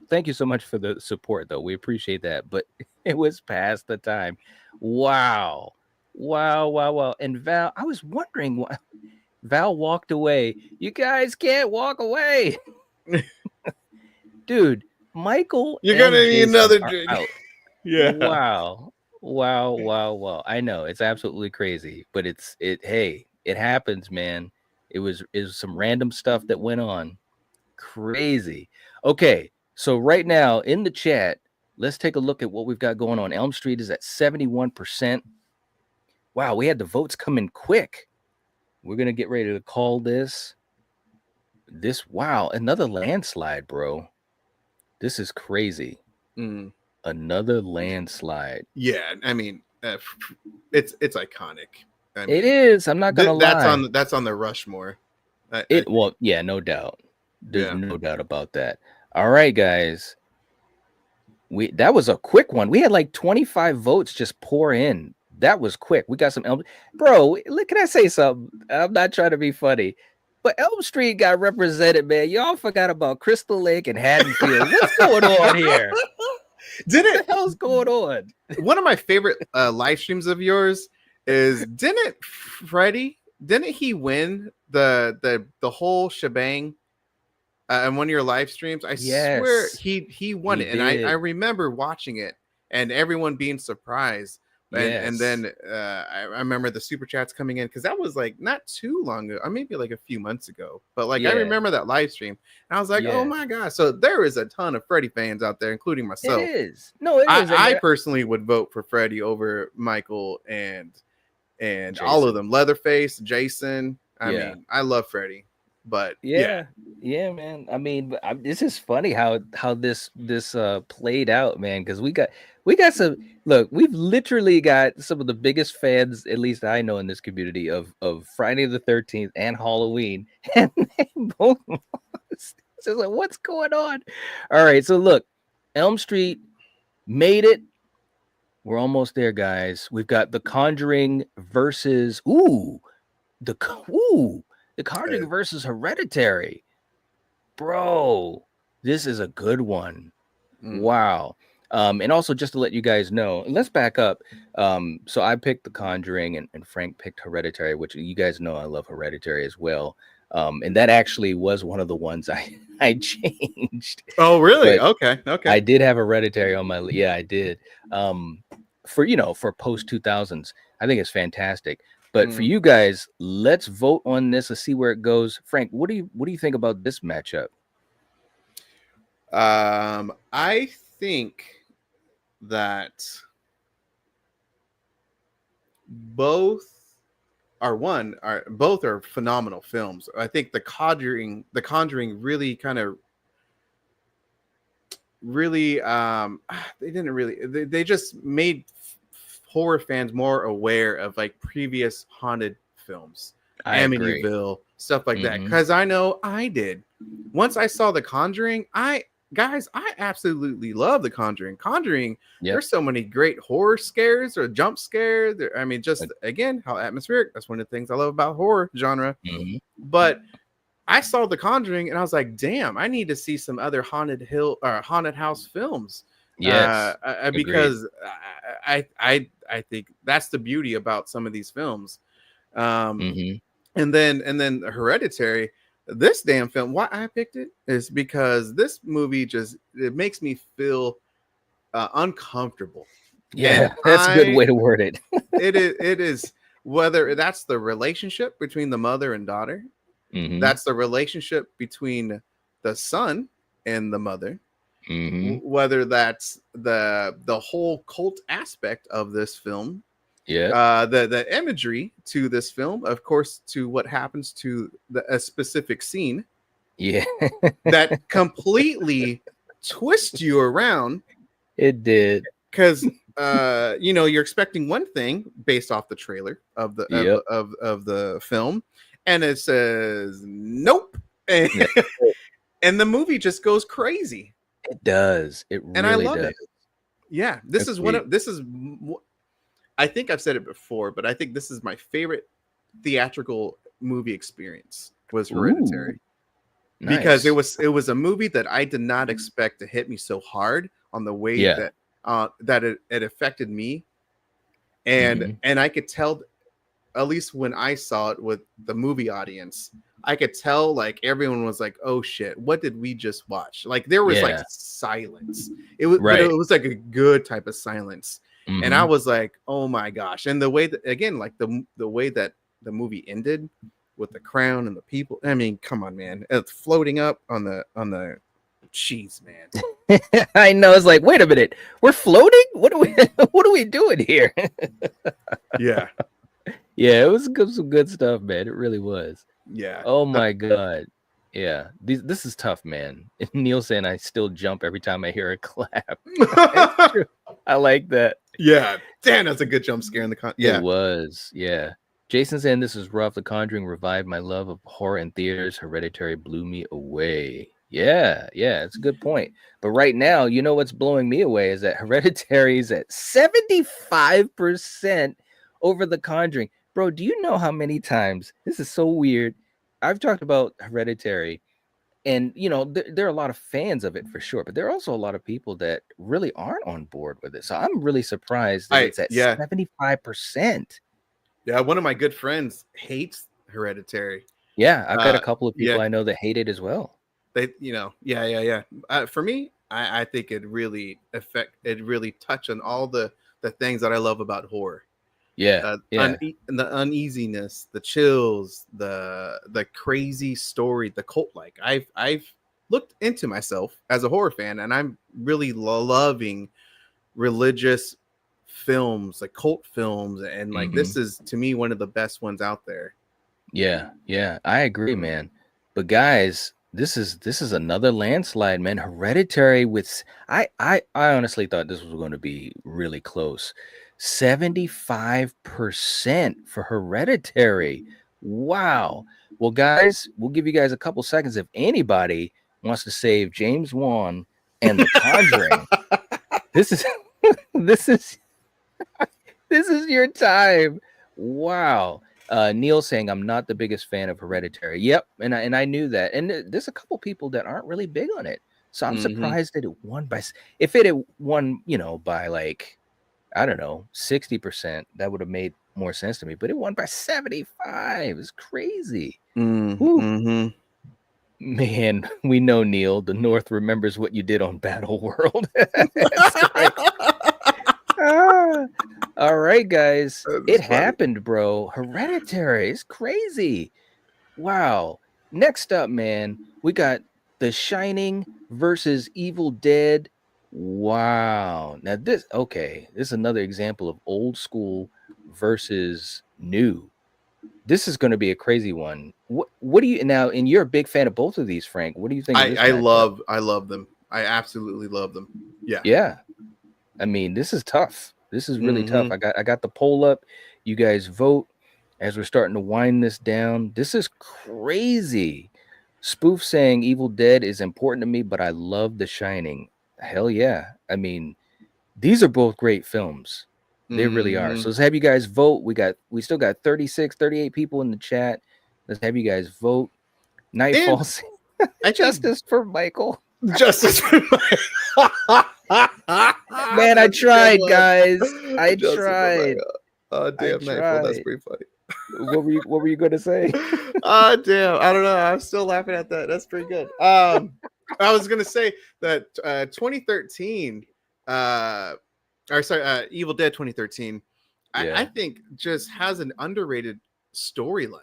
A: Thank you so much for the support, though. We appreciate that. But it was past the time. Wow. And Val, I was wondering why Val walked away. You guys can't walk away. Dude, Michael.
B: You're going to need another drink.
A: Yeah. Wow. I know it's absolutely crazy, but it happens, man. It was some random stuff that went on. Crazy. Okay, so right now in the chat, let's take a look at what we've got going on. Elm Street is at 71%. Wow, we had the votes come in quick. We're gonna get ready to call this. Wow, another landslide, bro. This is crazy.
B: Mm.
A: Another landslide.
B: Yeah, I mean, it's iconic. I
A: It
B: mean,
A: is. I'm not gonna lie.
B: that's on the Rushmore.
A: Well, yeah, no doubt. There's
B: Yeah.
A: no doubt about that. All right, guys. That was a quick one. We had like 25 votes just pour in. That was quick. We got some bro. Look, can I say something? I'm not trying to be funny, but Elm Street got represented, man. Y'all forgot about Crystal Lake and Haddonfield. What's going on here? What the hell's going on?
B: One of my favorite live streams of yours is didn't he win the whole shebang on one of your live streams? I swear he won it, and I remember watching it and everyone being surprised. And then I remember the super chats coming in because that was like not too long ago, or maybe like a few months ago. But like I remember that live stream, and I was like, oh my god! So there is a ton of Freddy fans out there, including myself.
A: It is. No, it is.
B: I personally would vote for Freddy over Michael and all of them. Leatherface, Jason. I mean, I love Freddy. But
A: yeah, man. I mean, this is funny how this played out, man. Because we got some. Look, we've literally got some of the biggest fans, at least I know in this community, of Friday the 13th and Halloween, and they both lost. So like, what's going on? All right, so look, Elm Street made it. We're almost there, guys. We've got The Conjuring versus The Conjuring versus Hereditary. Bro, this is a good one. Wow. And also, just to let you guys know, let's back up. So I picked The Conjuring and Frank picked Hereditary, which you guys know I love Hereditary as well. And that actually was one of the ones I changed.
B: Oh, really?
A: But
B: okay.
A: I did have Hereditary on my yeah, I did. For post 2000s, I think it's fantastic. But for you guys, let's vote on this. Let's see where it goes. Frank, what do you think about this matchup?
B: I think that both are phenomenal films. I think The Conjuring really kind of they just made horror fans more aware of like previous haunted films, Amityville, stuff like that. Because I know I did. Once I saw The Conjuring, I absolutely love The Conjuring. There's so many great horror scares or jump scares. I mean, just again, how atmospheric. That's one of the things I love about horror genre. But I saw The Conjuring and I was like, damn, I need to see some other haunted house films. Because I think that's the beauty about some of these films. And then Hereditary, this damn film, why I picked it is because this movie it makes me feel uncomfortable.
A: Yeah, that's a good way to word it.
B: It is whether that's the relationship between the mother and daughter, that's the relationship between the son and the mother. Whether that's the whole cult aspect of this film, the imagery to this film, of course, to what happens to a specific scene, that completely twists you around.
A: It did,
B: because you're expecting one thing based off the trailer of the of the film, and it says nope, and the movie just goes crazy.
A: It does. It really
B: and I love
A: does.
B: it. Yeah, I think I've said it before, but I think this is my favorite theatrical movie experience was Hereditary.
A: Nice.
B: Because it was a movie that I did not expect to hit me so hard on the way that it affected me. And I could tell, at least when I saw it with the movie audience, I could tell like everyone was like, "Oh shit, what did we just watch?" Like there was like silence. It was but it was like a good type of silence, and I was like, "Oh my gosh!" And the way that again, like the way that the movie ended with the crown and the people. I mean, come on, man! It's floating up on the cheese, man.
A: I know. It's like, wait a minute, we're floating. What are we doing here?
B: Yeah.
A: Yeah, it was some good stuff, man. It really was.
B: Yeah.
A: Oh my god. Yeah. This is tough, man. Neil saying I still jump every time I hear a clap. It's true. I like that.
B: Yeah, damn, that's a good jump scare in the
A: It was, yeah. Jason saying this is rough. The Conjuring revived my love of horror in theaters. Hereditary blew me away. Yeah, it's a good point. But right now, you know what's blowing me away is that Hereditary is at 75% over The Conjuring. Bro, do you know how many times, this is so weird, I've talked about Hereditary, and you know there are a lot of fans of it for sure, but there are also a lot of people that really aren't on board with it. So I'm really surprised that it's at 75%.
B: Yeah, one of my good friends hates Hereditary.
A: Yeah, I've got a couple of people
B: yeah.
A: I know that hate it as well.
B: They, for me, I think it really touch on all the things that I love about horror.
A: The
B: uneasiness, the chills, the crazy story, the cult. Like I've looked into myself as a horror fan, and I'm really loving religious films, like cult films, and like this is to me one of the best ones out there.
A: Yeah, I agree, man. But guys, this is another landslide, man. Hereditary with I honestly thought this was going to be really close. 75% for Hereditary. Wow. Well, guys, we'll give you guys a couple seconds if anybody wants to save James Wan and The Conjuring. This is this is your time. Wow. Neil saying I'm not the biggest fan of Hereditary. Yep, and I knew that. And there's a couple people that aren't really big on it. So I'm surprised that it won by. If it had won, by like, I don't know, 60%, that would have made more sense to me. But it won by 75. It's crazy. Man, we know, Neil, the North remembers what you did on Battle World. All right, guys. It happened, bro. Hereditary is crazy. Wow. Next up, man, we got The Shining versus Evil Dead. Wow. Now this is another example of old school versus new. This is going to be a crazy one. What do you now? And you're a big fan of both of these, Frank. What do you think?
B: I love them. I absolutely love them.
A: Yeah. I mean, this is tough. This is really tough. I got the poll up. You guys vote as we're starting to wind this down. This is crazy. Spoof saying Evil Dead is important to me, but I love The Shining. Hell yeah. I mean, these are both great films. They really are. So let's have you guys vote. We still got 38 people in the chat. Let's have you guys vote. Nightfall saying justice for Michael.
B: Justice for Michael.
A: Man, I tried, guys. I tried.
B: Oh damn, Nightfall. That's pretty funny.
A: What were you gonna say?
B: Oh damn, I don't know. I'm still laughing at that. That's pretty good. I was gonna say that 2013, Evil Dead 2013. I think just has an underrated storyline.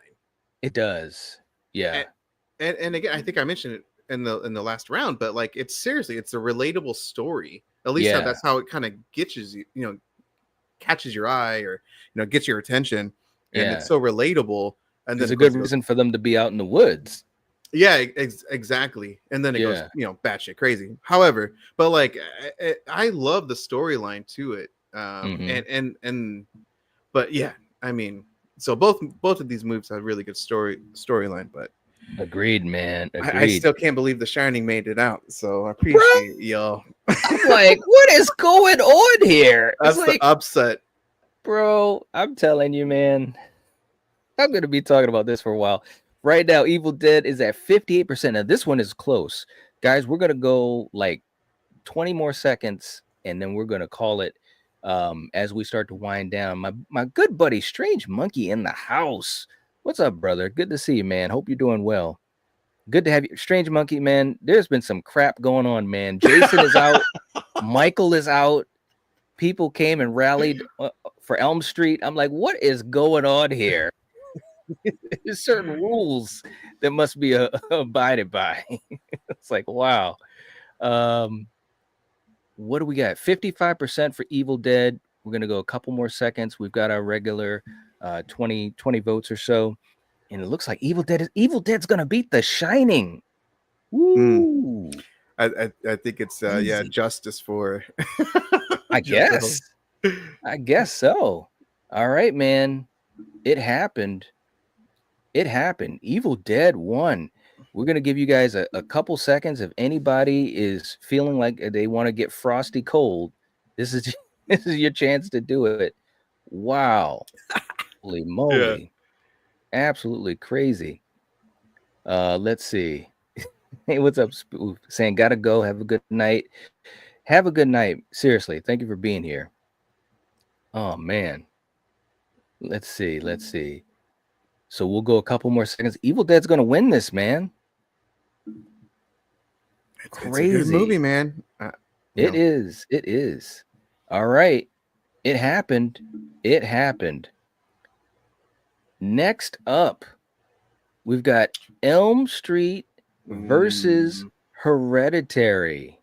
A: It does. Yeah.
B: And again, I think I mentioned it in the last round, but like it's a relatable story. At least that's how it kind of gets you, catches your eye or gets your attention, and it's so relatable. And
A: there's a good reason for them to be out in the woods.
B: Yeah, exactly. And then it goes, batshit crazy. However, but like I love the storyline to it. But yeah, I mean, so both of these movies have really good storyline, but
A: agreed, man. Agreed.
B: I still can't believe The Shining made it out. So I appreciate y'all.
A: I'm like, what is going on here?
B: That's the upset.
A: Bro, I'm telling you, man. I'm going to be talking about this for a while. Right now, Evil Dead is at 58%. Now, this one is close. Guys, we're going to go like 20 more seconds, and then we're going to call it as we start to wind down. My good buddy, Strange Monkey in the house. What's up, brother? Good to see you, man. Hope you're doing well. Good to have you. Strange Monkey, man. There's been some crap going on, man. Jason is out. Michael is out. People came and rallied for Elm Street. I'm like, what is going on here? There's certain rules that must be abided by. It's like, wow. What do we got? 55% for Evil Dead. We're going to go a couple more seconds. We've got our regular 20 votes or so. And it looks like Evil Dead's going to beat The Shining. Woo!
B: I think it's
A: Crazy.
B: justice for
A: I
B: Jethro.
A: guess so. All right, man. It happened. It happened. Evil Dead 1. We're going to give you guys a couple seconds. If anybody is feeling like they want to get frosty cold, this is this is your chance to do it. Wow. Holy moly. Absolutely crazy. Let's see. Hey, what's up, Spoof? Saying gotta go. Have a good night. Have a good night. Seriously, thank you for being here. Oh man. Let's see. Let's see. So we'll go a couple more seconds. Evil Dead's gonna win this, man.
B: It's a good movie, man.
A: It is. It is. All right. It happened. It happened. Next up, we've got Elm Street versus Hereditary.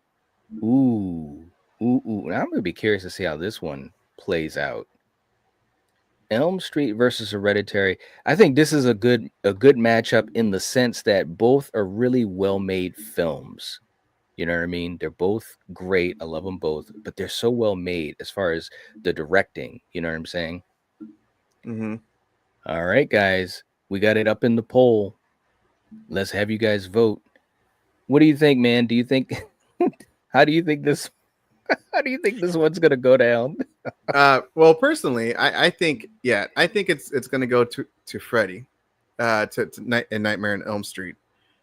A: Ooh. Now I'm gonna be curious to see how this one plays out. Elm Street versus Hereditary. I think this is a good matchup in the sense that both are really well-made films. You know what I mean? They're both great. I love them both, but they're so well made as far as the directing. You know what I'm saying?
B: Mm-hmm.
A: All right, guys, we got it up in the poll. Let's have you guys vote. What do you think, man? Do you think? How do you think this? How do you think this one's gonna go down?
B: Well, personally, I think it's gonna go to Freddy, to Nightmare on Elm Street.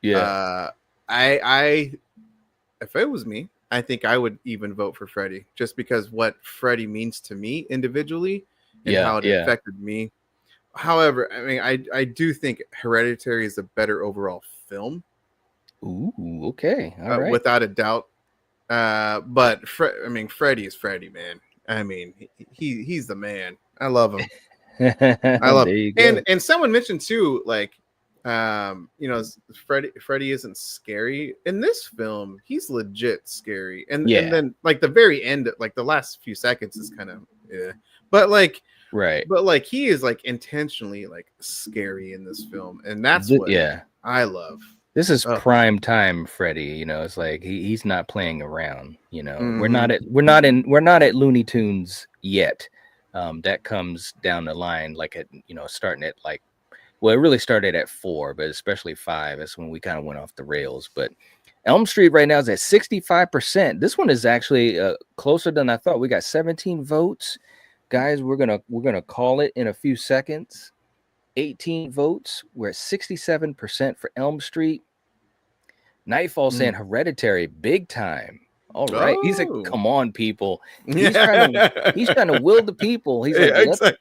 A: Yeah.
B: I if it was me, I think I would even vote for Freddy, just because what Freddy means to me individually and how it affected me. However, I mean, I do think Hereditary is a better overall film.
A: Ooh, okay, all right,
B: without a doubt. But Freddy is Freddy, man. I mean, he's the man. I love him. I love him. And someone mentioned too, like, Freddy isn't scary in this film. He's legit scary, and then like the very end, like the last few seconds is kind of but like he is like intentionally like scary in this film, and that's what I love.
A: This is prime time Freddy, you know. It's like he's not playing around, you know.
B: Mm-hmm.
A: We're not at Looney Tunes yet. That comes down the line, like at, you know, starting at like, well, it really started at 4, but especially 5. That's when we kind of went off the rails. But Elm Street right now is at 65%. This one is actually closer than I thought. We got 17 votes, guys. We're gonna call it in a few seconds. 18 votes. We're at 67% for Elm Street. Nightfall saying Hereditary big time. All right. He's like, come on, people. He's trying to will the people. He's like,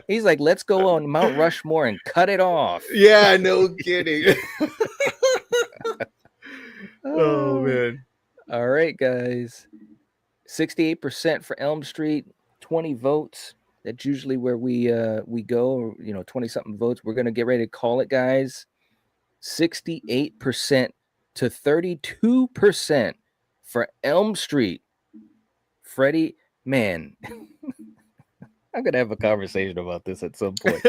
A: he's like, let's go on Mount Rushmore and cut it off.
B: Yeah, no kidding. Oh man.
A: All right, guys. 68% for Elm Street, 20 votes. That's usually where we go, you know, 20 something votes. We're gonna get ready to call it, guys. 68% to 32% for Elm Street. Freddy, man, I'm gonna have a conversation about this at some point.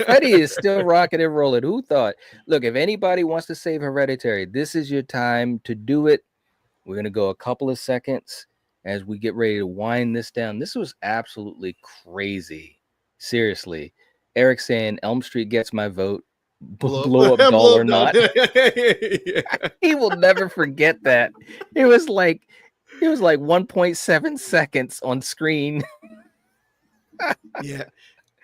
A: Freddy is still rocking and rolling. Who thought? Look, if anybody wants to save Hereditary, this is your time to do it. We're gonna go a couple of seconds as we get ready to wind this down. This was absolutely crazy. Seriously. Eric saying Elm Street gets my vote. Blow up doll or not. He will never forget that. It was like 1.7 seconds on screen.
B: Yeah.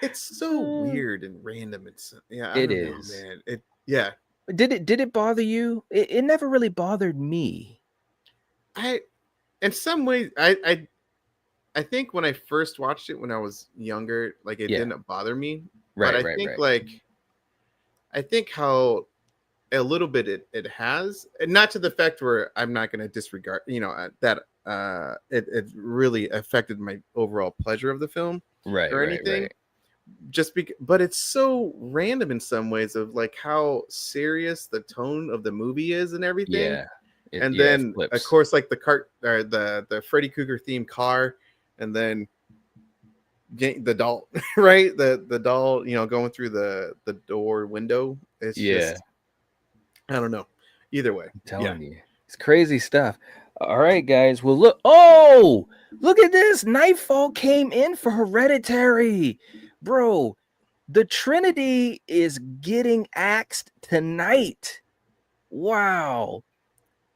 B: It's so weird and random. It's
A: it is,
B: man.
A: Did it bother you? It never really bothered me.
B: In some ways, I think when I first watched it when I was younger, like it didn't bother me.
A: Right,
B: but I think like I think how a little bit it has, and not to the fact where I'm not going to disregard, you know, that it really affected my overall pleasure of the film, or anything. Right. Just but it's so random in some ways of like how serious the tone of the movie is and everything.
A: Yeah.
B: And then of course like the Freddy Krueger themed car, and then the doll, right? The doll, you know, going through the door window. It's just, I don't know. Either way.
A: I'm telling you, it's crazy stuff. All right, guys. Well, look. Oh, look at this. Nightfall came in for Hereditary, bro. The Trinity is getting axed tonight. Wow,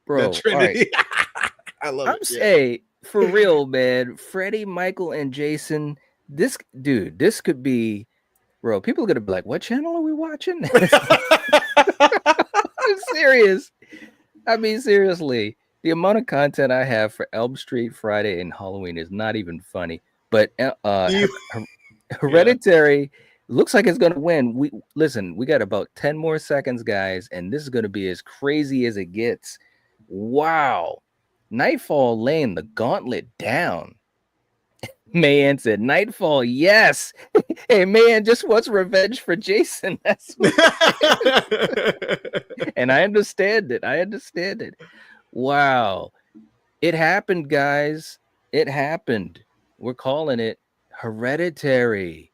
A: bro.
B: The Trinity.
A: All right.
B: I love
A: I'm
B: it.
A: saying for real, man. Freddie, Michael, and Jason. This could be, bro. People are gonna be like, "What channel are we watching?" I'm serious. I mean, seriously, the amount of content I have for Elm Street, Friday, and Halloween is not even funny. But Hereditary looks like it's gonna win. We got about 10 more seconds, guys, and this is gonna be as crazy as it gets. Wow. Nightfall laying the gauntlet down. Mayan said, Nightfall, yes. Hey, man just wants revenge for Jason. That's what and I understand it. Wow. It happened, guys. It happened. We're calling it Hereditary.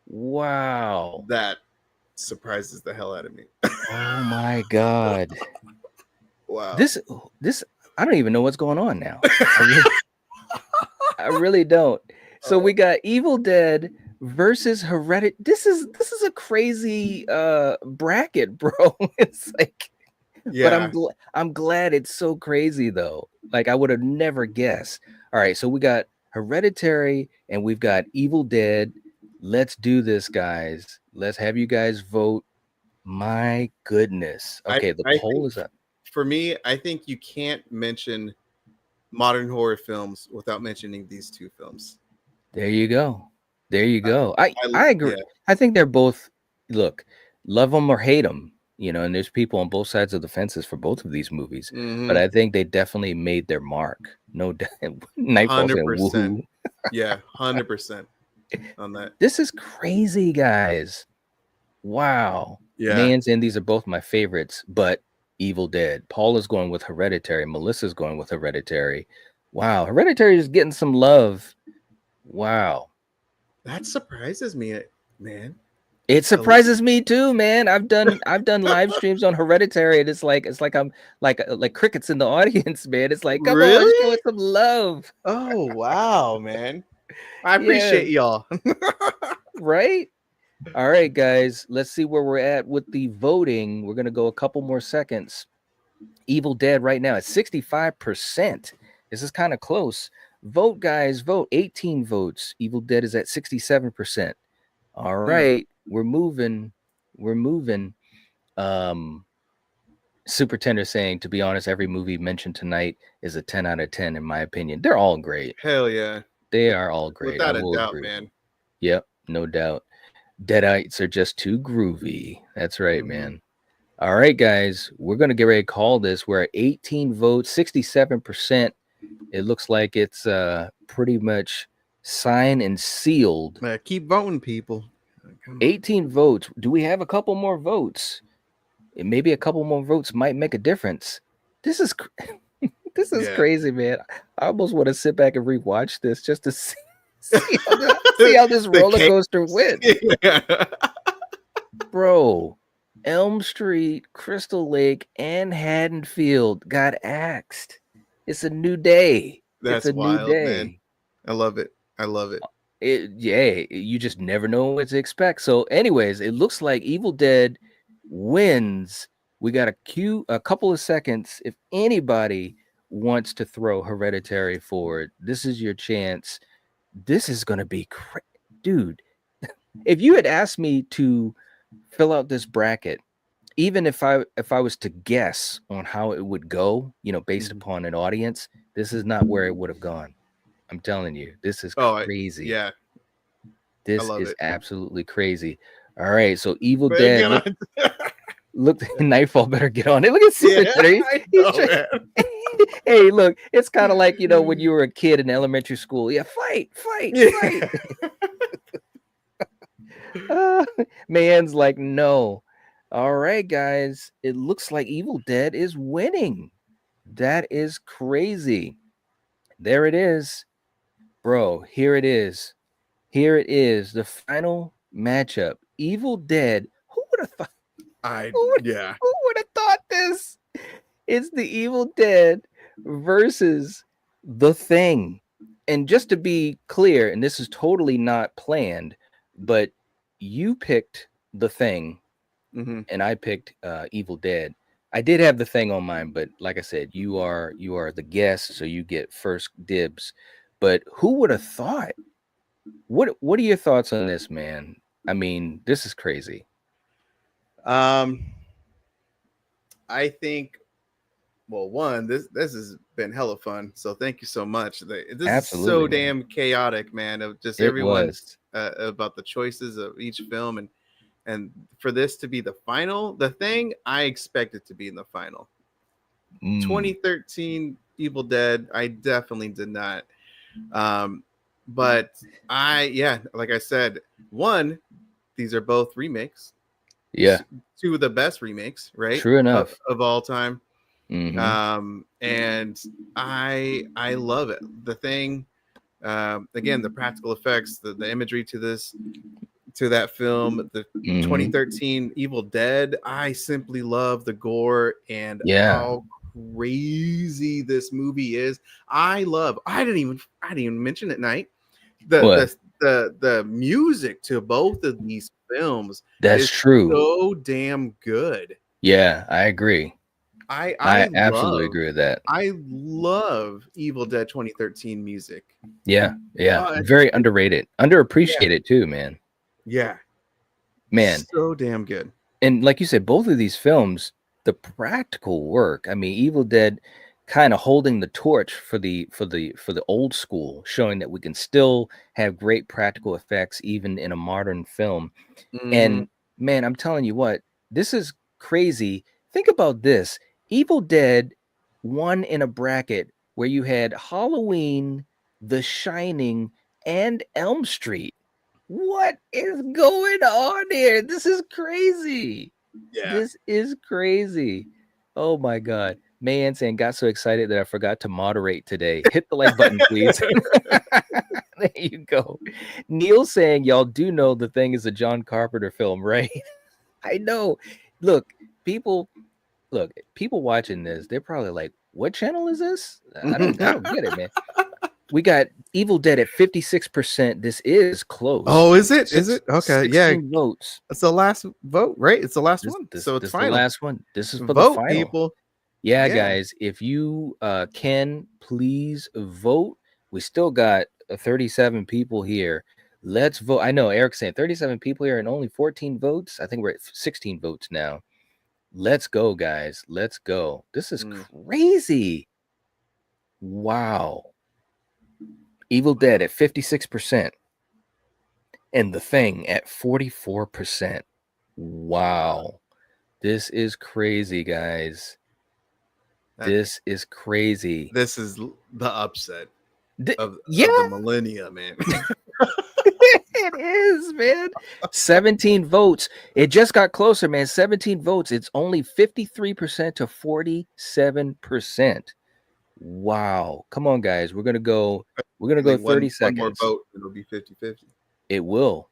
A: Wow.
B: That surprises the hell out of me.
A: Oh my God.
B: Wow.
A: This I don't even know what's going on now. I really don't. So we got Evil Dead versus Hereditary. This is a crazy bracket, bro. It's like,
B: yeah.
A: but I'm glad it's so crazy though. Like I would have never guessed. All right, so we got Hereditary and we've got Evil Dead. Let's do this, guys. Let's have you guys vote. My goodness. Okay, the poll is up.
B: For me, I think you can't mention modern horror films without mentioning these two films.
A: There you go. I agree.
B: Yeah.
A: I think they're both, look, love them or hate them, and there's people on both sides of the fences for both of these movies.
B: Mm-hmm.
A: But I think they definitely made their mark. No doubt. Nightfall saying woohoo.
B: Yeah, 100% on that.
A: This is crazy, guys. Wow.
B: Yeah.
A: Man's and these are both my favorites, but Evil Dead. Paul is going with Hereditary. Melissa's going with Hereditary. Wow. Hereditary is getting some love. Wow.
B: That surprises me, man.
A: It surprises me too, man. I've done live streams on Hereditary, and it's like I'm like crickets in the audience, man. It's like, come on, show us some love.
B: Oh wow, man. I appreciate y'all.
A: Right? All right, guys. Let's see where we're at with the voting. We're gonna go a couple more seconds. Evil Dead right now at 65%. This is kind of close. Vote, guys. Vote. 18 votes. Evil Dead is at 67%. All right. We're moving. Super Tender saying, to be honest, every movie mentioned tonight is a 10 out of 10 in my opinion. They're all great.
B: Hell yeah.
A: They are all great.
B: Without a doubt, man.
A: Yep, no doubt. Deadites are just too groovy. That's right, man. All right, guys. We're going to get ready to call this. We're at 18 votes, 67%. It looks like it's pretty much signed and sealed.
B: Keep voting, people.
A: 18 votes. Do we have a couple more votes? Maybe a couple more votes might make a difference. This is crazy, man. I almost want to sit back and rewatch this just to see how this roller coaster went. Bro, Elm Street, Crystal Lake, and Haddonfield got axed. It's a new day.
B: That's
A: it's a
B: wild,
A: new day.
B: Man. I love it.
A: You just never know what to expect. So, anyways, it looks like Evil Dead wins. We got a couple of seconds. If anybody wants to throw Hereditary forward, this is your chance. This is gonna be dude. If you had asked me to fill out this bracket, even if I was to guess on how it would go, based upon an audience, this is not where it would have gone. I'm telling you, this is crazy.
B: Yeah.
A: This is absolutely crazy. All right, so Evil Dead. Look, Nightfall better get on it. Look at Super. Hey, look, it's kind of like, when you were a kid in elementary school. Yeah, fight. Man's like, no. All right, guys. It looks like Evil Dead is winning. That is crazy. There it is. Bro, here it is. The final matchup. Evil Dead. Who would have thought?
B: Who would
A: have thought this? It's The Evil Dead versus The Thing. And just to be clear, and this is totally not planned, but you picked The Thing
B: Mhm.
A: and I picked Evil Dead. I did have The Thing on mine, but like I said, you are the guest, so you get first dibs. But who would have thought? What are your thoughts on this, man? I mean, this is crazy.
B: I think, well, one, this has been hella fun. So thank you so much. This is so
A: Absolutely, man.
B: damn chaotic, man. Of just
A: It
B: everyone
A: was.
B: about the choices of each film, and for this to be the final, The Thing, I expect it to be in the final. 2013 Evil Dead, I definitely did not. But like I said, one, these are both remakes.
A: Yeah.
B: Two of the best remakes, right?
A: True enough.
B: Of all time.
A: Mhm.
B: And I love it. The Thing, again, the practical effects, the imagery to that film, the
A: Mhm.
B: 2013 Evil Dead, I simply love the gore and
A: Yeah.
B: how crazy this movie is. I didn't even mention at night
A: What?
B: the music to both of these films
A: That's
B: is
A: true.
B: so damn good.
A: Yeah, I agree.
B: I
A: absolutely
B: love
A: agree with that.
B: I love Evil Dead 2013 music.
A: Yeah, yeah.
B: Oh,
A: Very underrated. Underappreciated too, man.
B: Yeah.
A: Man.
B: So damn good.
A: And like you said, both of these films, the practical work. I mean, Evil Dead kind of holding the torch for the old school, showing that we can still have great practical effects even in a modern film. And man, I'm telling you what, this is crazy. Think about this. Evil Dead won in a bracket where you had Halloween, The Shining, and Elm Street. What is going on here? This is crazy.
B: Yeah.
A: This is crazy. Oh my God. Man saying got so excited that I forgot to moderate today. Hit the like button, please. There you go. Neil saying y'all do know The Thing is a John Carpenter film, right? I know. Look, people watching this, they're probably like, what channel is this? I don't get it, man. We got Evil Dead at 56%. This is close.
B: Oh, is it? Is it? Okay,
A: 16 votes.
B: It's the last vote, right? It's the last one. So it's
A: this
B: final.
A: The last one. This is for
B: vote,
A: the final.
B: People.
A: Yeah, guys, if you can, please vote. We still got 37 people here. Let's vote. I know Eric's saying 37 people here and only 14 votes. I think we're at 16 votes now. Let's go, guys. Let's go. This is crazy. Wow. Evil Dead at 56% and The Thing at 44%. Wow. This is crazy, guys. This is crazy.
B: This is the upset of
A: the
B: millennia, man.
A: It is, man. 17 votes. It just got closer, man. 17 votes. It's only 53% to 47%. Wow. Come on, guys. We're gonna go 30 seconds.
B: One more vote, it'll be 50-50.
A: It will.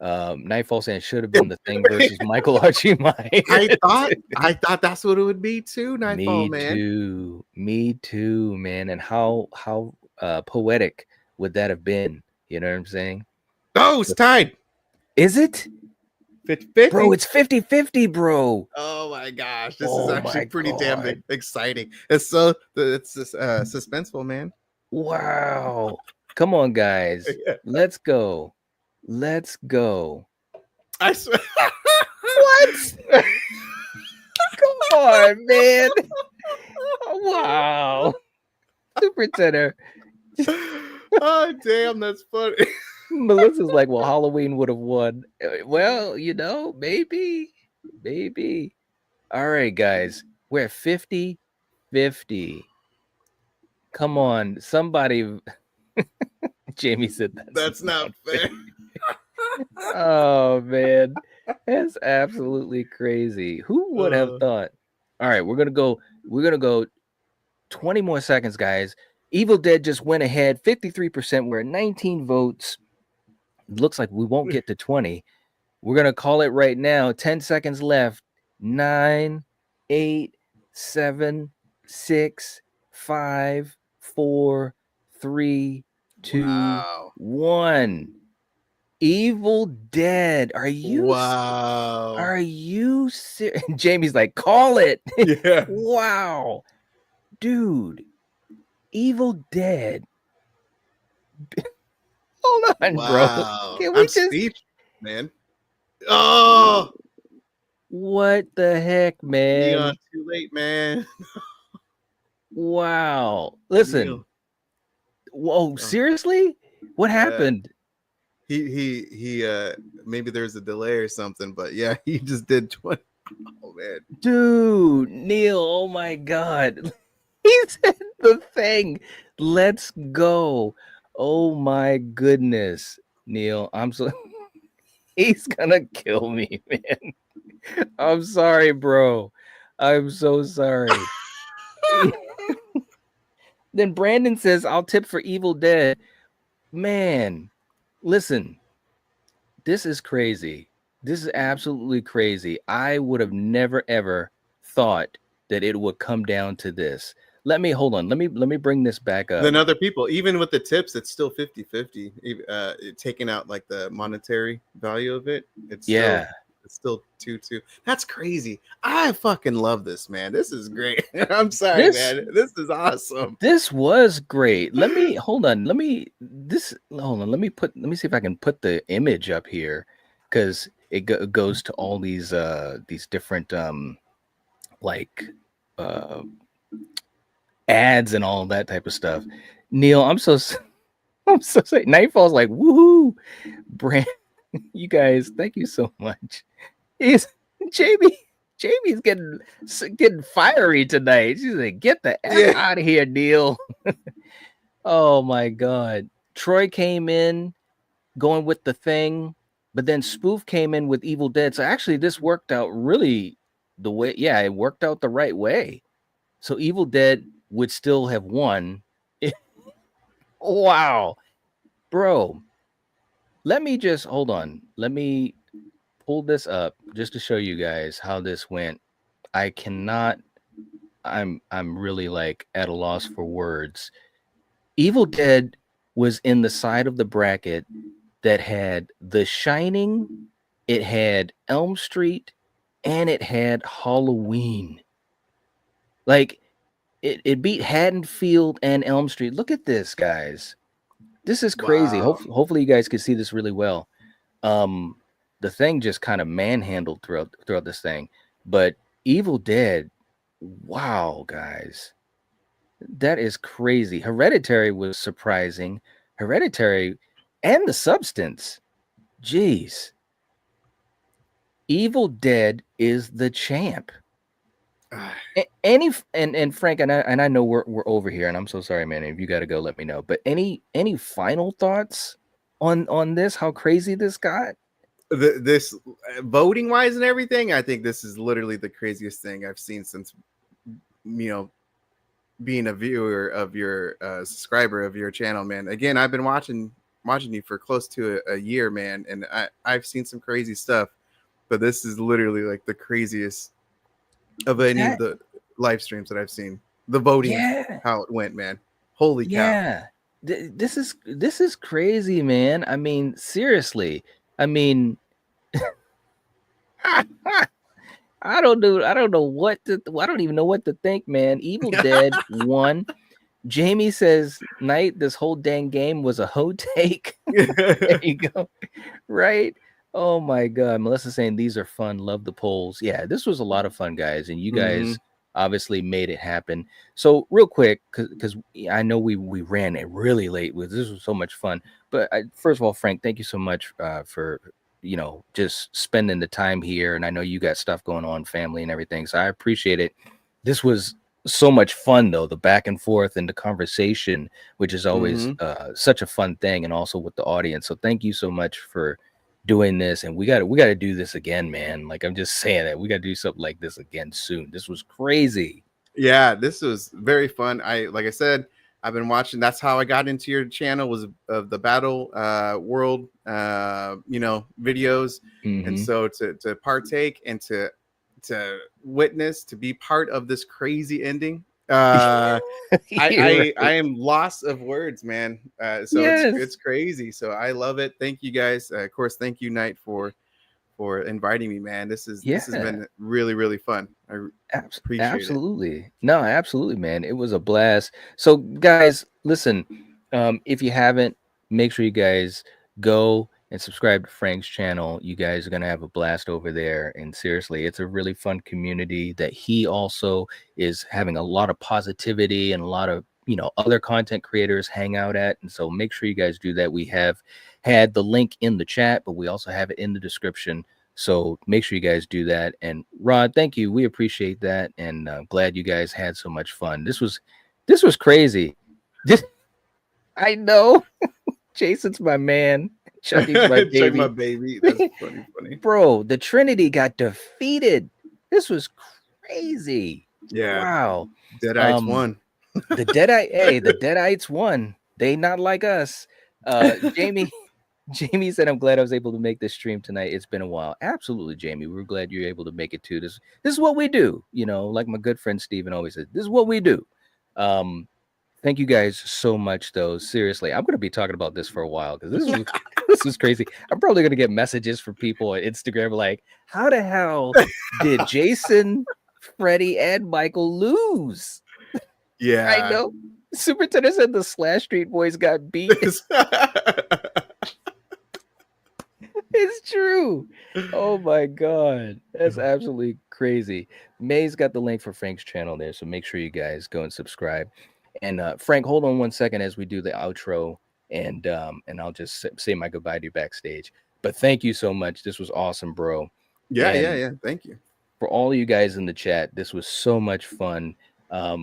A: Nightfall saying should have been The Thing versus Michael Archie Mike.
B: I thought that's what it would be too, Nightfall, man.
A: Me too, man. And how poetic would that have been? You know what I'm saying?
B: Oh, it's tied.
A: Is it?
B: 50-50?
A: Bro, it's 50-50, bro.
B: Oh my gosh. This is actually pretty damn exciting. It's suspenseful, man.
A: Wow. Come on, guys. Let's go.
B: I swear.
A: What? Come on, man. Wow. Super Tenor.
B: Oh, damn, that's funny.
A: Melissa's like, well, Halloween would have won. Well, maybe. All right, guys. We're at 50-50. Come on. Somebody. Jamie said
B: that's not fair.
A: Oh, man. That's absolutely crazy. Who would have thought? All right, we're gonna go 20 more seconds, guys. Evil Dead just went ahead 53%. We're at 19 votes. Looks like we won't get to 20. We're gonna call it right now. 10 seconds left. 9, 8, 7, 6, 5, 4, 3, 2,
B: Wow.
A: 1. Evil Dead. Are you serious? Jamie's like, call it.
B: Yeah.
A: Wow. Dude. Evil Dead. Hold on, bro.
B: Wow.
A: Can we
B: I'm
A: just
B: speechless, man. Oh,
A: what the heck, man?
B: Neon, too late, man.
A: Wow. Listen.
B: Neil.
A: Whoa, seriously? What happened?
B: He maybe there's a delay or something, but yeah, he just did 20. Oh man.
A: Dude, Neil, oh my god. He said the thing. Let's go. Oh my goodness. Neil, I'm so he's gonna kill me, man. I'm sorry, bro. I'm so sorry. Then Brandon says, I'll tip for Evil Dead. Man, listen, this is crazy. This is absolutely crazy. I would have never ever thought that it would come down to this. Let me bring this back up.
B: Then other people, even with the tips, it's still 50-50. Taking out like the monetary value of it, it's still 2-2. That's crazy. I fucking love this, man. This is great. I'm sorry, man. This is awesome.
A: This was great. Let me Let me see if I can put the image up here, because it goes to all these different ads and all that type of stuff. Neil, I'm so sorry. Nightfall's like, woohoo, Brand. You guys, thank you so much. Jamie's getting fiery tonight. She's like, get the F out of here, Neil. Oh my god. Troy came in going with the thing, but then Spoof came in with Evil Dead. So actually this worked out really the way, it worked out the right way. So Evil Dead would still have won. Wow. Bro, let me just hold on. Let me pull this up just to show you guys how this went. I'm really like at a loss for words. Evil Dead was in the side of the bracket that had The Shining, it had Elm Street, and it had Halloween. Like it beat Haddonfield and Elm Street. Look at this, guys. This is crazy.
B: Wow.
A: Hopefully you guys can see this really well. The thing just kind of manhandled throughout this thing. But Evil Dead, wow, guys. That is crazy. Hereditary was surprising. Hereditary and The Substance. Jeez. Evil Dead is the champ. And Frank, and I know we're over here, and I'm so sorry, man. If you got to go, let me know. But any final thoughts on this? How crazy this got?
B: This voting wise and everything, I think this is literally the craziest thing I've seen since, being a viewer of your subscriber of your channel, man. Again, I've been watching you for close to a year, man, and I've seen some crazy stuff, but this is literally like the craziest of any of the live streams that I've seen. The voting, how it went, man. Holy cow.
A: Yeah. This is crazy, man. I mean, seriously. I mean, I don't even know what to think, man. Evil Dead won. Jamie says, Night, this whole dang game was a hoe take. There you go. Right? Oh my god. Melissa's saying these are fun. Love the polls. Yeah, this was a lot of fun, guys. And you guys obviously made it happen. So real quick, because I know we ran it really late. This was so much fun. But first of all, Frank, thank you so much for just spending the time here. And I know you got stuff going on, family and everything. So I appreciate it. This was so much fun, though, the back and forth and the conversation, which is always such a fun thing, and also with the audience. So thank you so much for doing this. And we got to do this again, man. Like, I'm just saying that we got to do something like this again soon. This was crazy.
B: Yeah, this was very fun. Like I said, I've been watching. That's how I got into your channel, was of the battle world videos. And so to partake and to witness, to be part of this crazy ending.
A: You're
B: I
A: right.
B: am lost of words, man. So
A: Yes.
B: it's crazy. So I love it. Thank you guys. Of course, thank you, Knight, for inviting me, man. This has been really, really fun. I appreciate it.
A: Absolutely. No, absolutely, man. It was a blast. So, guys, listen, if you haven't, make sure you guys go and subscribe to Frank's channel. You guys are going to have a blast over there. And seriously, it's a really fun community that he also is having a lot of positivity and a lot of, other content creators hang out at. And so make sure you guys do that. We have had the link in the chat, but we also have it in the description. So make sure you guys do that. And Rod, thank you. We appreciate that. And glad you guys had so much fun. This was crazy. I know. Jason's my man. Chucky's my baby.
B: Chuck, my baby. That's funny.
A: Bro, the Trinity got defeated. This was crazy.
B: Yeah.
A: Wow.
B: Deadites won.
A: The Deadites won. They not like us. Jamie said, I'm glad I was able to make this stream tonight. It's been a while. Absolutely, Jamie. We're glad you're able to make it too. This is what we do. Like my good friend Steven always says, this is what we do. Thank you guys so much, though. Seriously, I'm going to be talking about this for a while because this is crazy. I'm probably going to get messages from people on Instagram like, how the hell did Jason, Freddie, and Michael lose?
B: Yeah.
A: I know. Superintendent said the Slash Street Boys got beat. It's true. Oh my God. That's absolutely crazy. May's got the link for Frank's channel there. So make sure you guys go and subscribe. And Frank, hold on 1 second as we do the outro. And I'll just say my goodbye to you backstage. But thank you so much. This was awesome, bro.
B: Yeah. Thank you.
A: For all of you guys in the chat, this was so much fun. I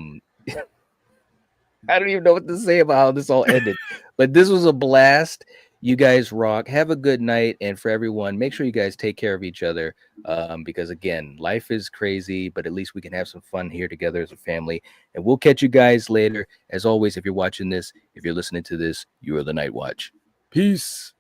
A: don't even know what to say about how this all ended. But this was a blast. You guys rock. Have a good night. And for everyone, make sure you guys take care of each other because, again, life is crazy, but at least we can have some fun here together as a family. And we'll catch you guys later. As always, if you're watching this, if you're listening to this, you are the Nightwatch. Peace.